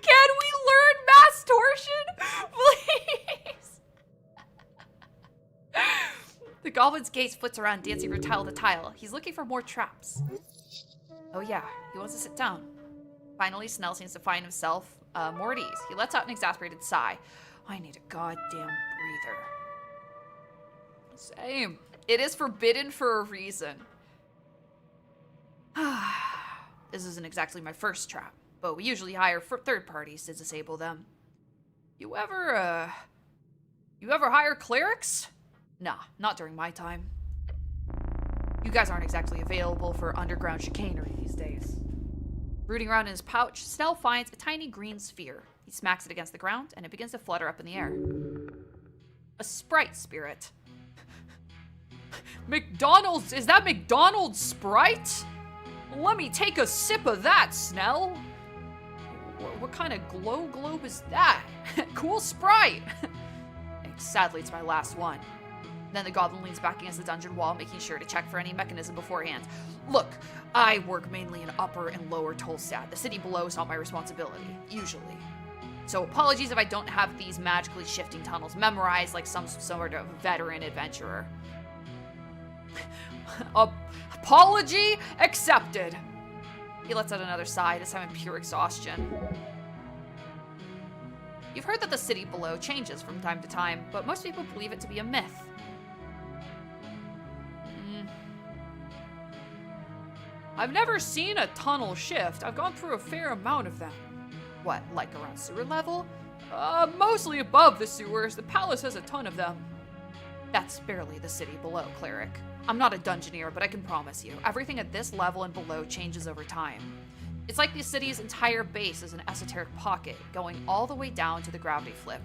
Can we learn mass torsion? Please. The goblin's gaze flits around, dancing from tile to tile. He's looking for more traps. Oh yeah, he wants to sit down. Finally, Snell seems to find himself more at ease. He lets out an exasperated sigh. I need a goddamn breather. Same. It is forbidden for a reason. This isn't exactly my first trap, but we usually hire third parties to disable them. You ever hire clerics? Nah, not during my time. You guys aren't exactly available for underground chicanery these days. Rooting around in his pouch, Snell finds a tiny green sphere. He smacks it against the ground, and it begins to flutter up in the air. A sprite spirit. McDonald's? Is that McDonald's Sprite? Let me take a sip of that, Snell. What kind of glow globe is that? Cool Sprite. Sadly, it's my last one. Then the goblin leans back against the dungeon wall, making sure to check for any mechanism beforehand. Look, I work mainly in upper and lower Tolstad. The city below is not my responsibility, usually. So apologies if I don't have these magically shifting tunnels memorized like some sort of veteran adventurer. Apology accepted. He lets out another sigh, this time in pure exhaustion. You've heard that the city below changes from time to time, but most people believe it to be a myth. I've never seen a tunnel shift. I've gone through a fair amount of them. What, like around sewer level? Mostly above the sewers. The palace has a ton of them. That's barely the city below, Cleric. I'm not a dungeoneer, but I can promise you, everything at this level and below changes over time. It's like the city's entire base is an esoteric pocket, going all the way down to the gravity flip.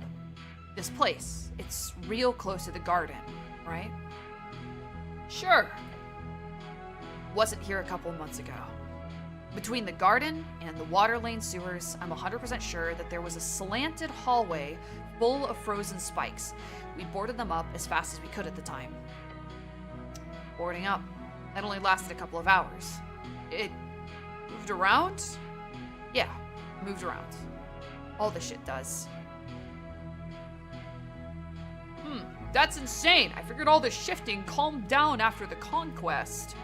This place, it's real close to the garden, right? Sure. Wasn't here a couple months ago. Between the garden and the water lane sewers, I'm 100% sure that there was a slanted hallway full of frozen spikes. We boarded them up as fast as we could at the time. Boarding up. That only lasted a couple of hours. It moved around? Yeah, moved around. All this shit does. That's insane. I figured all this shifting calmed down after the conquest.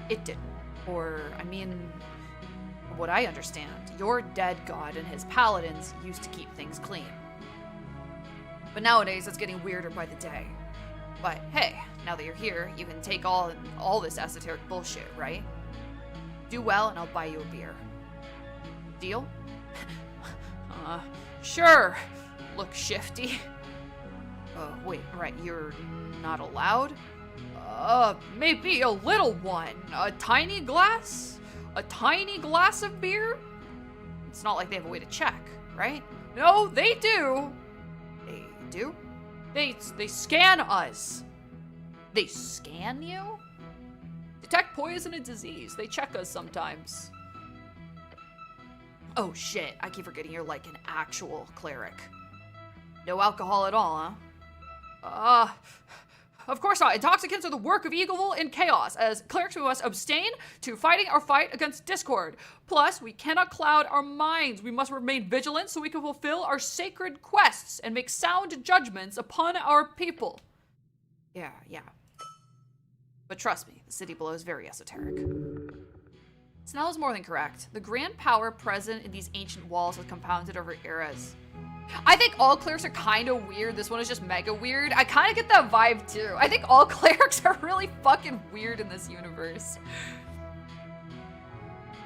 It didn't. Or, I mean, from what I understand, your dead god and his paladins used to keep things clean. But nowadays, it's getting weirder by the day. But hey, now that you're here, you can take all this esoteric bullshit, right? Do well and I'll buy you a beer. Deal? Sure. Look shifty. Wait, right, you're not allowed? Maybe a little one. A tiny glass? A tiny glass of beer? It's not like they have a way to check. right? No, they do. They do? They scan us. They scan you? Detect poison and disease. They check us sometimes. Oh shit, I keep forgetting you're like an actual cleric. No alcohol at all, huh? Of course not. Intoxicants are the work of evil and chaos. As clerics, we must abstain to fighting our fight against discord. Plus, we cannot cloud our minds. We must remain vigilant so we can fulfill our sacred quests and make sound judgments upon our people. Yeah. But trust me, the city below is very esoteric. Snell is more than correct. The grand power present in these ancient walls has compounded over eras. I think all clerics are kind of weird. This one is just mega weird. I kind of get that vibe too. I think all clerics are really fucking weird in this universe.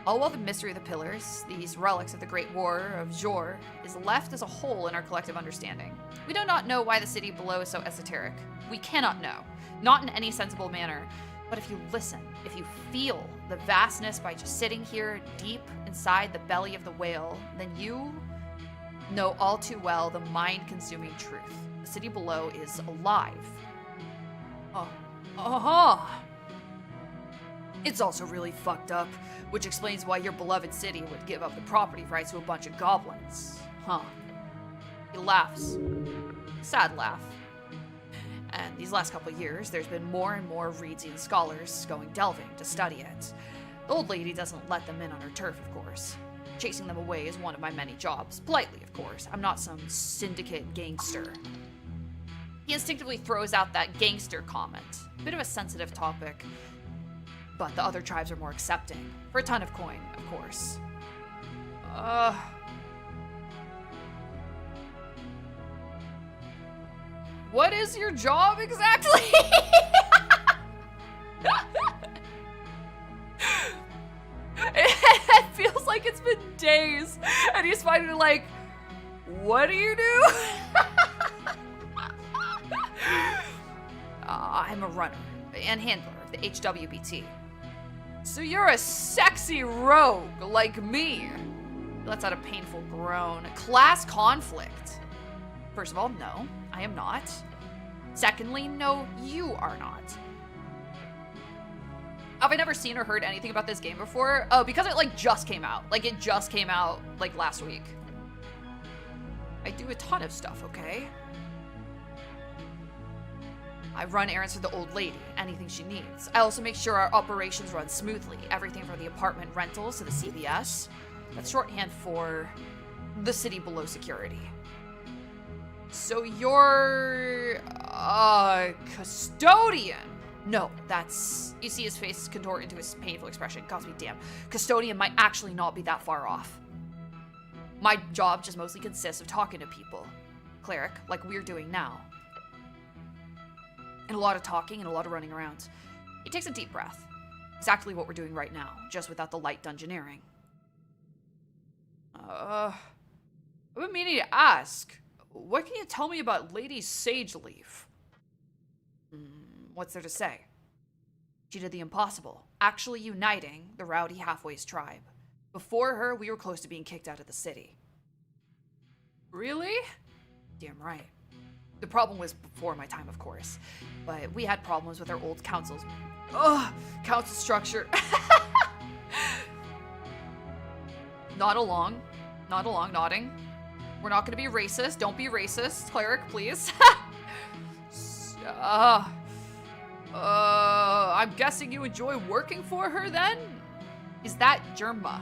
All while the mystery of the pillars, these relics of the Great War of Jor, is left as a hole in our collective understanding. We do not know why the city below is so esoteric. We cannot know. Not in any sensible manner. But if you listen, if you feel the vastness by just sitting here deep inside the belly of the whale, then you know all too well the mind-consuming truth. The city below is alive. It's also really fucked up, which explains why your beloved city would give up the property rights to a bunch of goblins. He laughs. Sad laugh. And these last couple of years, there's been more and more Reedsian scholars going delving to study it. The old lady doesn't let them in on her turf, of course. Chasing them away is one of my many jobs. Politely, of course. I'm not some syndicate gangster. He instinctively throws out that gangster comment. Bit of a sensitive topic, but the other tribes are more accepting. For a ton of coin, of course. What is your job exactly? It feels like it's been days, and he's finally like, what do you do? I'm a runner and handler of the HWBT. So you're a sexy rogue like me. He lets out a painful groan. Class conflict. First of all, no, I am not. Secondly, no, you are not. Have I never seen or heard anything about this game before? Oh, because it just came out. It just came out last week. I do a ton of stuff, okay? I run errands for the old lady, anything she needs. I also make sure our operations run smoothly. Everything from the apartment rentals to the CVS. That's shorthand for the city below security. So you're a custodian. No, that's... You see his face contort into his painful expression. Gods be damned. Custodian might actually not be that far off. My job just mostly consists of talking to people. Cleric, like we're doing now. And a lot of talking and a lot of running around. He takes a deep breath. Exactly what we're doing right now, just without the light dungeoneering. I've been meaning to ask. What can you tell me about Lady Sageleaf? What's there to say? She did the impossible, actually uniting the rowdy halfways tribe. Before her, we were close to being kicked out of the city. Really? Damn right. The problem was before my time, of course. But we had problems with our old councils. Council structure. Nodding. We're not gonna be racist. Don't be racist, Cleric, please. I'm guessing you enjoy working for her then? Is that Germa?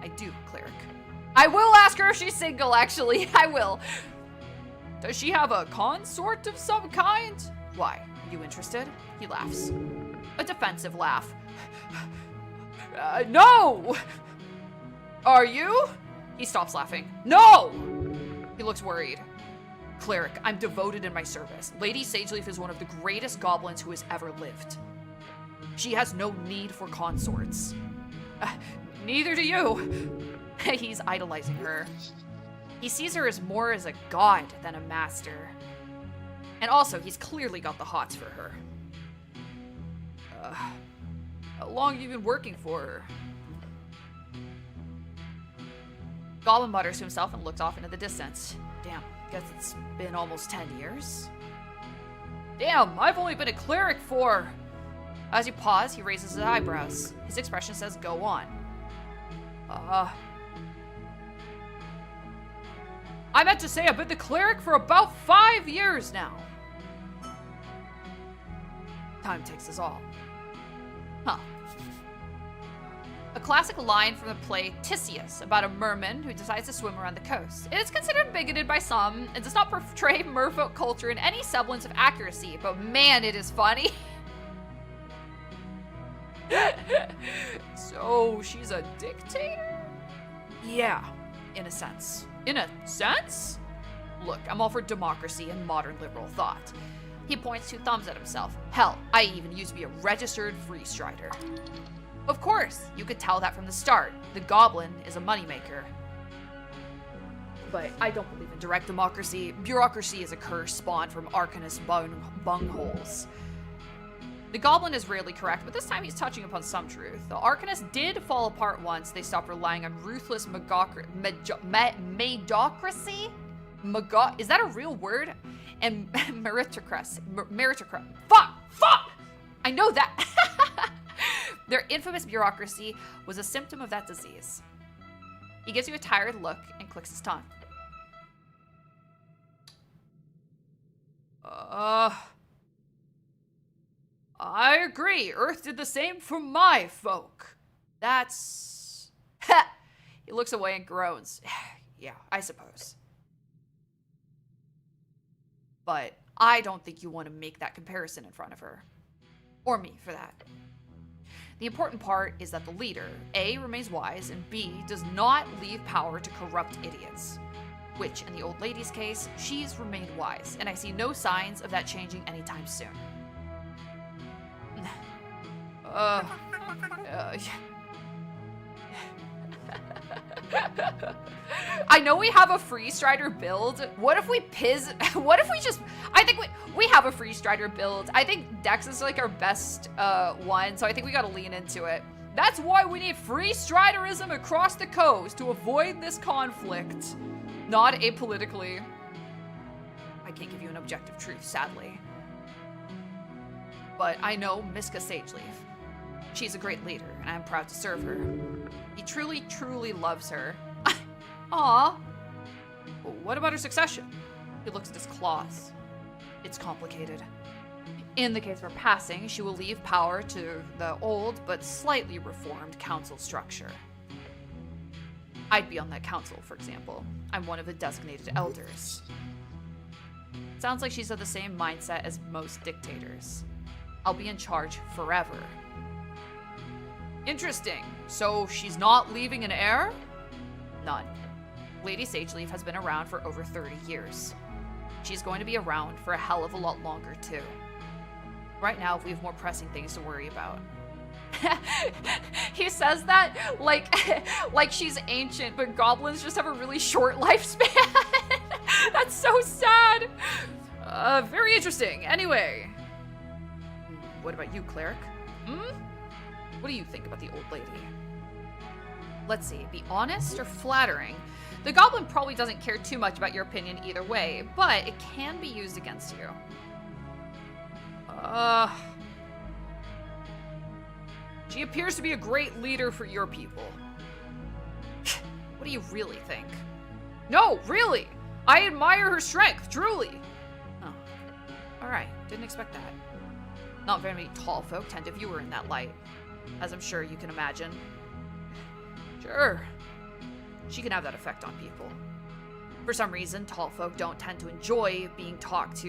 I do, Cleric. I will ask her if she's single, actually. I will. Does she have a consort of some kind? Why? Are you interested? He laughs. A defensive laugh. No! Are you? He stops laughing. No! He looks worried. Cleric, I'm devoted in my service. Lady Sageleaf is one of the greatest goblins who has ever lived. She has no need for consorts. Neither do you. He's idolizing her. He sees her as more as a god than a master. And also, he's clearly got the hots for her. How long have you been working for her? Goblin mutters to himself and looks off into the distance. Damn, guess it's been almost 10 years. Damn, I've only been a cleric for... As you pause, he raises his eyebrows. His expression says, go on. I meant to say I've been the cleric for about 5 years now. Time takes us all. Huh. A classic line from the play Actias about a merman who decides to swim around the coast. It is considered bigoted by some and does not portray merfolk culture in any semblance of accuracy, but man, it is funny. So, she's a dictator? Yeah, in a sense. In a sense? Look, I'm all for democracy and modern liberal thought. He points 2 thumbs at himself. Hell, I even used to be a registered freestrider. Of course, you could tell that from the start. The goblin is a moneymaker. But I don't believe in direct democracy. Bureaucracy is a curse spawned from Arcanist bungholes. The goblin is rarely correct, but this time he's touching upon some truth. The Arcanist did fall apart once they stopped relying on ruthless medocracy? Is that a real word? And meritocracy. Fuck! I know that! Their infamous bureaucracy was a symptom of that disease. He gives you a tired look and clicks his tongue. I agree. Earth did the same for my folk. That's... He looks away and groans. Yeah, I suppose. But I don't think you want to make that comparison in front of her. Or me, for that. The important part is that the leader, A, remains wise, and B, does not leave power to corrupt idiots. Which, in the old lady's case, she's remained wise, and I see no signs of that changing anytime soon. I know we have a freestrider build. What if we I think we have a freestrider build. I think Dex is like our best one, so I think we gotta lean into it. That's why we need freestriderism across the coast to avoid this conflict. Not apolitically. I can't give you an objective truth, sadly. But I know Miska Sageleaf. She's a great leader, and I'm proud to serve her. He truly, truly loves her. Aw. Well, what about her succession? He looks at his claws. It's complicated. In the case of her passing, she will leave power to the old but slightly reformed council structure. I'd be on that council, for example. I'm one of the designated elders. Sounds like she's of the same mindset as most dictators. I'll be in charge forever. Interesting. So she's not leaving an heir? None. Lady Sageleaf has been around for over 30 years. She's going to be around for a hell of a lot longer, too. Right now, we have more pressing things to worry about. He says that like she's ancient, but goblins just have a really short lifespan. That's so sad. Very interesting. Anyway. What about you, Cleric? What do you think about the old lady? Let's see, be honest or flattering? The goblin probably doesn't care too much about your opinion either way, but it can be used against you. She appears to be a great leader for your people. What do you really think? No, really! I admire her strength, truly! Oh. Alright, didn't expect that. Not very many tall folk tend to view her in that light, as I'm sure you can imagine. Sure. She can have that effect on people. For some reason, tall folk don't tend to enjoy being talked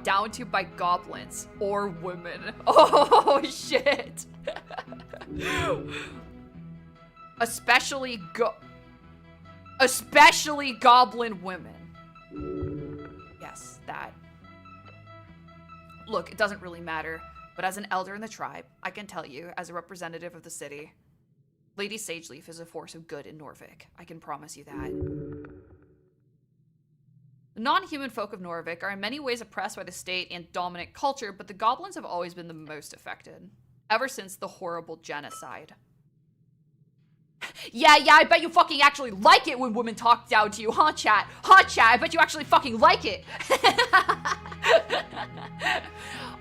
down to by goblins or women. Oh shit. Especially goblin women. Yes, that. Look, it doesn't really matter, but as an elder in the tribe, I can tell you, as a representative of the city, Lady Sageleaf is a force of good in Norvik. I can promise you that. The non-human folk of Norvik are in many ways oppressed by the state and dominant culture, but the goblins have always been the most affected, ever since the horrible genocide. Yeah, I bet you fucking actually like it when women talk down to you, huh, chat? Huh, chat? I bet you actually fucking like it.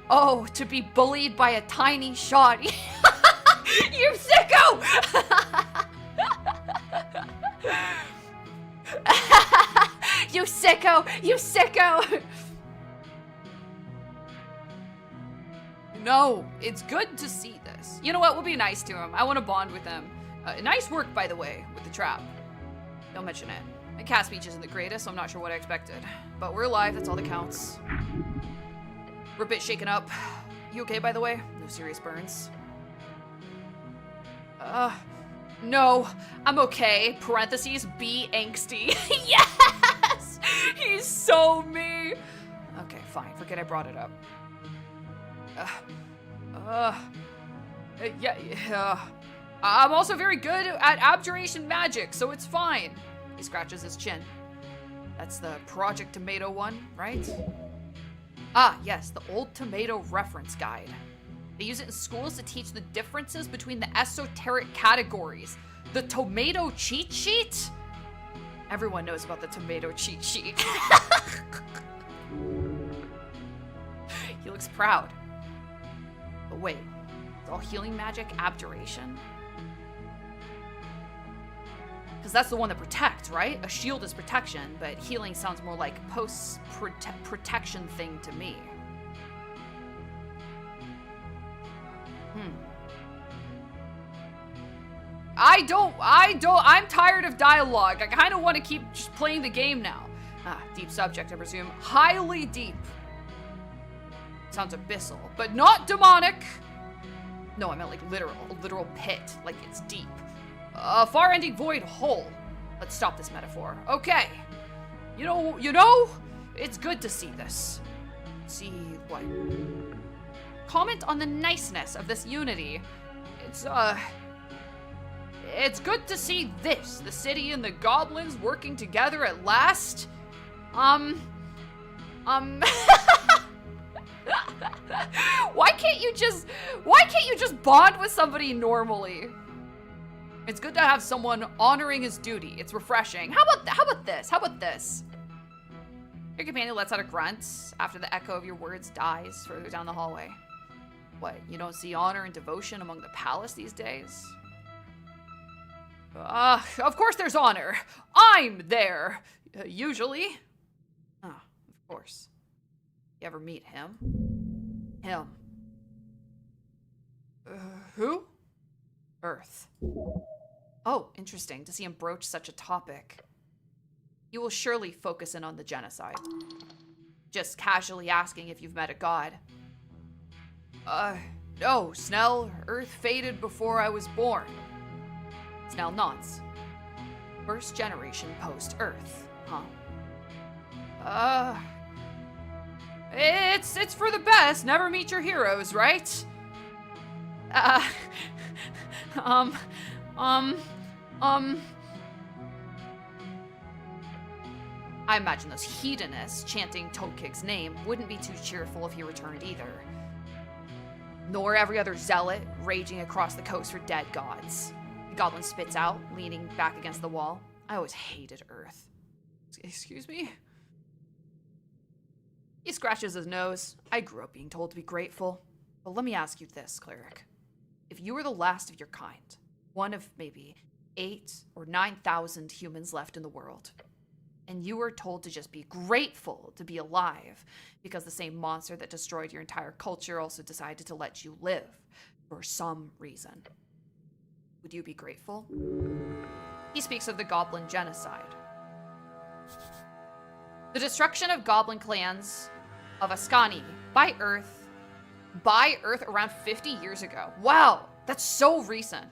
Oh, to be bullied by a tiny shoddy. You sicko! You sicko! You sicko! No, it's good to see this. You know what? We'll be nice to him. I want to bond with him. Nice work, by the way, with the trap. Don't mention it. My cat speech isn't the greatest, so I'm not sure what I expected. But we're alive, that's all that counts. We're a bit shaken up. You okay, by the way? No serious burns? No, I'm okay. Parentheses, be angsty. Yes! He's so me! Okay, fine. Forget I brought it up. Yeah. I'm also very good at abjuration magic, so it's fine. He scratches his chin. That's the Project Tomato one, right? Ah, yes, the old tomato reference guide. They use it in schools to teach the differences between the esoteric categories. The tomato cheat sheet? Everyone knows about the tomato cheat sheet. He looks proud. But wait, is all healing magic abjuration? Because that's the one that protects, right? A shield is protection, but healing sounds more like post-protection thing to me. I'm tired of dialogue. I kind of want to keep just playing the game now. Deep subject, I presume. Highly deep. Sounds abyssal, but not demonic. No, I meant like literal. A literal pit, like it's deep. A far-ending void hole. Let's stop this metaphor. Okay. You know, it's good to see this. See what? Comment on the niceness of this unity. It's good to see this. The city and the goblins working together at last. Why can't you just bond with somebody normally? It's good to have someone honoring his duty. It's refreshing. How about this? Your companion lets out a grunt after the echo of your words dies further down the hallway. What, you don't see honor and devotion among the palace these days? Of course there's honor. I'm there. Usually. Of course. You ever meet him? Him. Who? Earth. Oh, interesting to see him broach such a topic. You will surely focus in on the genocide. Just casually asking if you've met a god. No, Snell. Earth faded before I was born. Snell nods. First generation post-Earth, huh? It's for the best. Never meet your heroes, right? I imagine those hedonists chanting Tokig's name wouldn't be too cheerful if he returned either. Nor every other zealot raging across the coast for dead gods. The goblin spits out, leaning back against the wall. I always hated Earth. Excuse me? He scratches his nose. I grew up being told to be grateful. But let me ask you this, Cleric. If you were the last of your kind, one of maybe 8,000 or 9,000 humans left in the world, and you were told to just be grateful to be alive because the same monster that destroyed your entire culture also decided to let you live for some reason, would you be grateful? He speaks of the goblin genocide. The destruction of goblin clans of Ascani by Earth around 50 years ago. Wow, that's so recent.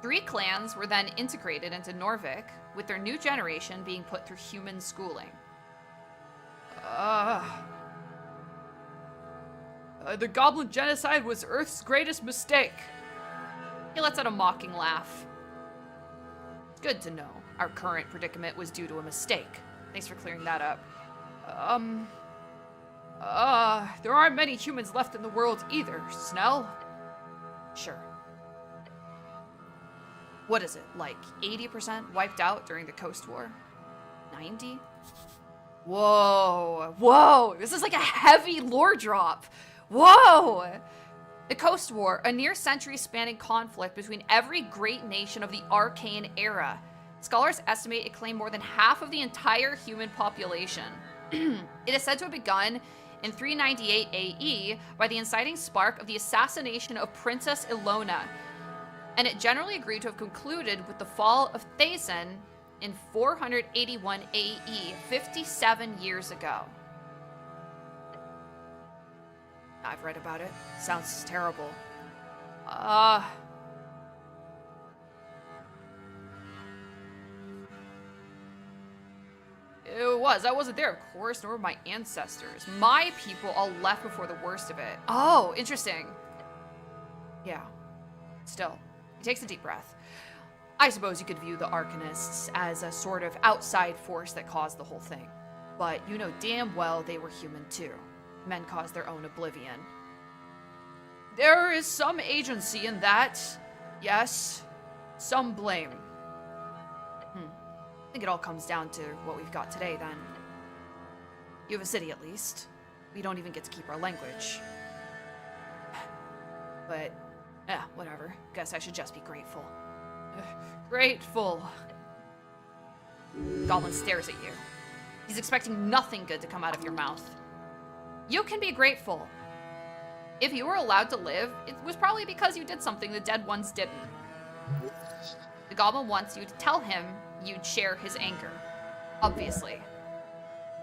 3 clans were then integrated into Norvik, with their new generation being put through human schooling. The goblin genocide was Earth's greatest mistake. He lets out a mocking laugh. It's good to know our current predicament was due to a mistake. Thanks for clearing that up. There aren't many humans left in the world either, Snell. Sure. what is it, like 80% wiped out during the Coast War? 90? Whoa, whoa, this is like a heavy lore drop. Whoa! The Coast War, a near century spanning conflict between every great nation of the Arcane era. Scholars estimate it claimed more than half of the entire human population. It is said to have begun in 398 AE by the inciting spark of the assassination of Princess Ilona, and it generally agreed to have concluded with the fall of Thason in 481 AE, 57 years ago. I've read about it. Sounds terrible. It was. I wasn't there, of course, nor were my ancestors. My people all left before the worst of it. Oh, interesting. Yeah. Still, he takes a deep breath. I suppose you could view the Arcanists as a sort of outside force that caused the whole thing. But you know damn well they were human too. Men caused their own oblivion. There is some agency in that. Yes. Some blame. I think it all comes down to what we've got today, then. You have a city, at least. We don't even get to keep our language. But, whatever. Guess I should just be grateful. Grateful. Goblin stares at you. He's expecting nothing good to come out of your mouth. You can be grateful. If you were allowed to live, it was probably because you did something the dead ones didn't. The goblin wants you to tell him you'd share his anger. Obviously.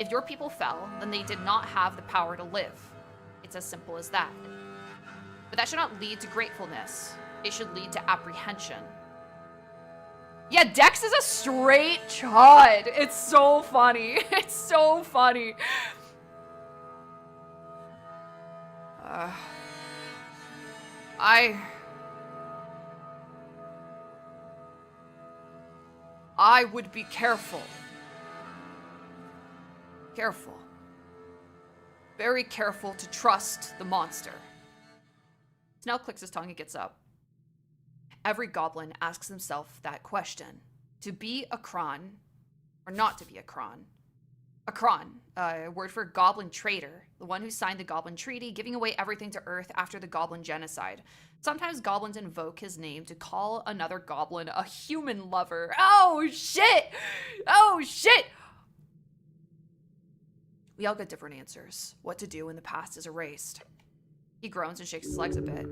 If your people fell, then they did not have the power to live. It's as simple as that. But that should not lead to gratefulness. It should lead to apprehension. Yeah, Dex is a straight chud. It's so funny. It's so funny. I would be careful. Careful. Very careful to trust the monster. Snell clicks his tongue and gets up. Every goblin asks himself that question. To be a Kraaid, or not to be a Kraaid. A Kraaid, a word for goblin traitor, the one who signed the Goblin Treaty, giving away everything to Earth after the Goblin Genocide. Sometimes goblins invoke his name to call another goblin a human lover. Oh, shit! Oh, shit! We all get different answers. What to do when the past is erased. He groans and shakes his legs a bit.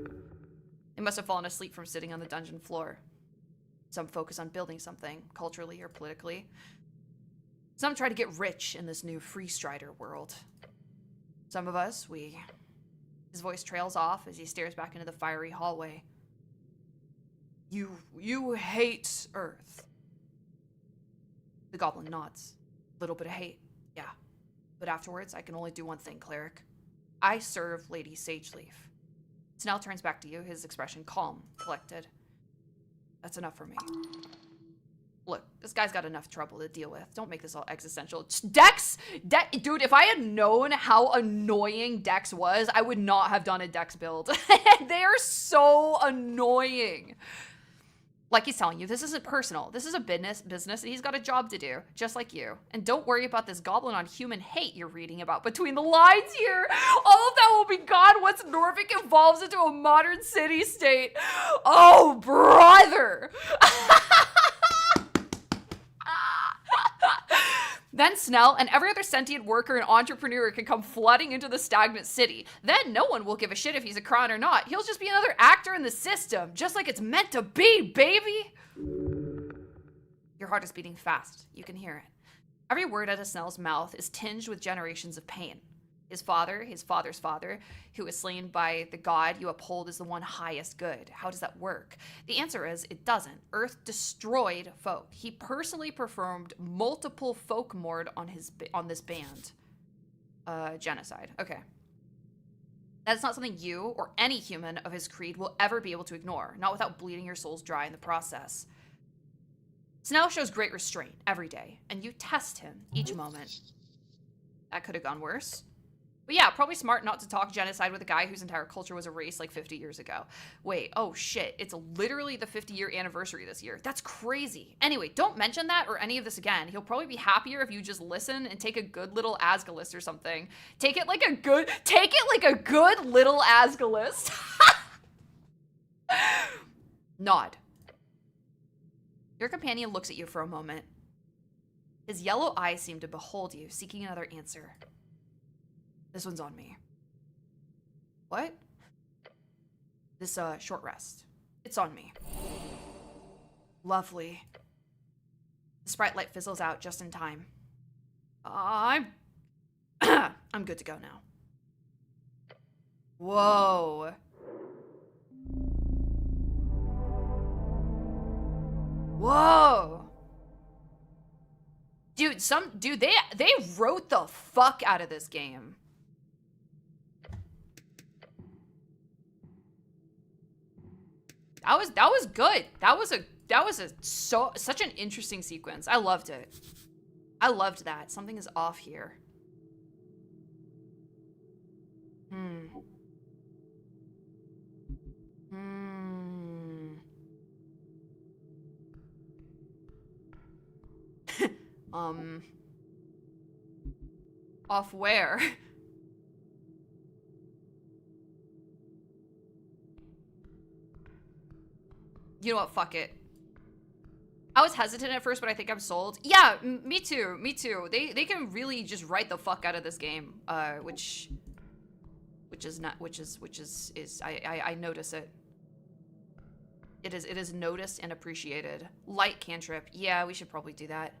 They must have fallen asleep from sitting on the dungeon floor. Some focus on building something, culturally or politically. Some try to get rich in this new free strider world. Some of us, His voice trails off as he stares back into the fiery hallway. You hate Earth. The goblin nods. Little bit of hate, yeah. But afterwards, I can only do one thing, Cleric. I serve Lady Sageleaf. Snell turns back to you, his expression calm, collected. That's enough for me. Look, this guy's got enough trouble to deal with. Don't make this all existential. Dex! Dude, if I had known how annoying Dex was, I would not have done a Dex build. They are so annoying. Like he's telling you, this isn't personal. This is a business, and he's got a job to do, just like you. And don't worry about this goblin on human hate you're reading about between the lines here. All of that will be gone once Norfolk evolves into a modern city-state. Oh, brother! Then Snell and every other sentient worker and entrepreneur can come flooding into the stagnant city. Then no one will give a shit if he's a Kraaid or not. He'll just be another actor in the system, just like it's meant to be, baby! Your heart is beating fast. You can hear it. Every word out of Snell's mouth is tinged with generations of pain. His father, his father's father, who was slain by the god you uphold as the one highest good. How does that work? The answer is, it doesn't. Earth destroyed folk. He personally performed multiple folk mord on this band. Genocide. Okay. That's not something you or any human of his creed will ever be able to ignore, not without bleeding your souls dry in the process. Snell shows great restraint every day, and you test him each moment. That could have gone worse. But yeah, probably smart not to talk genocide with a guy whose entire culture was erased like 50 years ago. Wait, oh shit, it's literally the 50-year anniversary this year. That's crazy. Anyway, don't mention that or any of this again. He'll probably be happier if you just listen and take a good little Asgalist or something. Take it like a good little Asgalist. Nod. Your companion looks at you for a moment. His yellow eyes seem to behold you, seeking another answer. This one's on me. What? This, short rest. It's on me. Lovely. The sprite light fizzles out just in time. I'm good to go now. Whoa. Whoa. Dude, they wrote the fuck out of this game. That was good. That was such an interesting sequence. I loved it. I loved that. Something is off here. Off where? You know what? Fuck it. I was hesitant at first, but I think I'm sold. Yeah, me too. Me too. They can really just write the fuck out of this game, which is I notice it. It is noticed and appreciated. Light cantrip. Yeah, we should probably do that.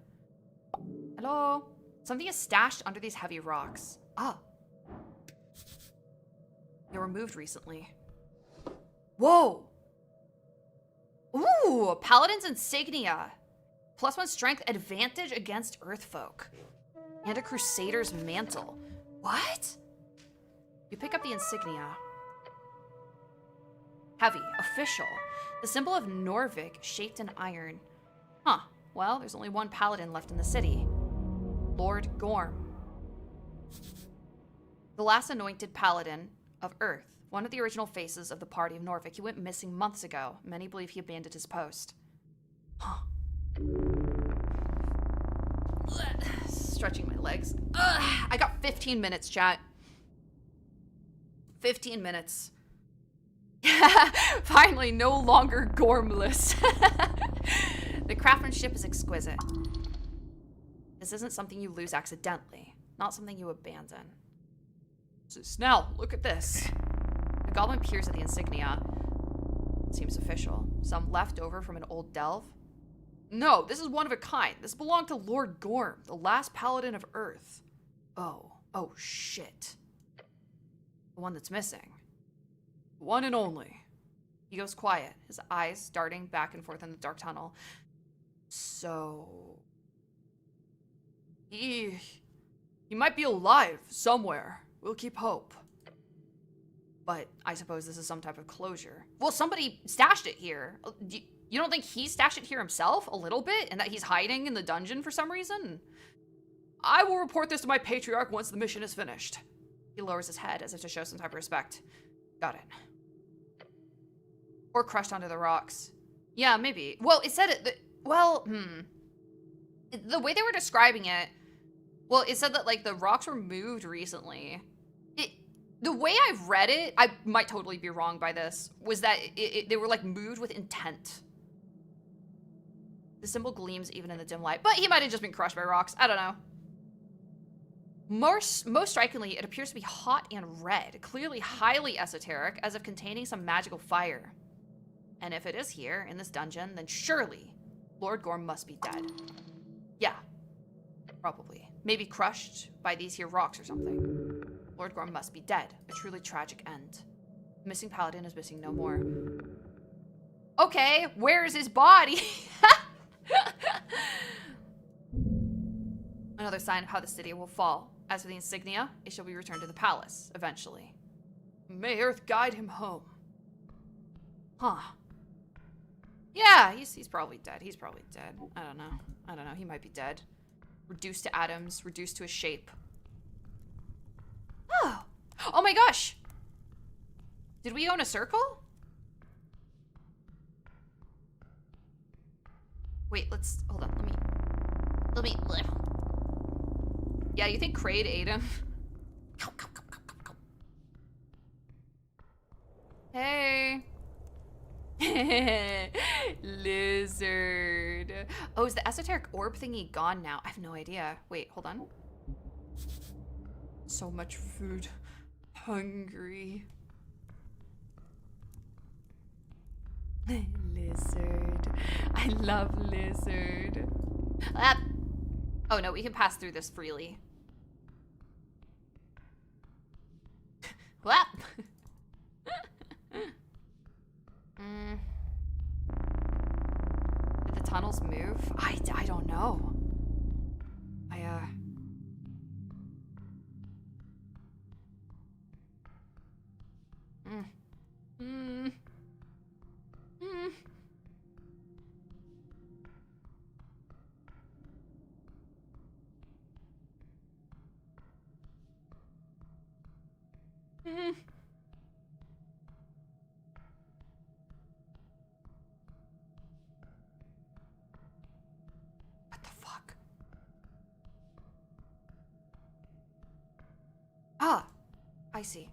Hello? Something is stashed under these heavy rocks. Ah. They were moved recently. Whoa! Ooh, Paladin's insignia. +1 strength advantage against Earthfolk. And a Crusader's mantle. What? You pick up the insignia. Heavy, official. The symbol of Norvik shaped in iron. Huh. Well, there's only one paladin left in the city. Lord Gorm. The last anointed paladin of Earth. One of the original faces of the party of Norvik. He went missing months ago. Many believe he abandoned his post. Huh. Stretching my legs. Ugh. I got 15 minutes, chat. 15 minutes. Finally, no longer gormless. The craftsmanship is exquisite. This isn't something you lose accidentally. Not something you abandon. So Snell, look at this. The goblin peers at the insignia. Seems official. Some left over from an old delve? No, this is one of a kind. This belonged to Lord Gorm, the last paladin of Earth. Oh shit. The one that's missing. One and only. He goes quiet, his eyes darting back and forth in the dark tunnel. So... He might be alive somewhere. We'll keep hope. But I suppose this is some type of closure. Well, somebody stashed it here. You don't think he stashed it here himself a little bit? And that he's hiding in the dungeon for some reason? I will report this to my patriarch once the mission is finished. He lowers his head as if to show some type of respect. Got it. Or crushed onto the rocks. Yeah, maybe. Well, it said it... The way they were describing it... Well, it said that, like, the rocks were moved recently. The way I've read it, I might totally be wrong by this, was that they were, like, moved with intent. The symbol gleams even in the dim light, but he might have just been crushed by rocks. I don't know. Most strikingly, it appears to be hot and red, clearly highly esoteric, as if containing some magical fire. And if it is here, in this dungeon, then surely Lord Gorm must be dead. Yeah, probably. Maybe crushed by these here rocks or something. Lord Gorm must be dead. A truly tragic end. The missing paladin is missing no more. Okay, where is his body? Another sign of how the city will fall. As for the insignia, it shall be returned to the palace, eventually. May Earth guide him home. Huh. Yeah, he's probably dead. He's probably dead. I don't know. He might be dead. Reduced to atoms, reduced to a shape. Oh. Oh my gosh. Did we own a circle? Wait, let's, hold on, let me, yeah, you think Kraaid ate him? Hey. Lizard. Oh, is the esoteric orb thingy gone now? I have no idea. Wait, hold on. So much food. Hungry. Lizard. I love lizard. Oh no, we can pass through this freely. Whap! Did the tunnels move? I don't know. What the fuck? Ah, I see.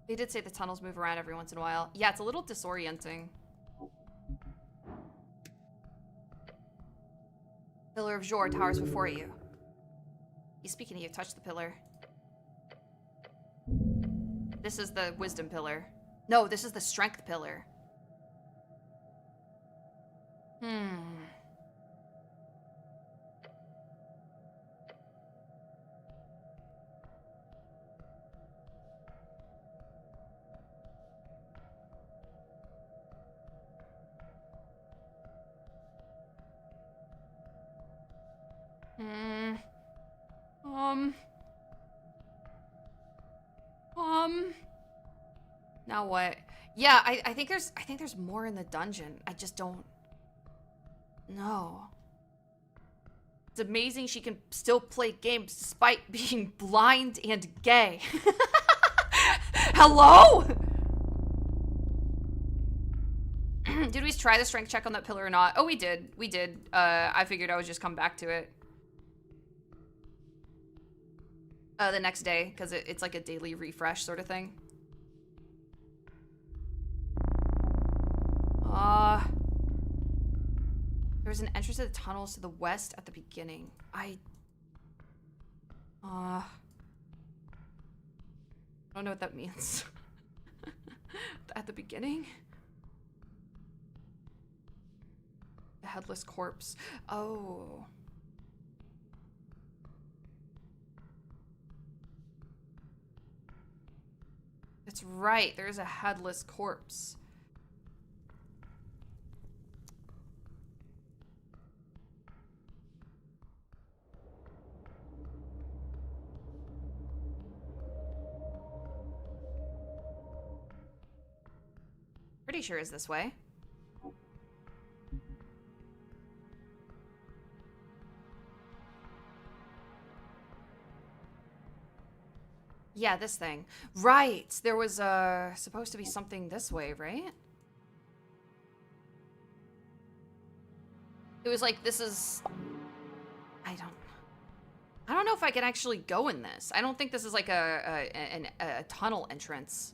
They did say the tunnels move around every once in a while. Yeah, it's a little disorienting. Pillar of Jor towers before you. He's speaking to you. Touch the pillar. This is the wisdom pillar. No, this is the strength pillar. Now what? Yeah, I think there's more in the dungeon. I just don't know. It's amazing she can still play games despite being blind and gay. Hello? Did we try the strength check on that pillar or not? Oh, we did. We did. I figured I would just come back to it. The next day, because it's like a daily refresh sort of thing. There was an entrance to the tunnels to the west at the beginning. I don't know what that means. At the beginning? The headless corpse. Oh. That's right, there's a headless corpse. Pretty sure is this way. Yeah, this thing. Right. There was supposed to be something this way, right? It was like, this is... I don't know if I can actually go in this. I don't think this is like a tunnel entrance.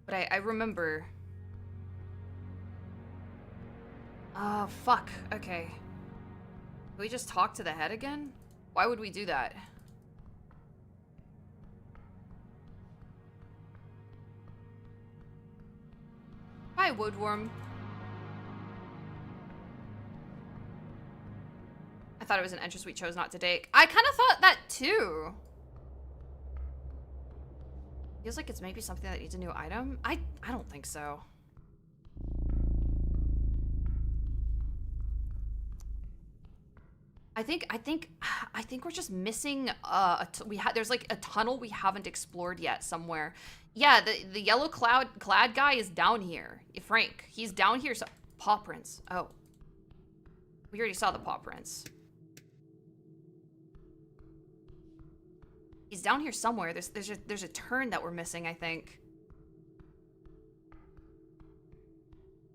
But I remember... Oh, fuck. Okay. Can we just talk to the head again? Why would we do that? Hi, Woodworm. I thought it was an entrance we chose not to take. I kind of thought that too. Feels like it's maybe something that needs a new item. I don't think so. I think we're just missing there's like a tunnel we haven't explored yet somewhere. Yeah, the yellow clad guy is down here. Frank, he's down here. So paw prints. Oh, we already saw the paw prints. He's down here somewhere. There's a turn that we're missing, I think.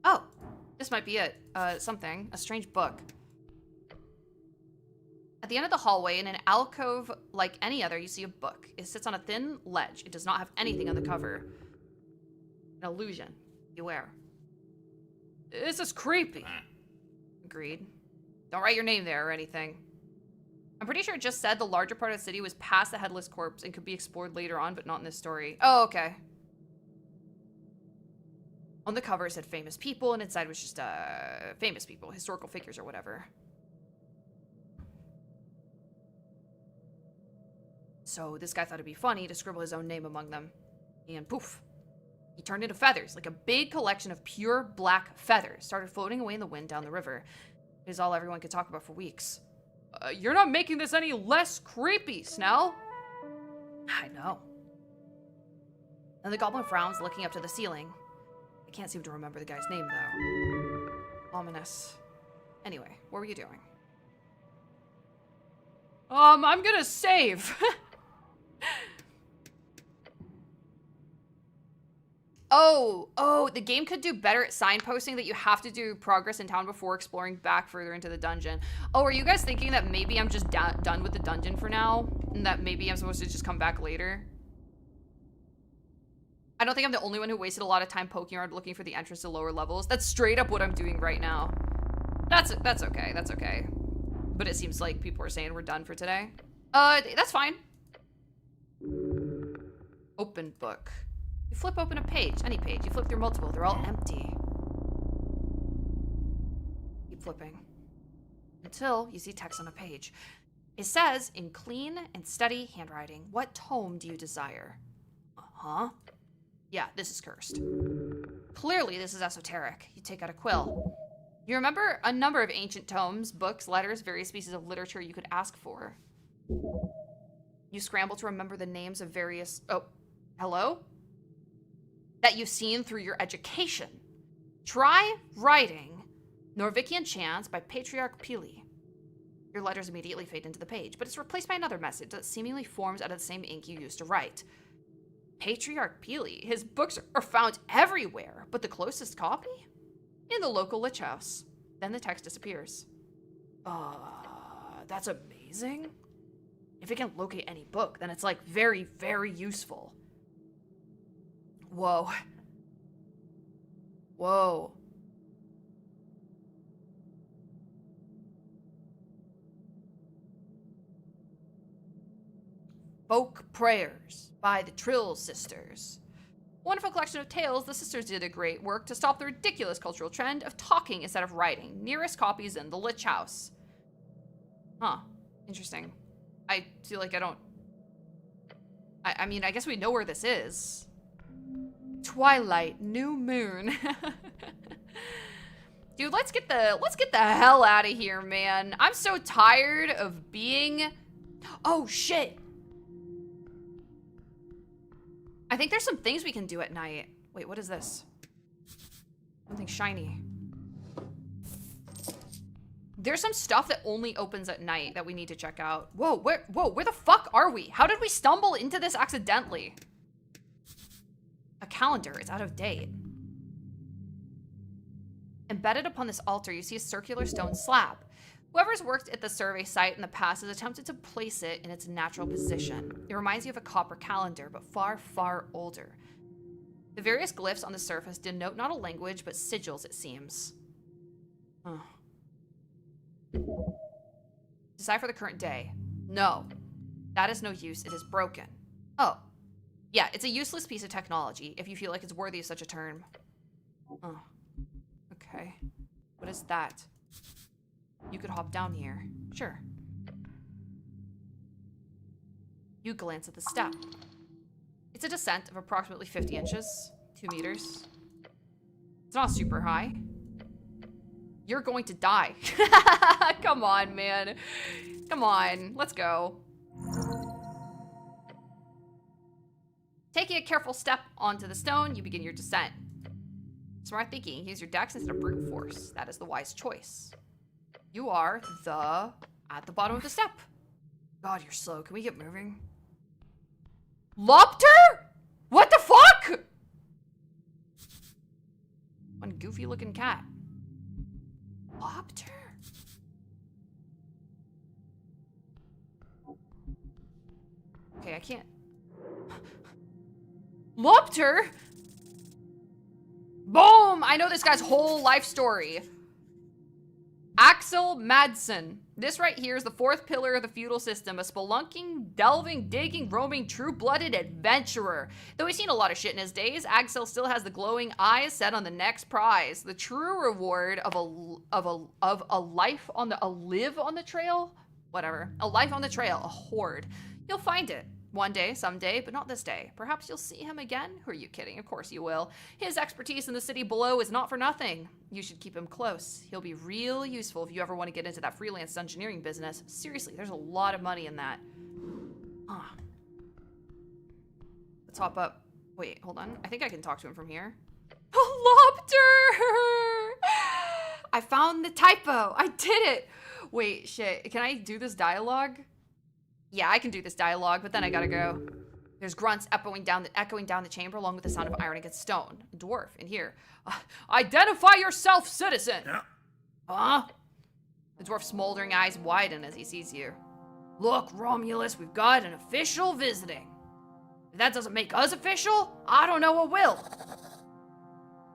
Oh, this might be it. Something. A strange book. At the end of the hallway, in an alcove like any other, you see a book. It sits on a thin ledge. It does not have anything on the cover. An illusion. Beware. This is creepy. Agreed. Don't write your name there or anything. I'm pretty sure it just said the larger part of the city was past the headless corpse and could be explored later on, but not in this story. Oh, okay. On the cover it said famous people, and inside was just, famous people, historical figures or whatever. So this guy thought it'd be funny to scribble his own name among them. And poof. He turned into feathers, like a big collection of pure black feathers, started floating away in the wind down the river. It is all everyone could talk about for weeks. You're not making this any less creepy, Snell. I know. And the goblin frowns, looking up to the ceiling. I can't seem to remember the guy's name, though. Ominous. Anyway, what were you doing? I'm gonna save. Oh, the game could do better at signposting that you have to do progress in town before exploring back further into the dungeon. Oh, are you guys thinking that maybe I'm just done with the dungeon for now? And that maybe I'm supposed to just come back later? I don't think I'm the only one who wasted a lot of time poking around looking for the entrance to lower levels. That's straight up what I'm doing right now. That's okay, that's okay. But it seems like people are saying we're done for today. That's fine. Open book. You flip open a page, any page. You flip through multiple, they're all empty. Keep flipping. Until you see text on a page. It says, in clean and steady handwriting, what tome do you desire? Uh-huh. Yeah, this is cursed. Clearly, this is esoteric. You take out a quill. You remember a number of ancient tomes, books, letters, various pieces of literature you could ask for. You scramble to remember the names of various... Oh, hello? That you've seen through your education. Try writing Norvikian Chants by Patriarch Pili. Your letters immediately fade into the page, but it's replaced by another message that seemingly forms out of the same ink you used to write. Patriarch Pili. His books are found everywhere, but the closest copy? In the local lich house. Then the text disappears. That's amazing. If it can locate any book, then it's like very, very useful. Whoa. Whoa. Folk Prayers by the Trill Sisters. Wonderful collection of tales. The sisters did a great work to stop the ridiculous cultural trend of talking instead of writing. Nearest copies in the Lich House. Huh. Interesting. I feel like I don't... I mean, I guess we know where this is. Twilight, new moon. Dude, let's get the hell out of here, man. I'm so tired of being... Oh, shit. I think there's some things we can do at night. Wait, what is this? Something shiny. There's some stuff that only opens at night that we need to check out. Whoa, where the fuck are we? How did we stumble into this accidentally? A calendar, it's out of date. Embedded upon this altar, you see a circular stone slab. Whoever's worked at the survey site in the past has attempted to place it in its natural position. It reminds you of a copper calendar, but far, far older. The various glyphs on the surface denote not a language, but sigils, it seems. Huh. Decipher the current day. No. That is no use, it is broken. Oh. Yeah, it's a useless piece of technology, if you feel like it's worthy of such a term. Oh. Okay. What is that? You could hop down here. Sure. You glance at the step. It's a descent of approximately 50 inches, 2 meters. It's not super high. You're going to die. Come on, man. Come on, let's go. Taking a careful step onto the stone, you begin your descent. Smart thinking, use your dex instead of brute force. That is the wise choice. You are at the bottom of the step. God, you're slow. Can we get moving? Lobster? What the fuck? One goofy looking cat. Lobster? Okay, I can't. Lobster? Boom! I know this guy's whole life story. Axel Madson. This right here is the fourth pillar of the feudal system, a spelunking, delving, digging, roaming, true-blooded adventurer. Though he's seen a lot of shit in his days, Axel still has the glowing eyes set on the next prize, the true reward of a life on the live on the trail, whatever, a life on the trail, a hoard. You'll find it. One day, someday, but not this day. Perhaps you'll see him again? Who are you kidding? Of course you will. His expertise in the city below is not for nothing. You should keep him close. He'll be real useful if you ever want to get into that freelance engineering business. Seriously, there's a lot of money in that. Let's hop up. Wait, hold on. I think I can talk to him from here. Lobster! I found the typo. I did it. Wait, shit. Can I do this dialogue? Yeah, I can do this dialogue, but then I gotta go. There's grunts echoing down the chamber along with the sound of iron against stone. A dwarf in here. Identify yourself, citizen! Yeah. Huh? The dwarf's smoldering eyes widen as he sees you. Look, Romulus, we've got an official visiting. If that doesn't make us official, I don't know what will.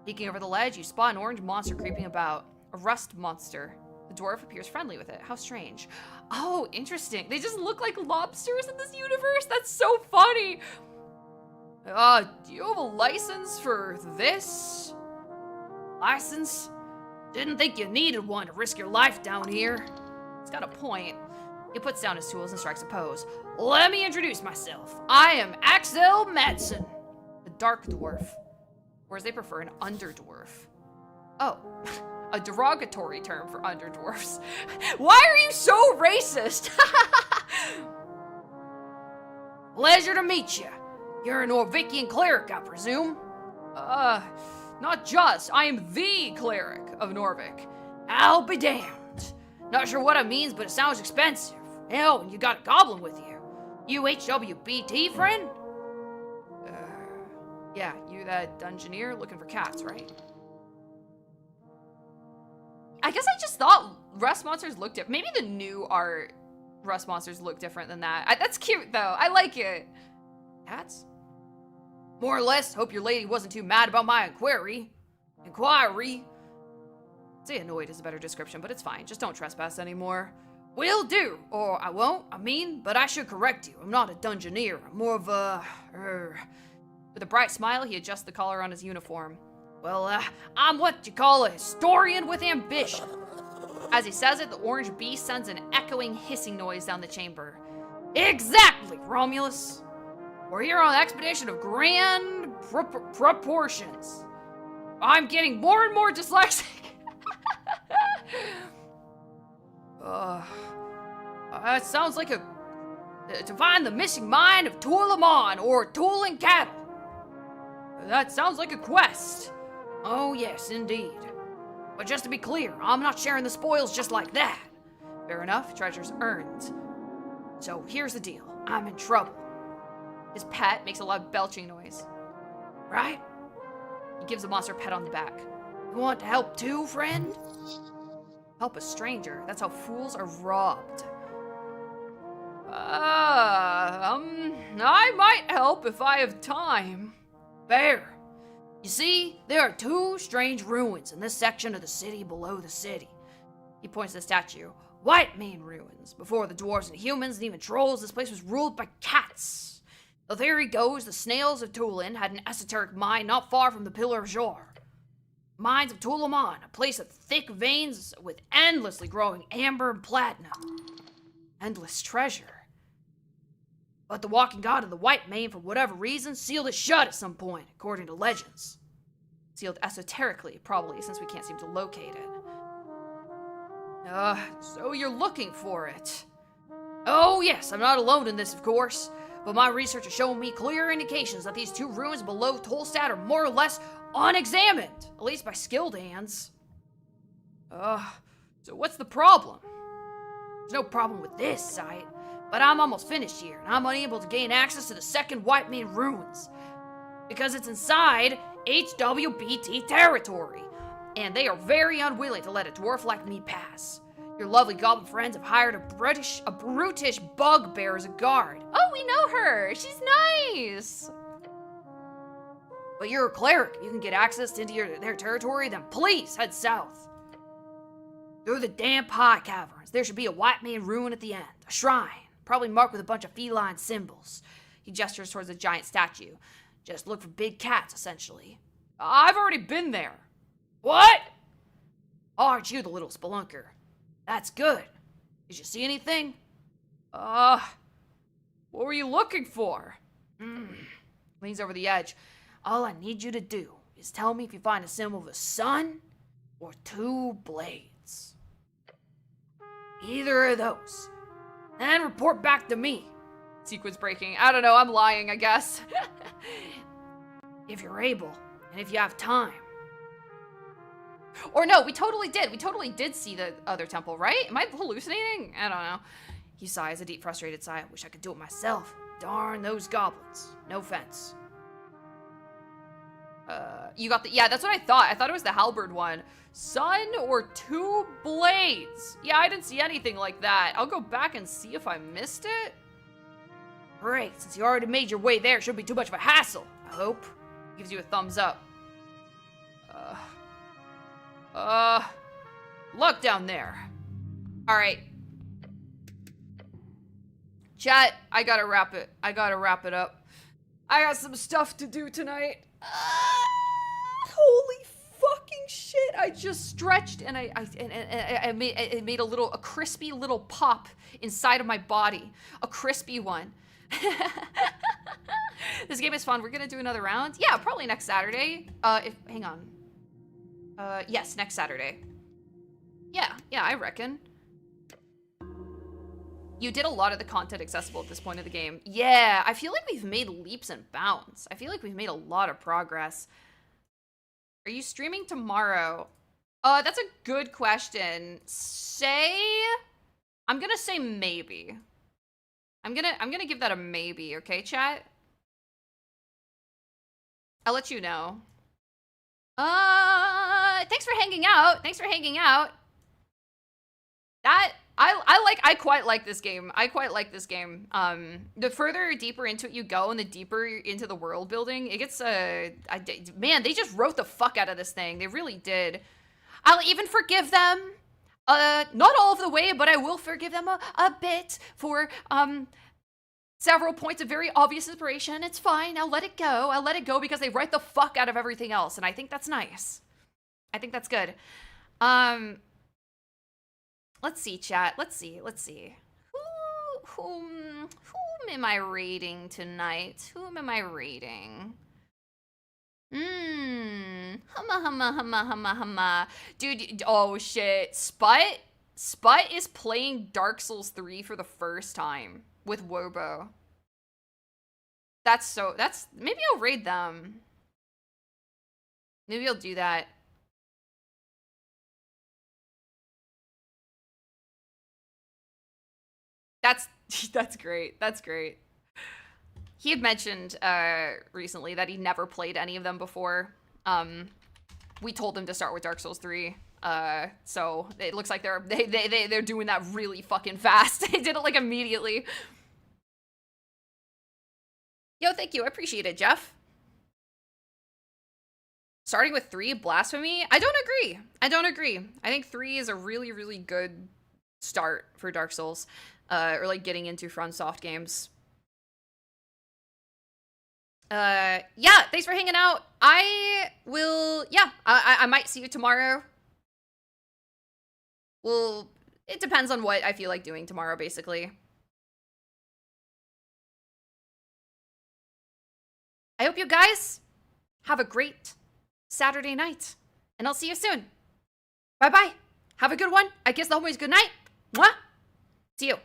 Peeking over the ledge, you spot an orange monster creeping about. A rust monster. The dwarf appears friendly with it. How strange. Oh, interesting. They just look like lobsters in this universe? That's so funny. Do you have a license for this? License? Didn't think you needed one to risk your life down here. He's got a point. He puts down his tools and strikes a pose. Let me introduce myself. I am Axel Madson, a dark dwarf. Or as they prefer, an underdwarf. Oh. A derogatory term for underdwarfs. Why are you so racist? Pleasure to meet you. You're a Norvikian cleric, I presume? Not just. I am the cleric of Norvik. I'll be damned. Not sure what it means, but it sounds expensive. Hell, and you got a goblin with you. You HWBT friend? Yeah, you that dungeoneer looking for cats, right? I guess I just thought rust monsters looked different. Maybe the new art rust monsters look different than that. That's cute, though. I like it. Cats? More or less, hope your lady wasn't too mad about my inquiry. I'd say annoyed is a better description, but it's fine. Just don't trespass anymore. Will do. Or I won't, but I should correct you. I'm not a dungeoneer. I'm more of a... With a bright smile, he adjusts the collar on his uniform. Well, I'm what you call a historian with ambition. As he says it, the orange beast sends an echoing hissing noise down the chamber. Exactly, Romulus. We're here on an expedition of grand proportions. I'm getting more and more dyslexic. It sounds like to find the missing mine of Torlamon or Tooling Cattle. That sounds like a quest. Oh, yes, indeed. But just to be clear, I'm not sharing the spoils just like that. Fair enough, treasure's earned. So here's the deal. I'm in trouble. His pet makes a loud belching noise. Right? He gives the monster a pat on the back. You want to help too, friend? Help a stranger. That's how fools are robbed. I might help if I have time. Fair. You see, there are two strange ruins in this section of the city below the city. He points to the statue. White Mane ruins. Before the dwarves and humans and even trolls, this place was ruled by cats. The theory goes the snails of Tulin had an esoteric mine not far from the Pillar of Jor. Mines of Tulamon, a place of thick veins with endlessly growing amber and platinum. Endless treasure. But the walking god of the White Mane, for whatever reason, sealed it shut at some point, according to legends. Sealed esoterically, probably, since we can't seem to locate it. So you're looking for it. Oh yes, I'm not alone in this, of course. But my research has shown me clear indications that these two ruins below Tolstad are more or less unexamined, at least by skilled hands. So what's the problem? There's no problem with this site. But I'm almost finished here, and I'm unable to gain access to the second White Mane ruins. Because it's inside HWBT territory, and they are very unwilling to let a dwarf like me pass. Your lovely goblin friends have hired a brutish bugbear as a guard. Oh, we know her. She's nice. But you're a cleric. You can get access into their territory, then please head south. Through the damp high caverns, there should be a White Mane ruin at the end. A shrine, probably marked with a bunch of feline symbols. He gestures towards a giant statue. Just look for big cats, essentially. I've already been there. What? Aren't you the little spelunker? That's good. Did you see anything? What were you looking for? Leans over the edge. All I need you to do is tell me if you find a symbol of a sun or two blades. Either of those. Then report back to me. Sequence breaking. I don't know, I'm lying, I guess. If you're able, and if you have time. Or no, we totally did. We totally did see the other temple, right? Am I hallucinating? I don't know. He sighs a deep, frustrated sigh. I wish I could do it myself. Darn those goblins. No offense. You got the... Yeah, that's what I thought. I thought it was the halberd one. Sun or two blades? Yeah, I didn't see anything like that. I'll go back and see if I missed it. Great. Since you already made your way there, it shouldn't be too much of a hassle, I hope. Gives you a thumbs up. Luck down there. Alright. Chat, I gotta wrap it up. I got some stuff to do tonight. Holy fucking shit. I just stretched and I made a crispy little pop inside of my body. A crispy one. This game is fun. We're gonna do another round. Yeah, probably next Saturday. Hang on. Yes, next Saturday. Yeah, I reckon. You did a lot of the content accessible at this point of the game. Yeah, I feel like we've made leaps and bounds. I feel like we've made a lot of progress. Are you streaming tomorrow? That's a good question. I'm gonna say maybe. I'm gonna give that a maybe, okay, chat? I'll let you know. Thanks for hanging out. I quite like this game. The further deeper into it you go and the deeper into the world building, it gets, man, they just wrote the fuck out of this thing. They really did. I'll even forgive them. Not all of the way, but I will forgive them a bit for, several points of very obvious inspiration. It's fine. I'll let it go because they write the fuck out of everything else, and I think that's nice. I think that's good. Let's see, chat. Let's see. Whom am I rating tonight? Whom am I rating? Humma. Dude, oh shit. Sput is playing Dark Souls 3 for the first time with Wobo. Maybe I'll raid them. Maybe I'll do that. That's great. He had mentioned recently that he never played any of them before. We told him to start with Dark Souls 3. So it looks like they're doing that really fucking fast. They did it like immediately. Yo, thank you. I appreciate it, Jeff. Starting with 3, blasphemy? I don't agree. I think 3 is a really, really good start for Dark Souls. Or like getting into FromSoft games. Yeah, thanks for hanging out. I might see you tomorrow. Well, it depends on what I feel like doing tomorrow, basically. I hope you guys have a great Saturday night, and I'll see you soon. Bye-bye. Have a good one. I guess the homies good night. Mwah. See you.